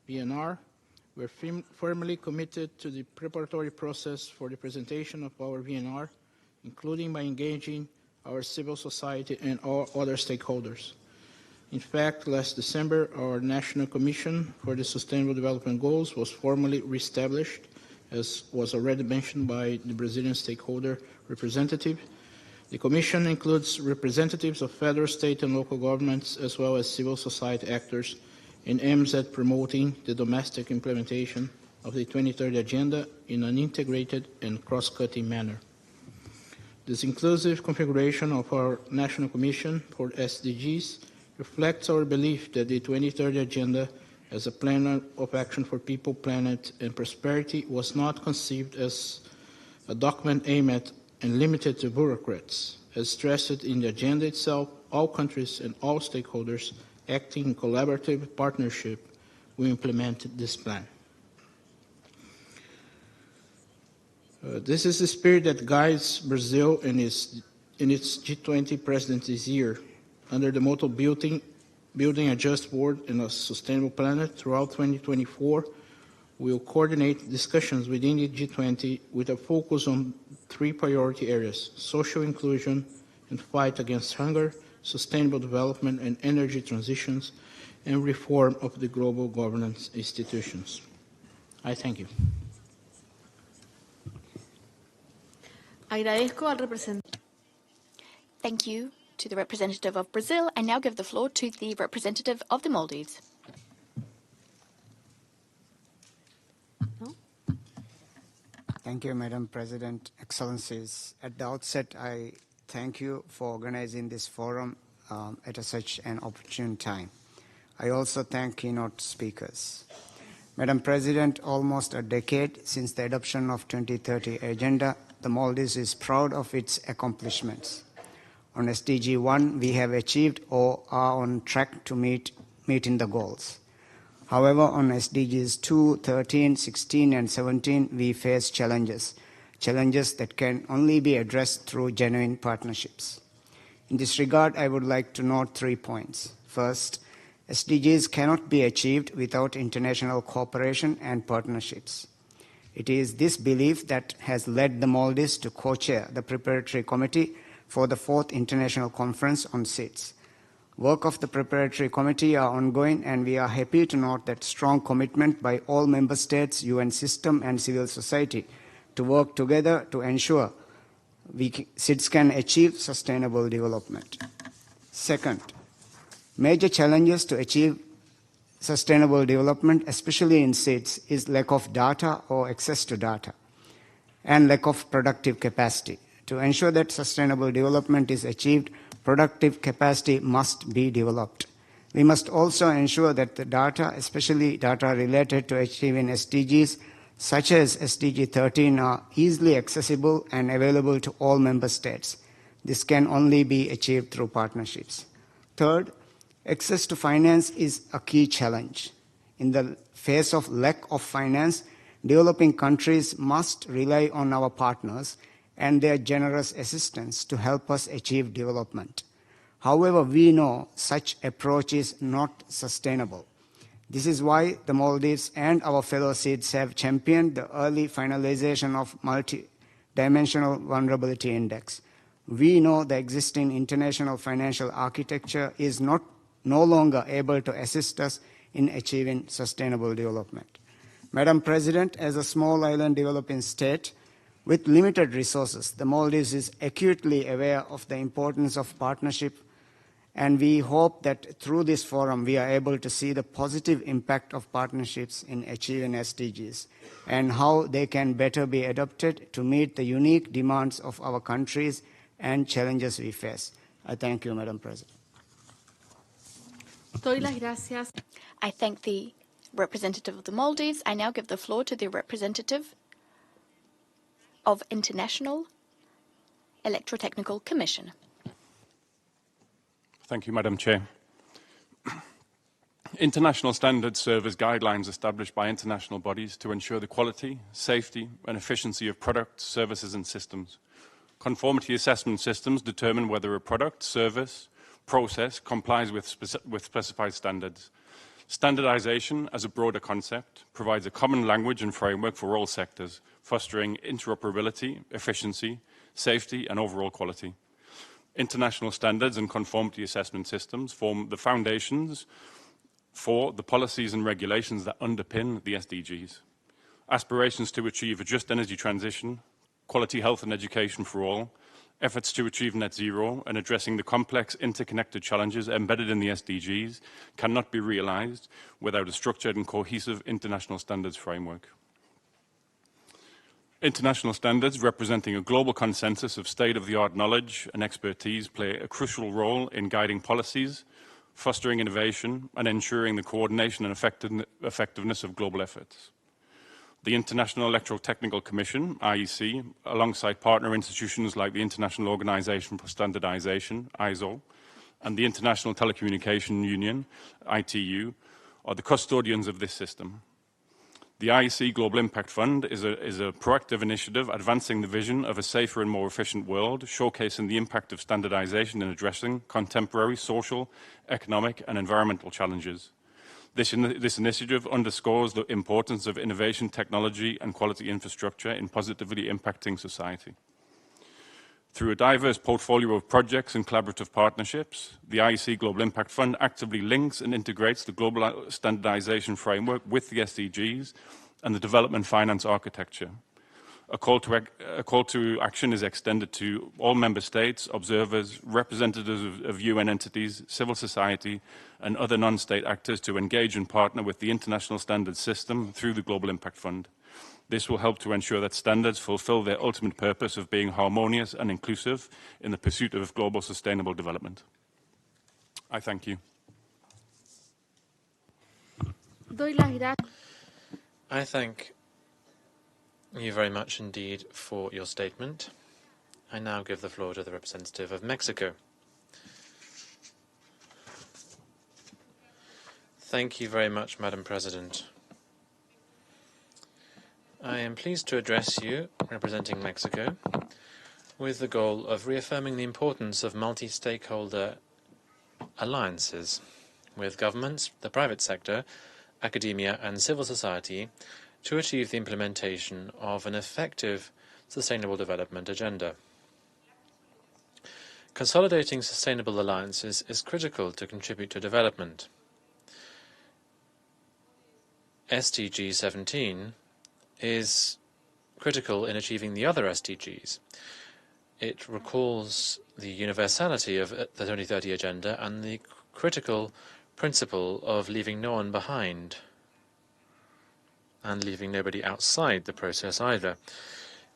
PNR. We're firmly committed to the preparatory process for the presentation of our VNR, including by engaging our civil society and all other stakeholders. In fact, last December, our National Commission for the Sustainable Development Goals was formally reestablished, as was already mentioned by the Brazilian stakeholder representative. The Commission includes representatives of federal, state, and local governments, as well as civil society actors, and aims at promoting the domestic implementation of the 2030 Agenda in an integrated and cross-cutting manner. This inclusive configuration of our National Commission for SDGs reflects our belief that the 2030 Agenda as a plan of action for people, planet, and prosperity was not conceived as a document aimed at and limited to bureaucrats. As stressed in the agenda itself, all countries and all stakeholders acting in collaborative partnership will implement this plan. This is the spirit that guides Brazil in its G20 presidency this year. Under the motto building a just world and a sustainable planet throughout 2024, we will coordinate discussions within the G20 with a focus on 3 priority areas: social inclusion and fight against hunger, sustainable development and energy transitions, and reform of the global governance institutions. I thank you. Agradezco al representante. Thank you to the representative of Brazil. I now give the floor to the representative of the Maldives. Thank you, Madam President, Excellencies. At the outset, I thank you for organizing this forum at such an opportune time. I also thank keynote speakers. Madam President, almost a decade since the adoption of 2030 Agenda, the Maldives is proud of its accomplishments. On SDG 1, we have achieved or are on track to meeting the goals. However, on SDGs 2, 13, 16, and 17, we face challenges that can only be addressed through genuine partnerships. In this regard, I would like to note 3 points. First, SDGs cannot be achieved without international cooperation and partnerships. It is this belief that has led the Maldives to co-chair the preparatory committee for the 4th International Conference on SIDS. Work of the preparatory committee are ongoing, and we are happy to note that strong commitment by all member states, UN system and civil society to work together to ensure SIDS can achieve sustainable development. Second, major challenges to achieve sustainable development, especially in SIDS, is lack of data or access to data, and lack of productive capacity. To ensure that sustainable development is achieved, productive capacity must be developed. We must also ensure that the data, especially data related to achieving SDGs, such as SDG 13, are easily accessible and available to all member states. This can only be achieved through partnerships. Third, access to finance is a key challenge. In the face of lack of finance, developing countries must rely on our partners and their generous assistance to help us achieve development. However, we know such approach is not sustainable. This is why the Maldives and our fellow SIDS have championed the early finalization of Multi-Dimensional Vulnerability Index. We know the existing international financial architecture is no longer able to assist us in achieving sustainable development. Madam President, as a small island developing state with limited resources, the Maldives is acutely aware of the importance of partnership, and we hope that through this forum we are able to see the positive impact of partnerships in achieving SDGs and how they can better be adapted to meet the unique demands of our countries and challenges we face. I thank you, Madam President. Doy las gracias. I thank the representative of the Maldives. I now give the floor to the representative of International Electrotechnical Commission. Thank you, Madam Chair. International standards serve as guidelines established by international bodies to ensure the quality, safety, and efficiency of products, services, and systems. Conformity assessment systems determine whether a product, service, process complies with specified standards. Standardization, as a broader concept, provides a common language and framework for all sectors, fostering interoperability, efficiency, safety, and overall quality. International standards and conformity assessment systems form the foundations for the policies and regulations that underpin the SDGs. Aspirations to achieve a just energy transition, quality health and education for all, efforts to achieve net zero, and addressing the complex interconnected challenges embedded in the SDGs cannot be realized without a structured and cohesive international standards framework. International standards representing a global consensus of state-of-the-art knowledge and expertise play a crucial role in guiding policies, fostering innovation, and ensuring the coordination and effectiveness of global efforts. The International Electrotechnical Commission, IEC, alongside partner institutions like the International Organization for Standardization, ISO, and the International Telecommunication Union, ITU, are the custodians of this system. The IEC Global Impact Fund is a proactive initiative advancing the vision of a safer and more efficient world, showcasing the impact of standardization in addressing contemporary social, economic, and environmental challenges. This initiative underscores the importance of innovation, technology, and quality infrastructure in positively impacting society. Through a diverse portfolio of projects and collaborative partnerships, the IEC Global Impact Fund actively links and integrates the global standardization framework with the SDGs and the development finance architecture. A call to action is extended to all member states, observers, representatives of UN entities, civil society, and other non-state actors to engage and partner with the international standards system through the Global Impact Fund. This will help to ensure that standards fulfill their ultimate purpose of being harmonious and inclusive in the pursuit of global sustainable development. I thank you. I thank you very much indeed for your statement. I now give the floor to the representative of Mexico. Thank you very much, Madam President. I am pleased to address you, representing Mexico, with the goal of reaffirming the importance of multi-stakeholder alliances with governments, the private sector, academia, and civil society to achieve the implementation of an effective sustainable development agenda. Consolidating sustainable alliances is critical to contribute to development. SDG 17 is critical in achieving the other SDGs. It recalls the universality of the 2030 Agenda and the critical principle of leaving no one behind and leaving nobody outside the process either.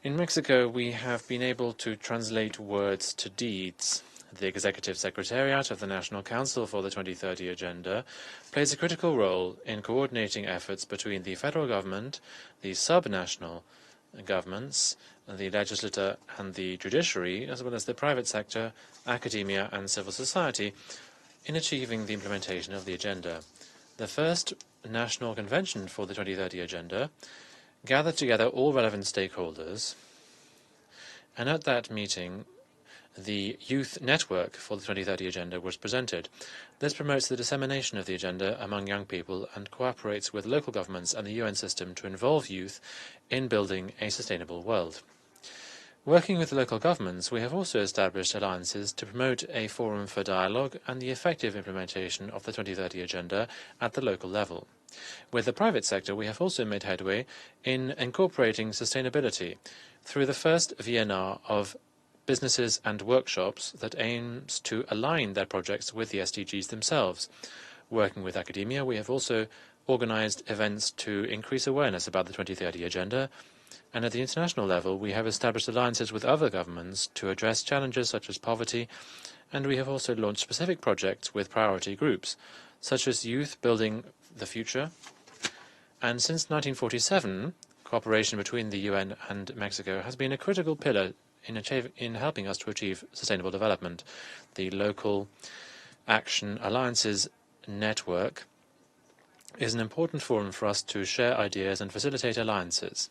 In Mexico, we have been able to translate words to deeds. The Executive Secretariat of the National Council for the 2030 Agenda plays a critical role in coordinating efforts between the federal government, the subnational governments, the legislature and the judiciary, as well as the private sector, academia and civil society, in achieving the implementation of the agenda. The first National Convention for the 2030 Agenda gathered together all relevant stakeholders, and at that meeting, the Youth Network for the 2030 Agenda was presented. This promotes the dissemination of the agenda among young people and cooperates with local governments and the UN system to involve youth in building a sustainable world. Working with local governments, we have also established alliances to promote a forum for dialogue and the effective implementation of the 2030 Agenda at the local level. With the private sector, we have also made headway in incorporating sustainability through the first VNR of businesses and workshops that aims to align their projects with the SDGs themselves. Working with academia, we have also organized events to increase awareness about the 2030 Agenda, and at the international level, we have established alliances with other governments to address challenges such as poverty, and we have also launched specific projects with priority groups, such as Youth Building the Future. And since 1947, cooperation between the UN and Mexico has been a critical pillar in helping us to achieve sustainable development. The Local Action Alliances Network is an important forum for us to share ideas and facilitate alliances.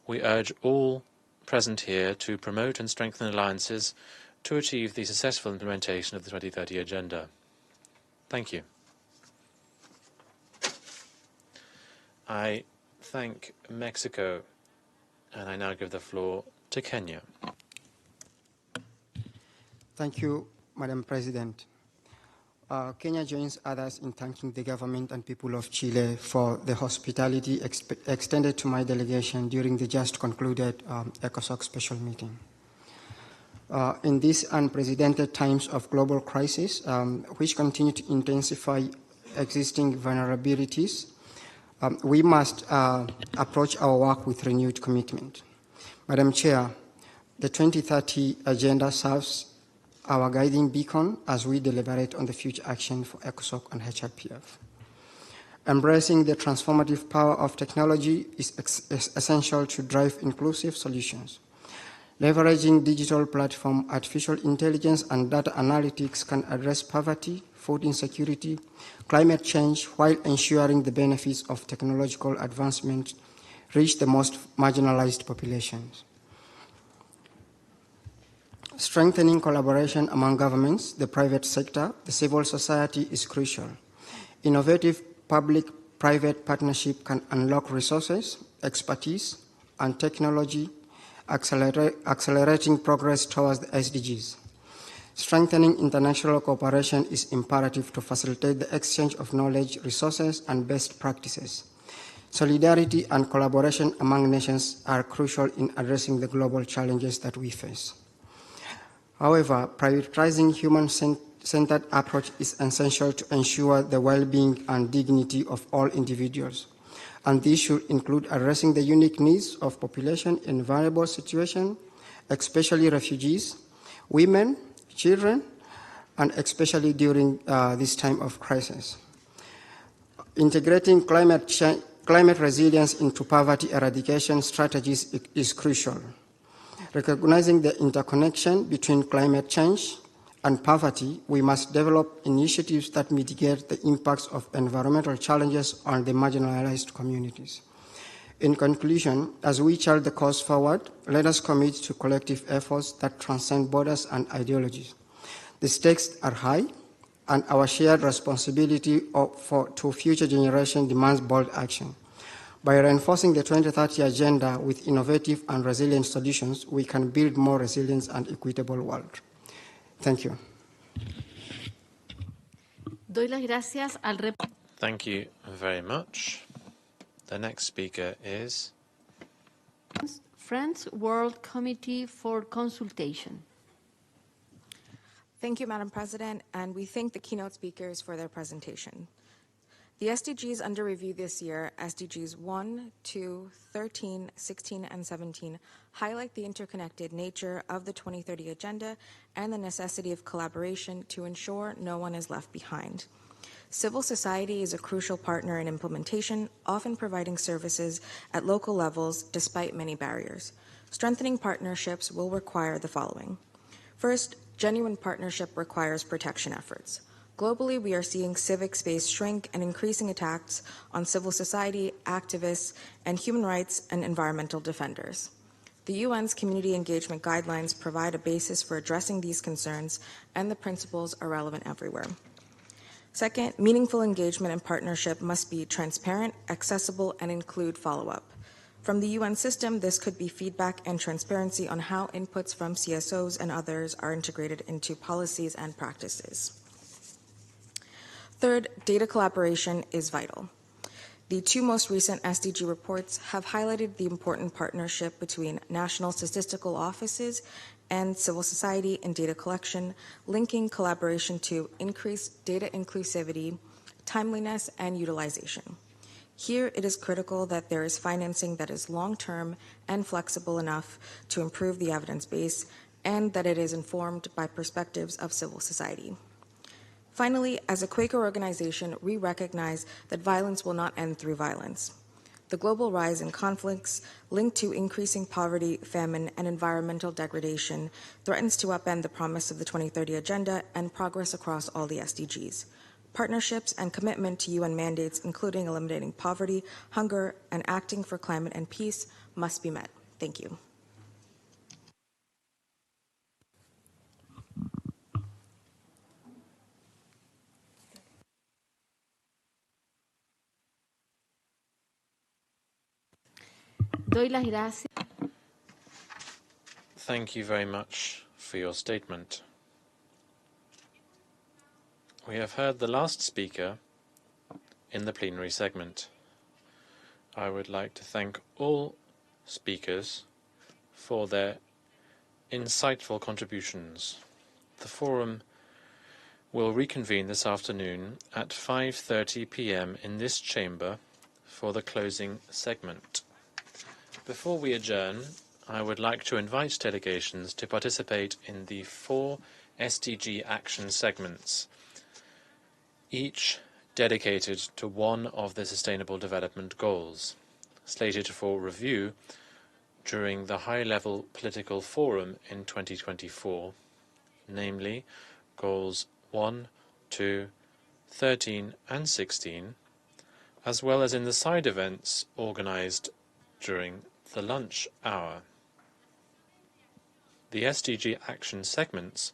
We urge all present here to promote and strengthen alliances to achieve the successful implementation of the 2030 Agenda. Thank you. I thank Mexico, and I now give the floor to Kenya. Thank you, Madam President. Kenya joins others in thanking the government and people of Chile for the hospitality extended to my delegation during the just concluded ECOSOC special meeting. In these unprecedented times of global crisis, which continue to intensify existing vulnerabilities, we must approach our work with renewed commitment. Madam Chair, the 2030 Agenda serves our guiding beacon as we deliberate on the future action for ECOSOC and HRPF. Embracing the transformative power of technology is essential to drive inclusive solutions. Leveraging digital platform, artificial intelligence, and data analytics can address poverty, food insecurity, climate change, while ensuring the benefits of technological advancement reach the most marginalized populations. Strengthening collaboration among governments, the private sector, the civil society is crucial. Innovative public-private partnership can unlock resources, expertise, and technology, accelerating progress towards the SDGs. Strengthening international cooperation is imperative to facilitate the exchange of knowledge, resources, and best practices. Solidarity and collaboration among nations are crucial in addressing the global challenges that we face. However, prioritizing human-centered approach is essential to ensure the well-being and dignity of all individuals, and this should include addressing the unique needs of population in vulnerable situations, especially refugees, women, children, and especially during this time of crisis. Integrating climate resilience into poverty eradication strategies is crucial. Recognizing the interconnection between climate change and poverty, we must develop initiatives that mitigate the impacts of environmental challenges on the marginalized communities. In conclusion, as we chart the course forward, let us commit to collective efforts that transcend borders and ideologies. The stakes are high, and our shared responsibility to future generations demands bold action. By reinforcing the 2030 agenda with innovative and resilient solutions, we can build more resilient and equitable world. Thank you. Doy las gracias al Thank you very much. The next speaker is Friends World Committee for Consultation. Thank you, Madam President, and we thank the keynote speakers for their presentation. The SDGs under review this year, SDGs 1, 2, 13, 16, and 17, highlight the interconnected nature of the 2030 Agenda and the necessity of collaboration to ensure no one is left behind. Civil society is a crucial partner in implementation, often providing services at local levels despite many barriers. Strengthening partnerships will require the following. First, genuine partnership requires protection efforts. Globally, we are seeing civic space shrink and increasing attacks on civil society, activists, and human rights and environmental defenders. The UN's community engagement guidelines provide a basis for addressing these concerns, and the principles are relevant everywhere. Second, meaningful engagement and partnership must be transparent, accessible, and include follow-up. From the UN system, this could be feedback and transparency on how inputs from CSOs and others are integrated into policies and practices. Third, data collaboration is vital. The two most recent SDG reports have highlighted the important partnership between national statistical offices and civil society in data collection, linking collaboration to increase data inclusivity, timeliness, and utilization. Here, it is critical that there is financing that is long-term and flexible enough to improve the evidence base, and that it is informed by perspectives of civil society. Finally, as a Quaker organization, we recognize that violence will not end through violence. The global rise in conflicts linked to increasing poverty, famine, and environmental degradation threatens to upend the promise of the 2030 Agenda and progress across all the SDGs. Partnerships and commitment to UN mandates, including eliminating poverty, hunger, and acting for climate and peace, must be met. Thank you. Doy las gracias. Thank you very much for your statement. We have heard the last speaker in the plenary segment. I would like to thank all speakers for their insightful contributions. The forum will reconvene this afternoon at 5:30 p.m. in this chamber for the closing segment. Before we adjourn, I would like to invite delegations to participate in the 4 SDG action segments, each dedicated to one of the Sustainable Development Goals, slated for review during the high-level political forum in 2024, namely Goals 1, 2, 13 and 16, as well as in the side events organized during the lunch hour. The SDG action segments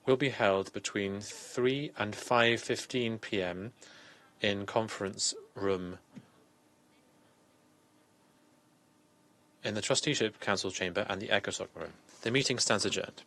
will be held between 3 and 5:15 p.m. in conference room in the Trusteeship Council Chamber and the UCOSOC room. The meeting stands adjourned.